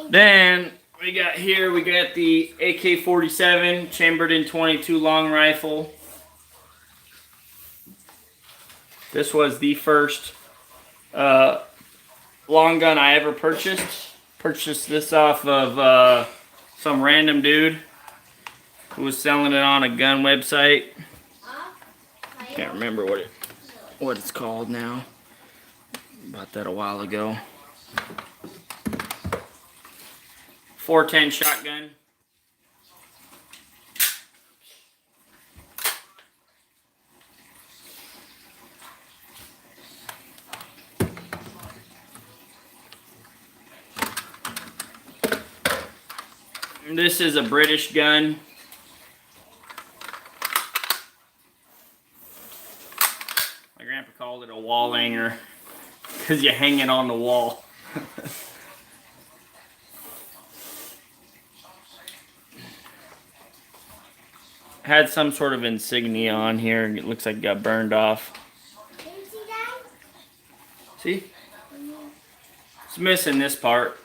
Speaker 1: Then we got here, we got the AK-47 chambered in 22 long rifle. This was the first long gun I ever purchased. Purchased this off of some random dude who was selling it on a gun website. Can't remember what it's called now. Bought that a while ago. 410 shotgun. This is a British gun. My grandpa called it a wall hanger because you hang it on the wall. Had some sort of insignia on here. It looks like it got burned off.
Speaker 2: Can you see that?
Speaker 1: See? It's missing this part.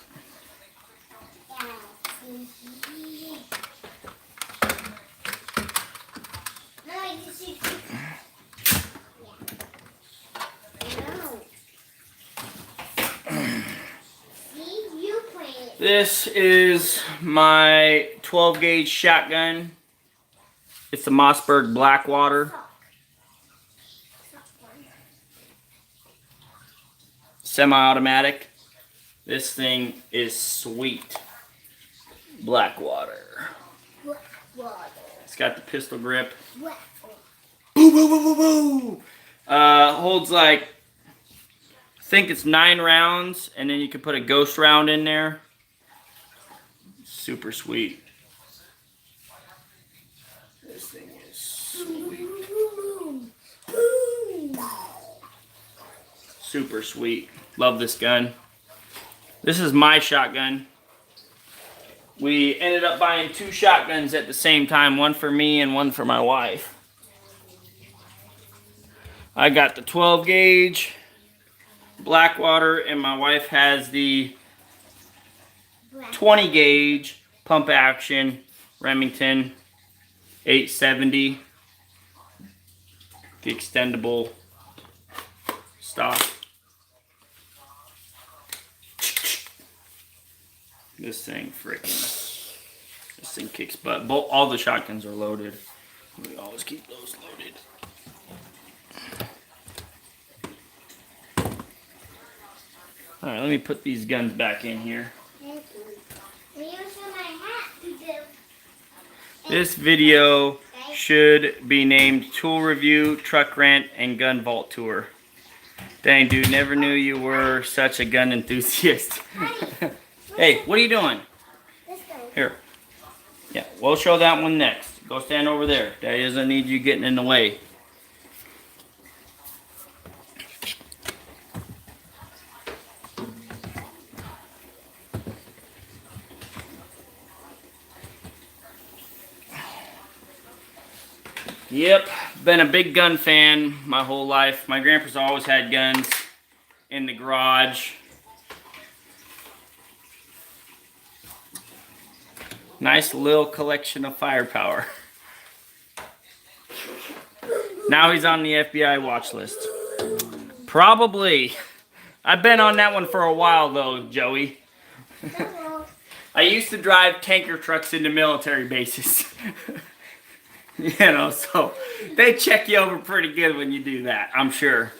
Speaker 1: This is my 12 gauge shotgun. It's the Mossberg Blackwater. Semi-automatic. This thing is sweet. Blackwater. It's got the pistol grip. Boo, boo, boo, boo, boo. Holds like, I think it's 9 rounds, and then you can put a ghost round in there. Super sweet. This thing is sweet. Super sweet. Love this gun. This is my shotgun. We ended up buying 2 shotguns at the same time, one for me and one for my wife. I got the 12 gauge Blackwater, and my wife has the 20 gauge pump action Remington 870, the extendable stock. This thing kicks butt. All the shotguns are loaded. We always keep those loaded. Alright, let me put these guns back in here. This video should be named Tool Review, Truck Rent, and Gun Vault Tour. Dang, dude, never knew you were such a gun enthusiast. Hey, what are you doing? Here. Yeah, we'll show that one next. Go stand over there. Daddy doesn't need you getting in the way. Yep, been a big gun fan my whole life. My grandpa's always had guns in the garage. Nice little collection of firepower. Now he's on the FBI watch list. Probably. I've been on that one for a while though, Joey. I used to drive tanker trucks into military bases. You know, so they check you over pretty good when you do that, I'm sure.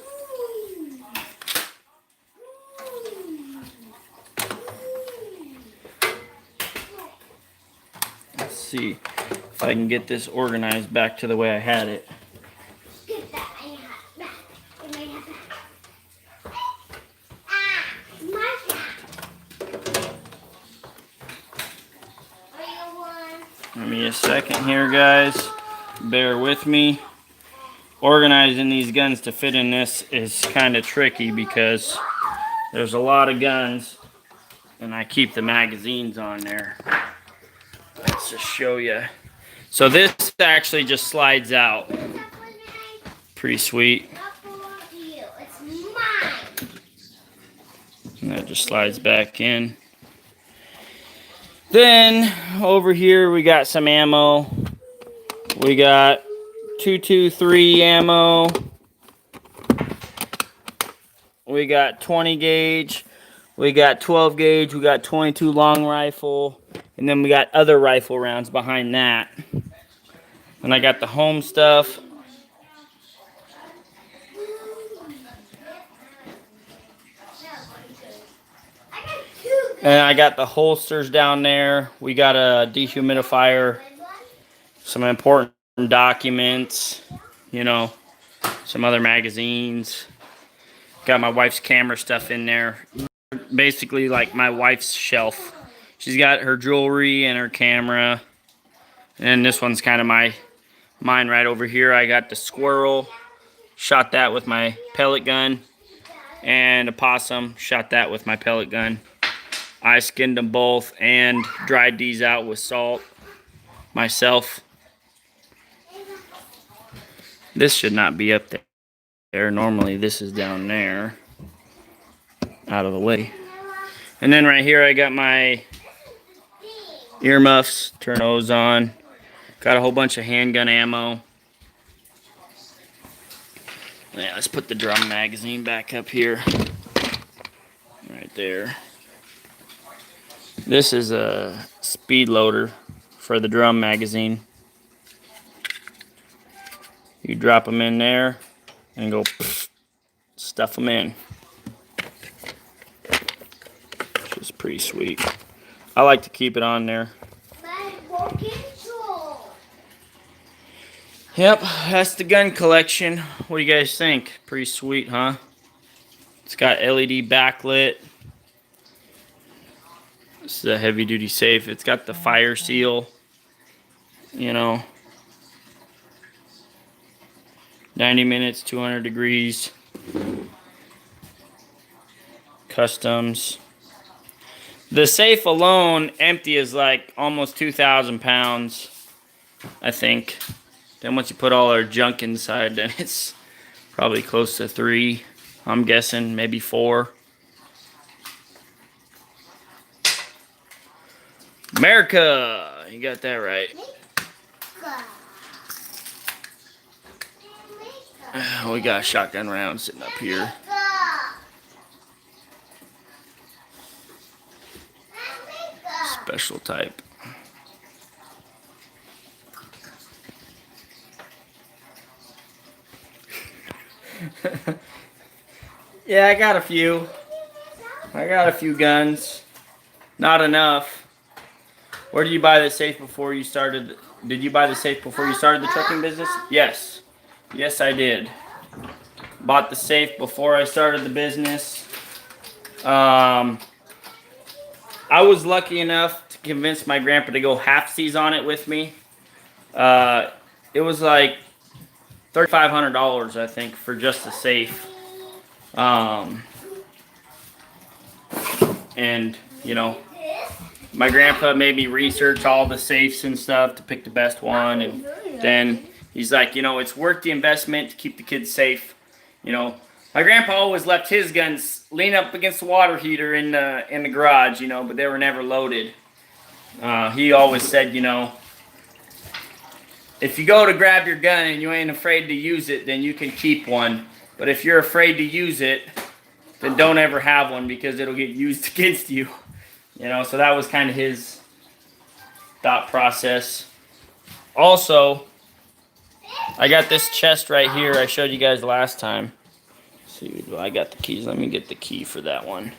Speaker 1: Let's see if I can get this organized back to the way I had it.
Speaker 2: Get that back. Get my hat back. Ah, my hat. Are you one?
Speaker 1: Give me a second here, guys. Bear with me. Organizing these guns to fit in this is kind of tricky because there's a lot of guns and I keep the magazines on there. Let's just show you. So this actually just slides out. Pretty sweet.
Speaker 2: It's mine.
Speaker 1: And that just slides back in. Then over here we got some ammo. We got 223 ammo. We got 20 gauge. We got 12 gauge. We got 22 long rifle. And then we got other rifle rounds behind that. And I got the home stuff. And I got the holsters down there. We got a dehumidifier. Some important documents. You know, some other magazines. Got my wife's camera stuff in there. Basically like my wife's shelf. She's got her jewelry and her camera. And this one's kind of mine right over here. I got the squirrel. Shot that with my pellet gun. And a possum. Shot that with my pellet gun. I skinned them both and dried these out with salt myself. This should not be up there. Normally this is down there. Out of the way. And then right here I got my earmuffs. Turn those on. Got a whole bunch of handgun ammo. Yeah, let's put the drum magazine back up here. Right there. This is a speed loader for the drum magazine. You drop them in there and go stuff them in. Which is pretty sweet. I like to keep it on there. Yep, that's the gun collection. What do you guys think? Pretty sweet, huh? It's got LED backlit. This is a heavy duty safe. It's got the fire seal. You know. 90 minutes, 200 degrees. Customs. The safe alone, empty, is like almost 2,000 pounds, I think. Then once you put all our junk inside, then it's probably close to 3. I'm guessing, maybe 4. America! You got that right. We got a shotgun round sitting up here. Special type. Yeah, I got a few. I got a few guns. Not enough. Where did you buy the safe before you started? Did you buy the safe before you started the trucking business? Yes. Yes, I did. Bought the safe before I started the business. I was lucky enough to convince my grandpa to go half-seas on it with me. It was like $3,500, I think, for just the safe. And, you know, my grandpa made me research all the safes and stuff to pick the best one. And then he's like, you know, it's worth the investment to keep the kids safe. You know, my grandpa always left his guns lean up against the water heater in the garage, you know, but they were never loaded. He always said, you know, if you go to grab your gun and you ain't afraid to use it, then you can keep one. But if you're afraid to use it, then don't ever have one because it'll get used against you. You know, so that was kind of his thought process. Also, I got this chest right here I showed you guys last time. Let's see, I got the keys. Let me get the key for that one.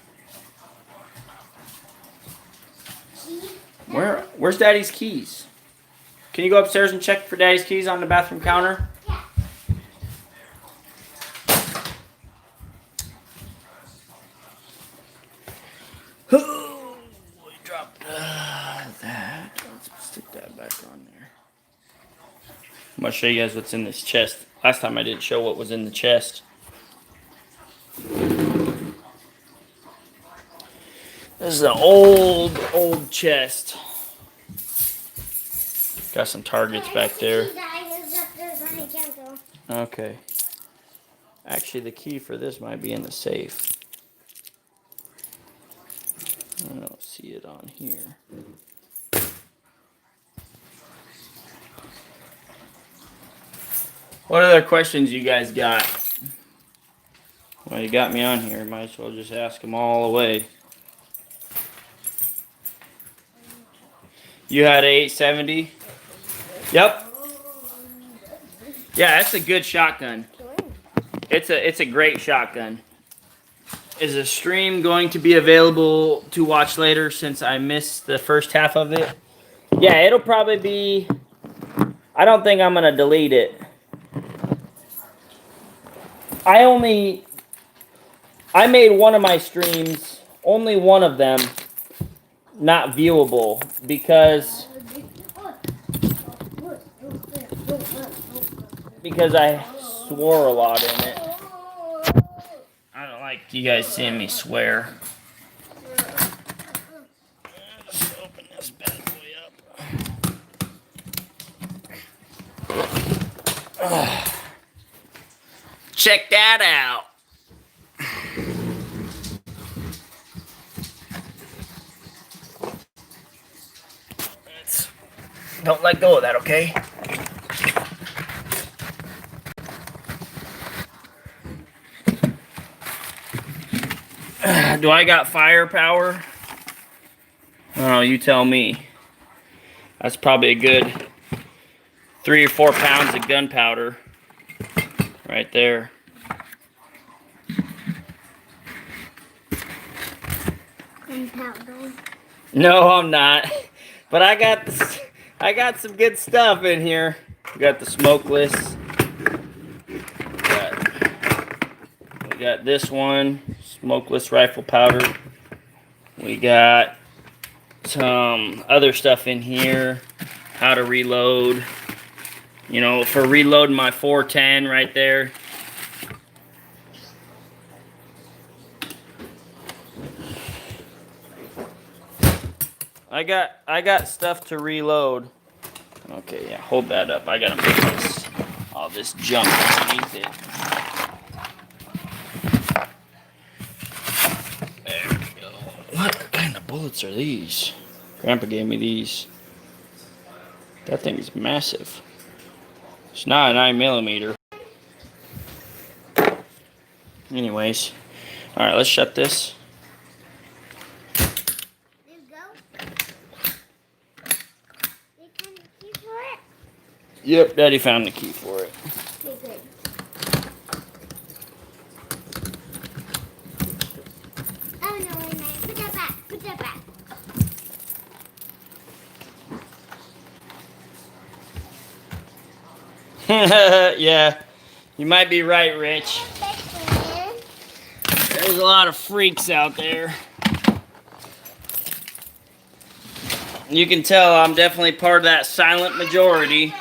Speaker 1: Where's Daddy's keys? Can you go upstairs and check for Daddy's keys on the bathroom counter? Oh, we dropped that. Let's stick that back on there. I'm going to show you guys what's in this chest. Last time I didn't show what was in the chest. This is an old chest. Got some targets back there. Okay. Actually, the key for this might be in the safe. I don't see it on here. What other questions you guys got? Well, you got me on here. Might as well just ask them all away. You had a 870? Yep. Yeah, that's a good shotgun. It's a great shotgun. Is a stream going to be available to watch later since I missed the first half of it? Yeah, it'll probably be... I don't think I'm going to delete it. I made one of my streams, only one of them, not viewable because I swore a lot in it. I don't like you guys seeing me swear. Let's open this bad boy up. Check that out. Don't let go of that, okay? Do I got firepower? Oh, you tell me. That's probably a good 3 or 4 pounds of gunpowder right there.
Speaker 2: Gunpowder.
Speaker 1: No, I'm not. But I got some good stuff in here. We got the smokeless. We got this one, smokeless rifle powder. We got some other stuff in here. How to reload. You know, for reloading my 410 right there. I got stuff to reload. Okay, yeah, hold that up. I gotta move all this junk underneath it. There we go. What kind of bullets are these? Grandpa gave me these. That thing is massive. It's not a 9mm. Anyways, all right, let's shut this. Yep, Daddy found the key for it.
Speaker 2: Okay, good. Oh no, wait a minute. Put that back. Put that back.
Speaker 1: Yeah, you might be right, Rich. There's a lot of freaks out there. You can tell I'm definitely part of that silent majority.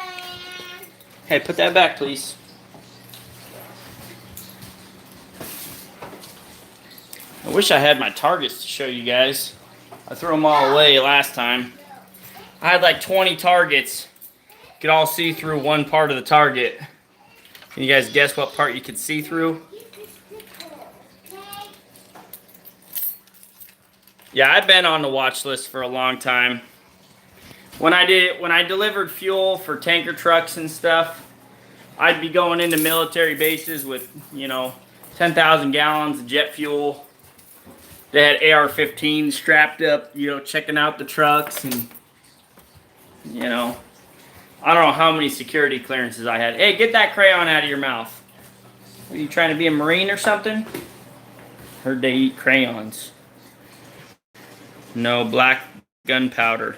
Speaker 1: Hey, put that back, please. I wish I had my targets to show you guys. I threw them all away last time. I had like 20 targets. You could all see through one part of the target. Can you guys guess what part you could see through? Yeah, I've been on the watch list for a long time. When I delivered fuel for tanker trucks and stuff, I'd be going into military bases with, 10,000 gallons of jet fuel. They had AR-15s strapped up, checking out the trucks and, I don't know how many security clearances I had. Hey, get that crayon out of your mouth. Are you trying to be a Marine or something? Heard they eat crayons. No, black gunpowder.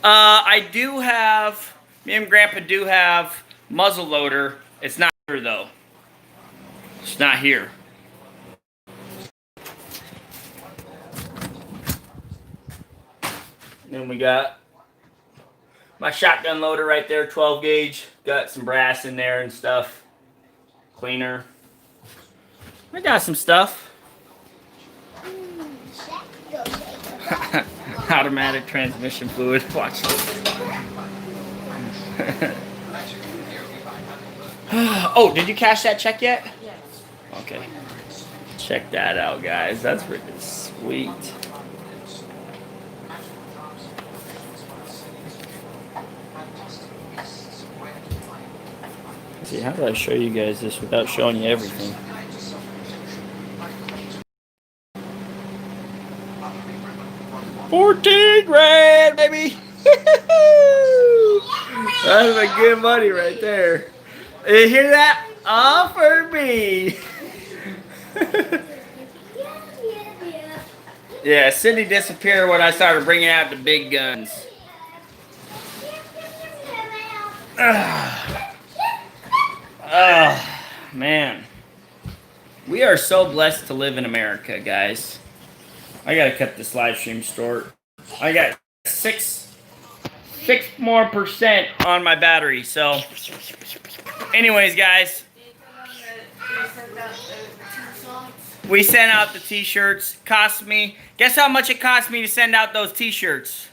Speaker 1: I do have Me and Grandpa do have muzzle loader. It's not here though. It's not here. Then we got my shotgun loader right there, 12 gauge. Got some brass in there and stuff. Cleaner. I got some stuff. Automatic transmission fluid. Watch this. Oh, did you cash that check yet?
Speaker 3: Yes.
Speaker 1: Okay. Check that out, guys. That's freaking sweet. Let's see, how do I show you guys this without showing you everything? $14,000, baby! That's a good money right there. You hear that? All for me. Yeah, Sydney disappeared when I started bringing out the big guns. Man. We are so blessed to live in America, guys. I gotta cut this live stream short. I got 6 more percent on my battery, so anyways, guys, we sent out the t-shirts. Cost me, guess how much it cost me to send out those t-shirts?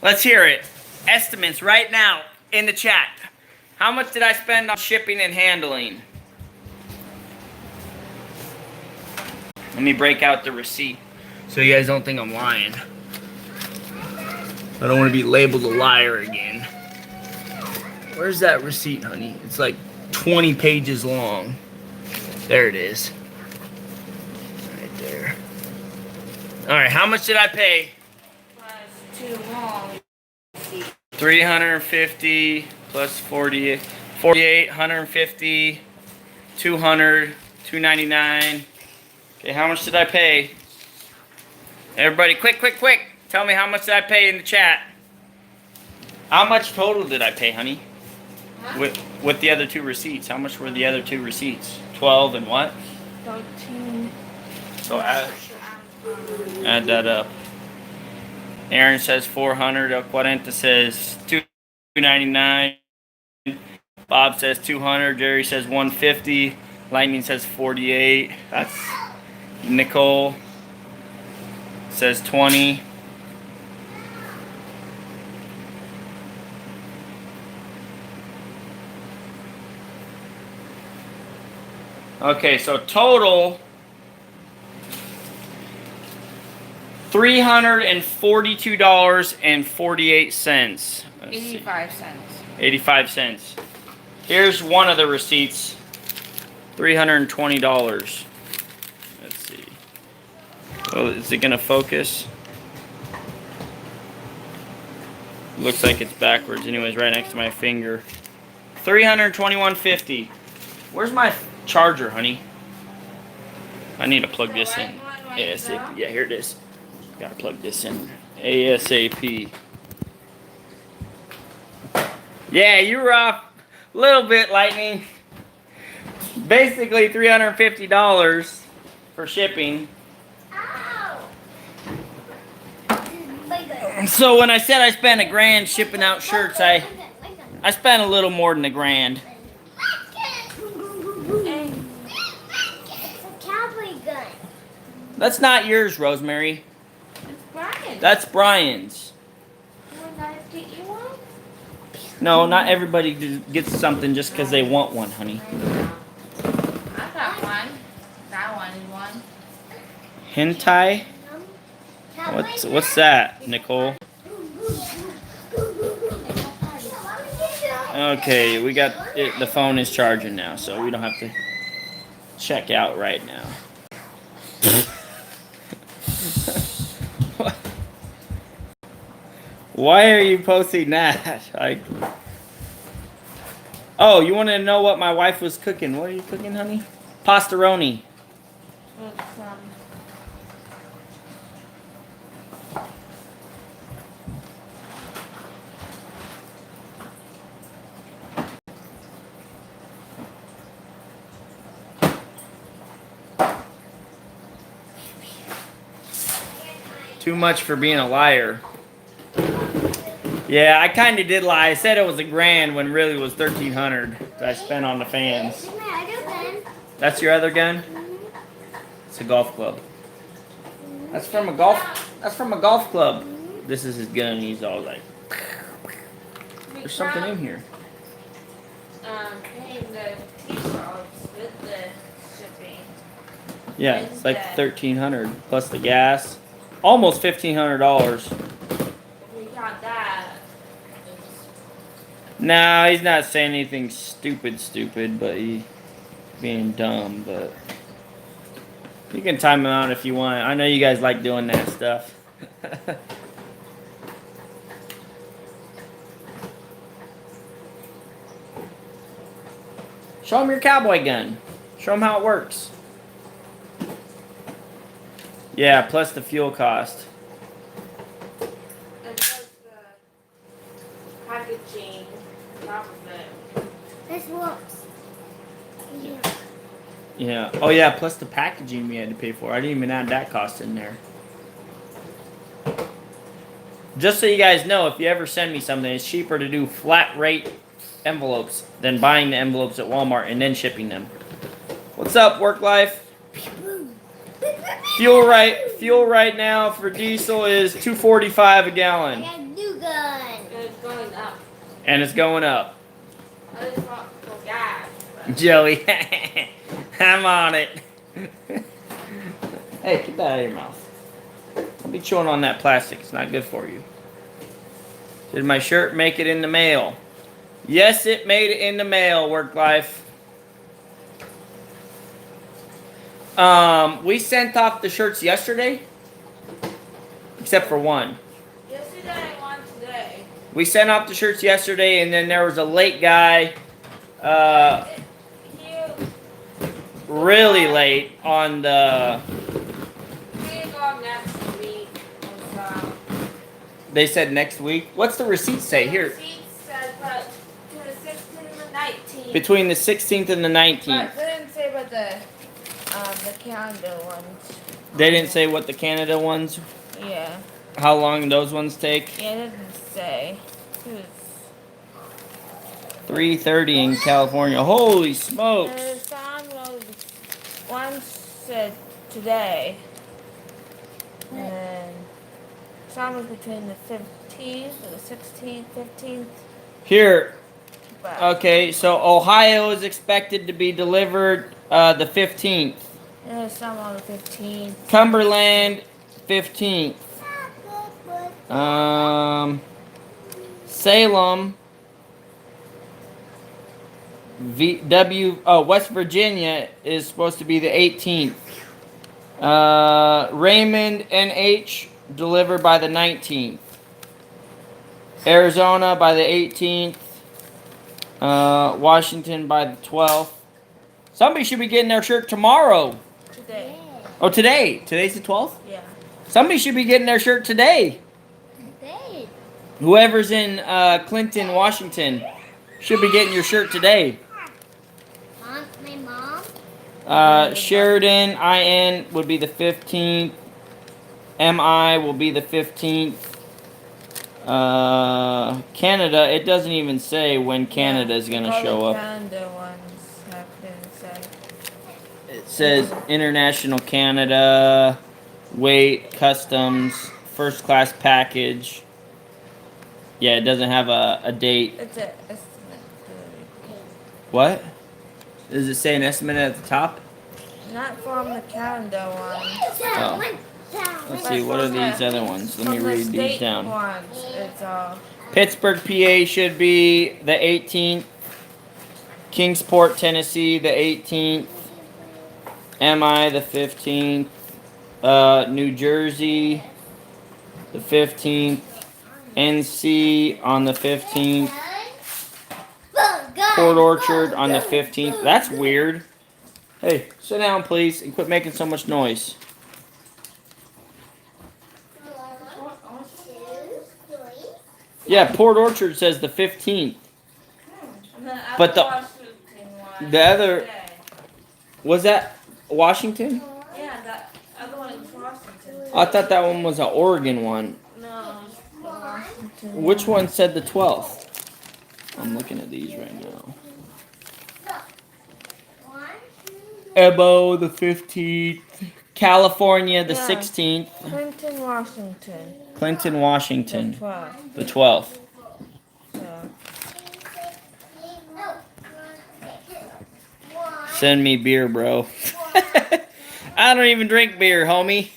Speaker 1: Let's hear it. Estimates right now in the chat. How much did I spend on shipping and handling? Let me break out the receipt so you guys don't think I'm lying. I don't want to be labeled a liar again. Where's that receipt, honey? It's like 20 pages long. There it is. Right there. Alright, how much did I pay?
Speaker 3: It's too long.
Speaker 1: 350 plus 48, 150, 200, 299. Okay, how much did I pay? Everybody, quick. Tell me how much did I pay in the chat. How much total did I pay, honey?
Speaker 3: Huh?
Speaker 1: With the other 2 receipts. How much were the other 2 receipts? 12 and what?
Speaker 3: 13.
Speaker 1: So add that up. Aaron says 400. El Cuarenta says 299. Bob says 200. Jerry says 150. Lightning says 48. That's Nicole says 20. Okay, so total $342.48.
Speaker 3: 85 cents.
Speaker 1: 85 cents. Here's one of the receipts. $320. Let's see. Oh, is it gonna focus? Looks like it's backwards. Anyways, right next to my finger. $321.50. Where's my charger, honey? I need to plug this in. ASAP. Yeah, here it is. Gotta plug this in. ASAP. Yeah, you were off a little bit, Lightning. Basically $350 for shipping. So when I said I spent $1,000 shipping out shirts, I spent a little more than $1,000. That's not yours, Rosemary.
Speaker 3: It's Brian.
Speaker 1: That's Brian's.
Speaker 3: You want to get you one?
Speaker 1: No, not everybody gets something just because they want one, honey.
Speaker 3: I got one. I wanted one.
Speaker 1: Hentai? What's that, Nicole? Okay, we got it. The phone is charging now, so we don't have to check out right now. Why are you posting that? Oh, you want to know what my wife was cooking? What are you cooking, honey? Pastaroni.
Speaker 3: With some.
Speaker 1: Too much for being a liar. Yeah, I kind of did lie. I said it was $1,000 when really it was $1,300 that I spent on the fans.
Speaker 2: That's my other gun.
Speaker 1: That's your other gun? It's a golf club. That's from a golf. That's from a golf club. This is his gun. He's all like, there's something in here.
Speaker 3: Paying the T-shirts with the shipping.
Speaker 1: Yeah, it's like $1,300 plus the gas. Almost $1,500.
Speaker 3: We got that.
Speaker 1: Nah, he's not saying anything stupid, but he being dumb, but you can time him out if you want. I know you guys like doing that stuff. Show him your cowboy gun. Show him how it works. Yeah, plus the fuel cost.
Speaker 3: And plus the packaging on top of it.
Speaker 2: This works. Yeah.
Speaker 1: Yeah. Oh yeah, plus the packaging we had to pay for. I didn't even add that cost in there. Just so you guys know, if you ever send me something, it's cheaper to do flat rate envelopes than buying the envelopes at Walmart and then shipping them. What's up, work life? Fuel right now for diesel is $2.45 a
Speaker 2: I
Speaker 1: gallon.
Speaker 2: got a new gun.
Speaker 3: And it's going up.
Speaker 1: And it's going up.
Speaker 3: I just want for gas. But
Speaker 1: Joey, I'm on it. Hey, get that out of your mouth. Don't be chewing on that plastic. It's not good for you. Did my shirt make it in the mail? Yes, it made it in the mail, work life. We sent off the shirts yesterday. Except for one.
Speaker 3: yesterday and one today.
Speaker 1: We sent off the shirts yesterday, and then there was a late guy. Really late on the...
Speaker 3: We go next week. So.
Speaker 1: They said next week. What's the receipt say? Here.
Speaker 3: The receipt says but to the 16th and the 19th.
Speaker 1: Between the 16th and the 19th.
Speaker 3: But they didn't say about the calendar ones.
Speaker 1: They didn't say what the Canada ones,
Speaker 3: Yeah.
Speaker 1: how long those ones take.
Speaker 3: Yeah, it didn't say. It was
Speaker 1: 3:30 in California. Holy smokes.
Speaker 3: some was one said today. And then some was between the 15th or the 16th, 15th.
Speaker 1: Here,
Speaker 3: But
Speaker 1: okay, so Ohio is expected to be delivered the 15th.
Speaker 3: there's some on the 15th.
Speaker 1: Cumberland, 15th. Salem, West Virginia is supposed to be the 18th. Raymond, NH, delivered by the 19th. Arizona by the 18th. Washington by the 12th. Somebody should be getting their shirt tomorrow.
Speaker 3: Today.
Speaker 1: Oh, today. Today's the 12th?
Speaker 3: Yeah.
Speaker 1: Somebody should be getting their shirt today.
Speaker 2: Hey.
Speaker 1: Whoever's in Clinton, Washington, should be getting your shirt today.
Speaker 2: Mom, my mom.
Speaker 1: Sheridan, IN would be the 15th. MI will be the 15th. Canada, it doesn't even say when Canada is going to show up.
Speaker 3: Calendar ones have been said.
Speaker 1: It says International Canada, weight, customs, first class package. Yeah, it doesn't have a date.
Speaker 3: It's an estimate.
Speaker 1: What? Does it say an estimate at the top?
Speaker 3: Not from the calendar one.
Speaker 1: Oh. Let's see, what are these other ones? Let me
Speaker 3: From the
Speaker 1: read these
Speaker 3: state
Speaker 1: down.
Speaker 3: Ones, it's all.
Speaker 1: Pittsburgh, PA should be the 18th. Kingsport, Tennessee, the 18th. MI, the 15th. New Jersey, the 15th. NC on the 15th. Port Orchard on the 15th. That's weird. Hey, sit down, please, and quit making so much noise. Yeah, Port Orchard says the 15th. But the other was that Washington?
Speaker 3: Yeah, that other one is Washington.
Speaker 1: I thought that one was an Oregon one.
Speaker 3: No, it's the Washington.
Speaker 1: Which one said the 12th? I'm looking at these right now. Ebo the 15th. California the
Speaker 3: Yeah.
Speaker 1: 16th.
Speaker 3: Clinton, Washington.
Speaker 1: Clinton, Washington.
Speaker 3: The 12th.
Speaker 1: The 12th.
Speaker 3: So,
Speaker 1: Send me beer, bro. I don't even drink beer, homie.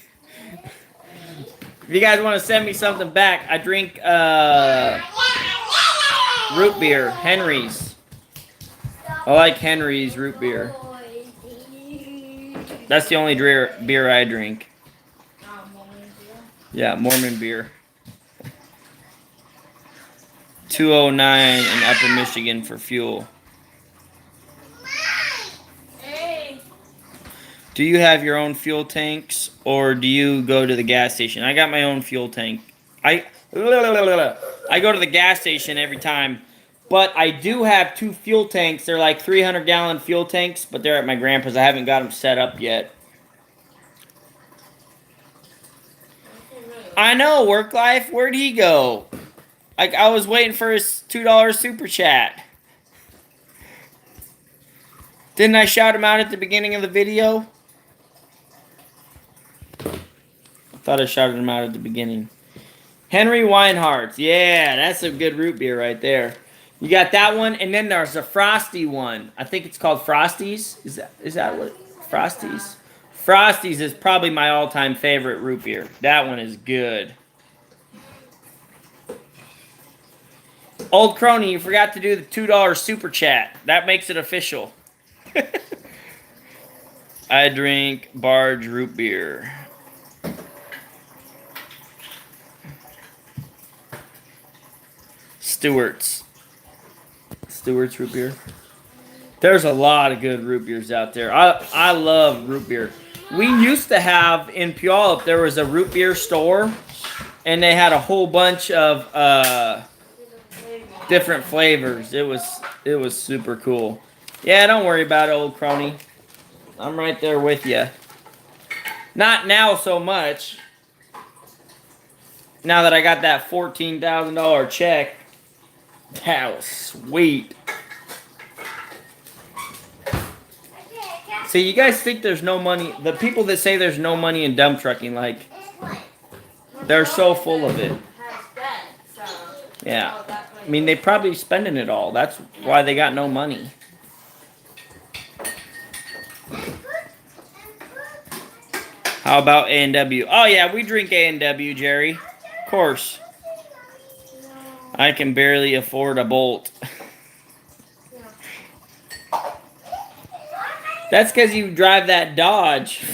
Speaker 1: If you guys want to send me something back, I drink root beer, Henry's. I like Henry's root beer. That's the only beer I drink. Yeah, Mormon beer. 209 in Upper Michigan for fuel. Do you have your own fuel tanks, or do you go to the gas station? I got my own fuel tank. I go to the gas station every time, but I do have 2 fuel tanks. They're like 300-gallon fuel tanks, but they're at my grandpa's. I haven't got them set up yet. I know, work life. Where'd he go? Like, I was waiting for his $2 super chat. Didn't I shout him out at the beginning of the video? I thought I shouted him out at the beginning. Henry Weinhardt's. Yeah, that's a good root beer right there. You got that one, and then there's a Frosty one. I think it's called Frosties. Is that what? Frosties? Frosties is probably my all-time favorite root beer. That one is good. Old Crony, you forgot to do the $2 super chat. That makes it official. I drink Barge root beer. Stewart's root beer. There's a lot of good root beers out there. I love root beer. We used to have in Puyallup, there was a root beer store, and they had a whole bunch of different flavors. It was super cool. Yeah, don't worry about it, old crony. I'm right there with you. Not now so much. Now that I got that $14,000 check. That was sweet. See, you guys think there's no money. The people that say there's no money in dump trucking, like, they're so full of it. Yeah. I mean, they probably spending it all. That's why they got no money. How about A&W? Oh, yeah, we drink A&W, Jerry. Of course. I can barely afford a Bolt. That's because you drive that Dodge.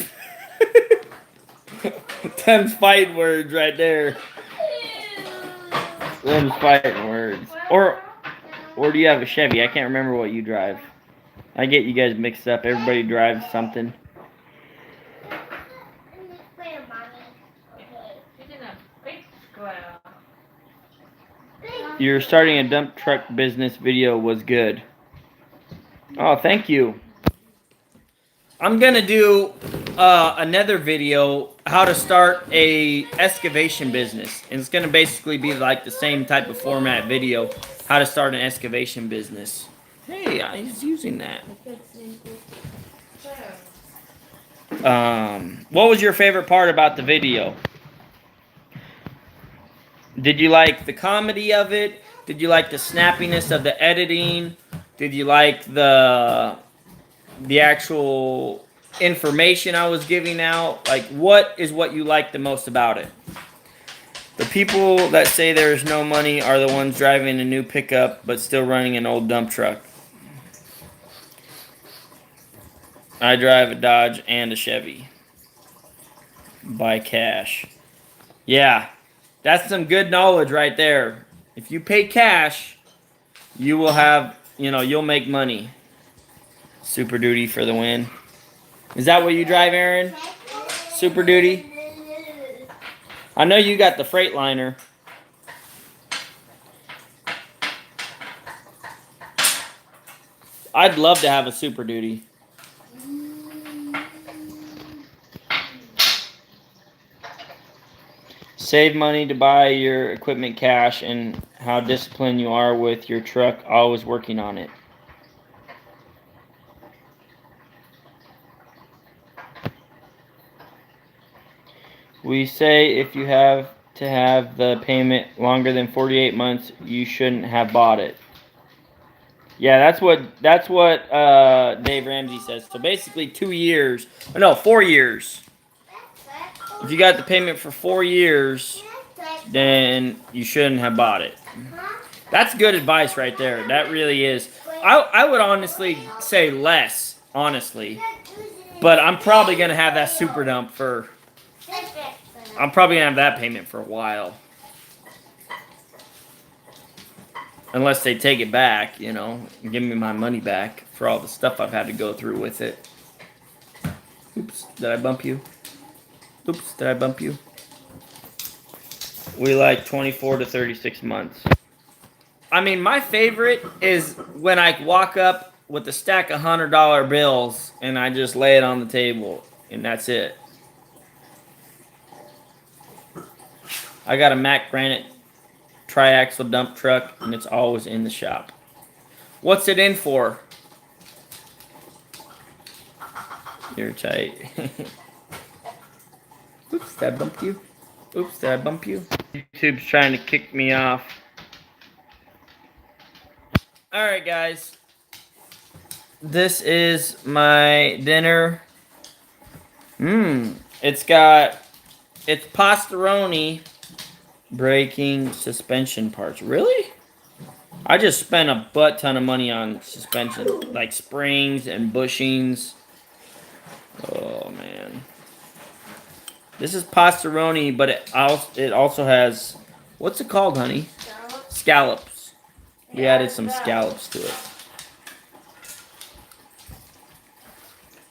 Speaker 1: Them's fighting words right there. Them's fighting words. Or do you have a Chevy? I can't remember what you drive. I get you guys mixed up. Everybody drives something. Your starting a dump truck business video was good. Oh, thank you. I'm gonna do another video how to start a excavation business, and it's gonna basically be like the same type of format video, how to start an excavation business. Hey, I was using that. What was your favorite part about the video? Did you like the comedy of it? Did you like the snappiness of the editing? Did you like the actual information I was giving out? Like, what is what you like the most about it? The people that say there's no money are the ones driving a new pickup but still running an old dump truck. I drive a Dodge and a Chevy. Buy cash. Yeah, that's some good knowledge right there. If you pay cash, you will have, you'll make money. Super Duty for the win. Is that what you drive, Aaron? Super Duty? I know you got the Freightliner. I'd love to have a Super Save money to buy your equipment cash and how disciplined you are with your truck, always working on it. We say if you have to have the payment longer than 48 months, you shouldn't have bought it. Yeah, that's what Dave Ramsey says. So basically 2 years. No, 4 years. If you got the payment for 4 years, then you shouldn't have bought it. That's good advice right there. That really is. I would honestly say less, honestly. But I'm probably going to have that super dump for... I'm probably going to have that payment for a while. Unless they take it back, you know, and give me my money back for all the stuff I've had to go through with it. Oops, did I bump you? Oops, did I bump you? We like 24 to 36 months. I mean, my favorite is when I walk up with a stack of $100 bills and I just lay it on the table and that's it. I got a Mack Granite triaxle dump truck and it's always in the shop. What's it in for? You're tight. Oops, did I bump you? Oops, did I bump you? YouTube's trying to kick me off. Alright guys. This is my dinner. It's pastaroni braking suspension parts. Really? I just spent a butt ton of money on suspension, like springs and bushings. Oh man. This is pastaroni, but it also has, what's it called, honey? Scallops. We added some scallops to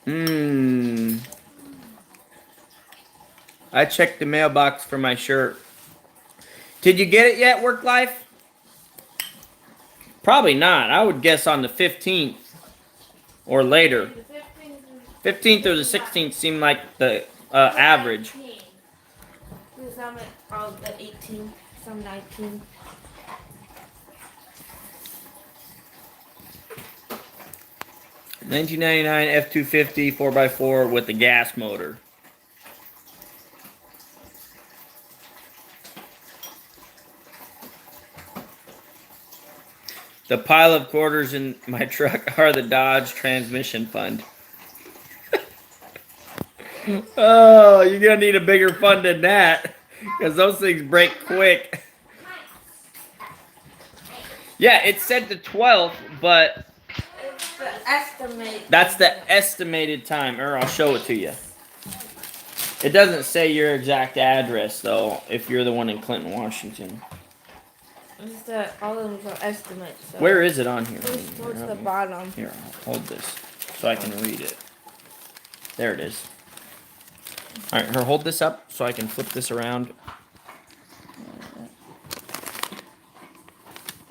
Speaker 1: it. I checked the mailbox for my shirt. Did you get it yet, Work Life? Probably not. I would guess on the 15th or later. 15th or the 16th seemed like the average.
Speaker 3: Some at 18, some 19.
Speaker 1: $19.99 F250 4x4 with the gas motor. The pile of quarters in my truck are the Dodge transmission fund. Oh, you're gonna need a bigger fund than that, because those things break quick. Yeah, it said the 12th, but
Speaker 3: It's the estimate.
Speaker 1: that's the estimated time. Or I'll show it to you. It doesn't say your exact address though. If you're the one in Clinton, Washington.
Speaker 3: It's that all of them are estimates. So.
Speaker 1: Where is it on here?
Speaker 3: It's towards the bottom.
Speaker 1: Here, I'll hold this so I can read it. There it is. Alright, her hold this up so I can flip this around.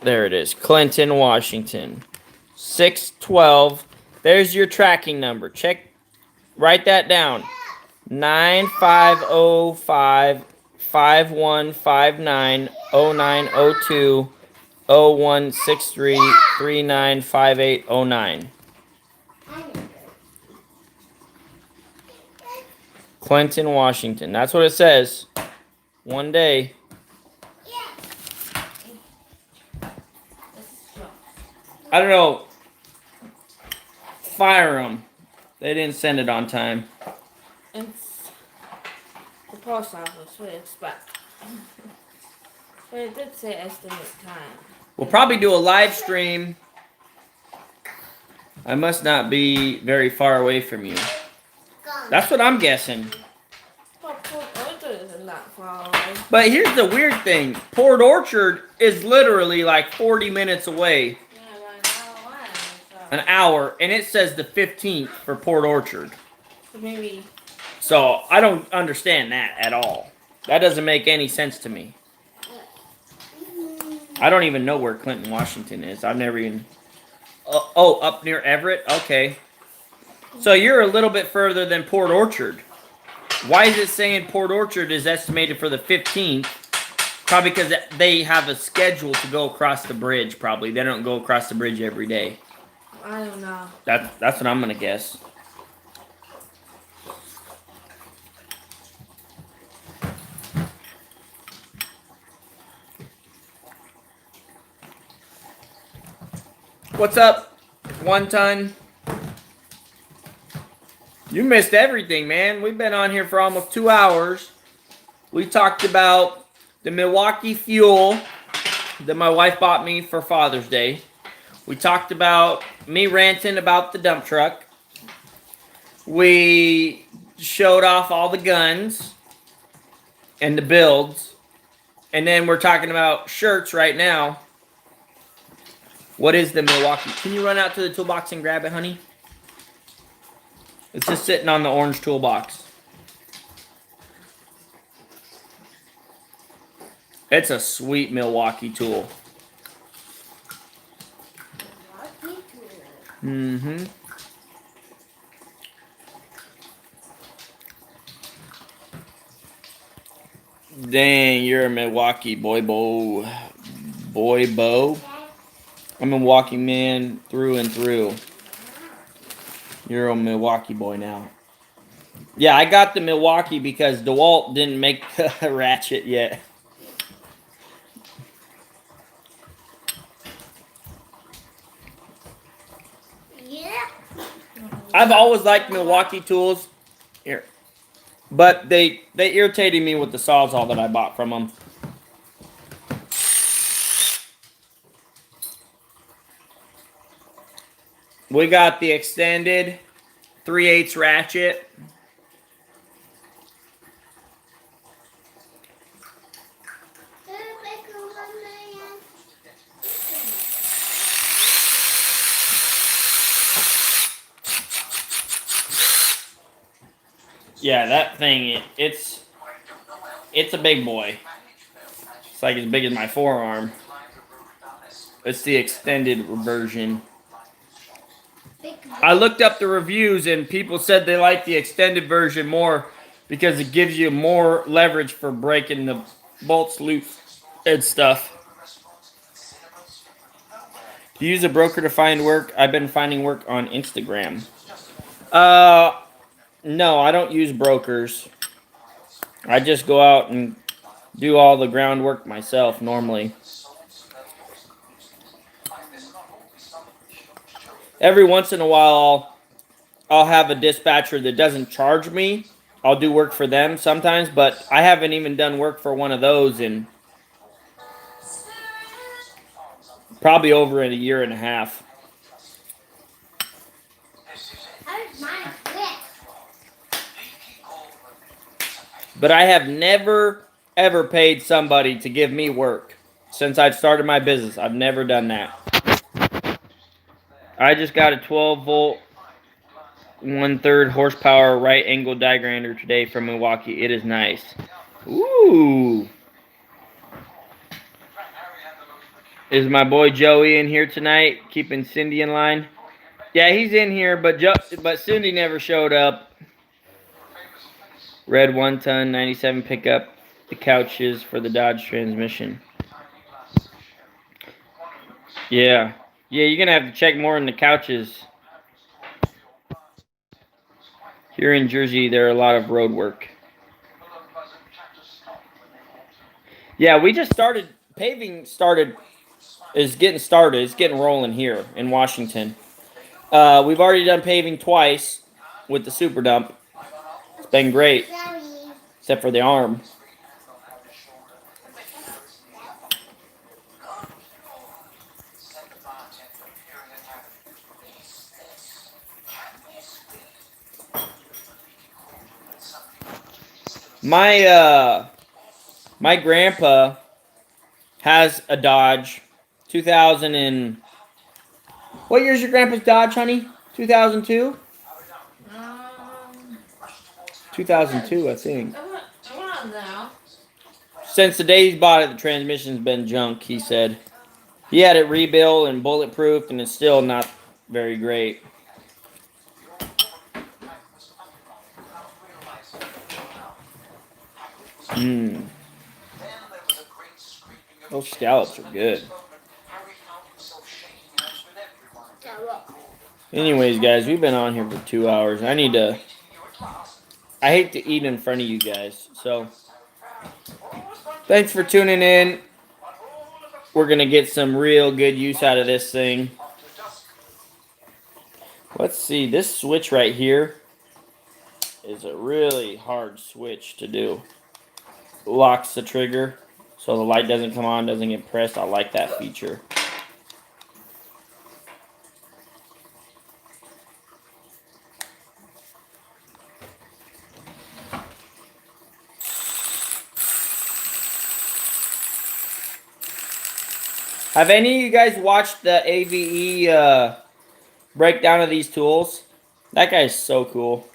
Speaker 1: There it is. Clinton, Washington. 612. There's your tracking number. Check. Write that down. 9505 5159 0902 0163 395809. Clinton, Washington. That's what it says. One day. I don't know. Fire them. They didn't send it on time.
Speaker 3: It's the post office. We expect. But it did say estimate time.
Speaker 1: We'll probably do a live stream. I must not be very far away from you. That's what I'm guessing.
Speaker 3: But Port Orchard isn't that far away.
Speaker 1: But here's the weird thing. Port Orchard is literally like 40 minutes away.
Speaker 3: Yeah, like an
Speaker 1: An hour. And it says the 15th for Port Orchard.
Speaker 3: So maybe.
Speaker 1: So I don't understand that at all. That doesn't make any sense to me. I don't even know where Clinton, Washington is. I've never even... Oh, up near Everett? Okay. So you're a little bit further than Port Orchard. Why is it saying Port Orchard is estimated for the 15th? Probably because they have a schedule to go across the bridge, probably. They don't go across the bridge every day.
Speaker 3: I don't know.
Speaker 1: That's what I'm going to guess. What's up, 1 ton? You missed everything, man. We've been on here for almost 2 hours. We talked about the Milwaukee fuel that my wife bought me for Father's Day. We talked about me ranting about the dump truck. We showed off all the guns and the builds. And then we're talking about shirts right now. What is the Milwaukee? Can you run out to the toolbox and grab it, honey? It's just sitting on the orange toolbox. It's a sweet Milwaukee tool. Mm-hmm. Dang, you're a Milwaukee boy, Bo. I'm a Milwaukee man through and through. You're a Milwaukee boy now. Yeah, I got the Milwaukee because DeWalt didn't make the ratchet yet.
Speaker 2: Yeah.
Speaker 1: I've always liked Milwaukee tools. Here. But they irritated me with the Sawzall that I bought from them. We got the extended 3/8 ratchet. Yeah, that thing, it's a big boy. It's like as big as my forearm. It's the extended version. I looked up the reviews and people said they like the extended version more because it gives you more leverage for breaking the bolts loose and stuff. Do you use a broker to find work? I've been finding work on Instagram. No, I don't use brokers. I just go out and do all the groundwork myself normally. Every once in a while, I'll have a dispatcher that doesn't charge me. I'll do work for them sometimes, but I haven't even done work for one of those in probably over a year and a half. But I have never, ever paid somebody to give me work. Since I've started my business, I've never done that. I just got a 12-volt, 1/3 horsepower right angle die grinder today from Milwaukee. It is nice. Ooh. Is my boy Joey in here tonight, keeping Cindy in line? Yeah, he's in here, but Cindy never showed up. Red 1 ton, 97 pickup. The couches for the Dodge transmission. Yeah. Yeah, you're going to have to check more in the couches. Here in Jersey, there are a lot of road work. Yeah, we just started. Paving is getting started. It's getting rolling here in Washington. We've already done paving twice with the super dump. It's been great. Except for the arm. My grandpa has a Dodge 2000 and what year's your grandpa's Dodge, honey? 2002? 2002, I think. Since the day he's bought it, the transmission's been junk, he said. He had it rebuilt and bulletproofed, and it's still not very great. Mmm. Those scallops are good. Anyways, guys, we've been on here for 2 hours. I hate to eat in front of you guys. So, thanks for tuning in. We're going to get some real good use out of this thing. Let's see. This switch right here is a really hard switch to do. Locks the trigger so the light doesn't come on, doesn't get pressed. I like that feature. Have any of you guys watched the AVE breakdown of these tools? That guy's so cool.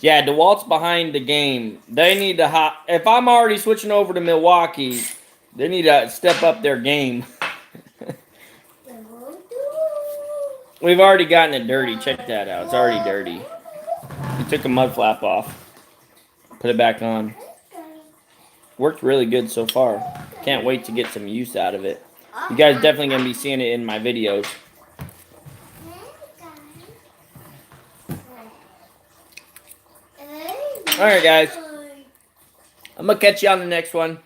Speaker 1: Yeah, DeWalt's behind the game. They need to if I'm already switching over to Milwaukee, they need to step up their game. We've already gotten it dirty. Check that out. It's already dirty. We took a mud flap off. Put it back on. Worked really good so far. Can't wait to get some use out of it. You guys definitely going to be seeing it in my videos. Alright, guys. I'm going to catch you on the next one.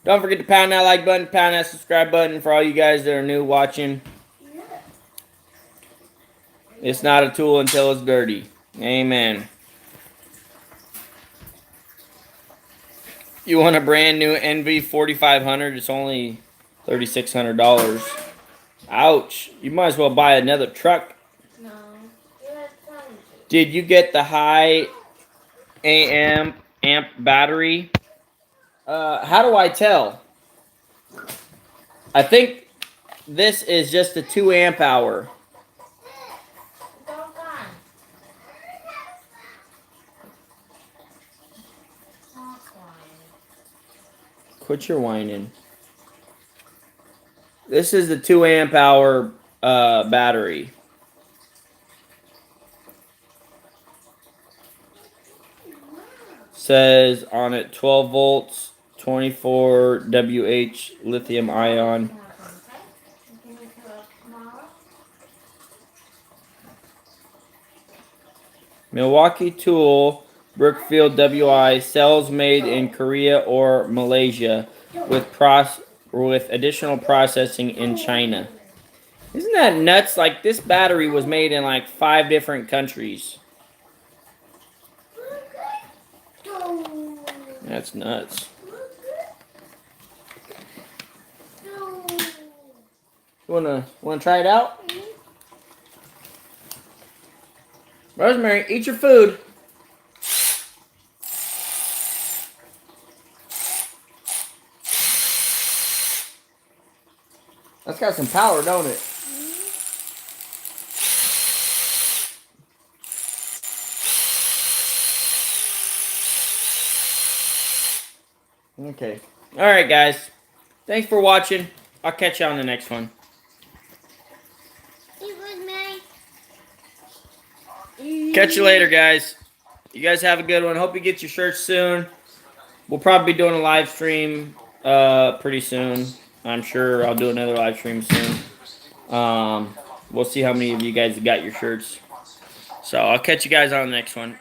Speaker 1: Don't forget to pound that like button, pound that subscribe button for all you guys that are new watching. It's not a tool until it's dirty. Amen. You want a brand new NV 4500? It's only $3,600. Ouch. You might as well buy another truck.
Speaker 3: No.
Speaker 1: Did you get the high amp battery? How do I tell? I think this is just a 2 amp hour. Quit your whining. This is the 2 amp hour battery. Says on it 12 volts, 24 WH lithium ion. Milwaukee tool, Brookfield WI, cells made in Korea or Malaysia with additional processing in China. Isn't that nuts? Like, this battery was made in like 5 different countries. That's nuts. You wanna try it out? Rosemary, eat your food. That's got some power, don't it? Okay. Alright, guys. Thanks for watching. I'll catch you on the next one. Catch you later, guys. You guys have a good one. Hope you get your shirts soon. We'll probably be doing a live stream pretty soon. I'm sure I'll do another live stream soon. We'll see how many of you guys got your shirts. So I'll catch you guys on the next one.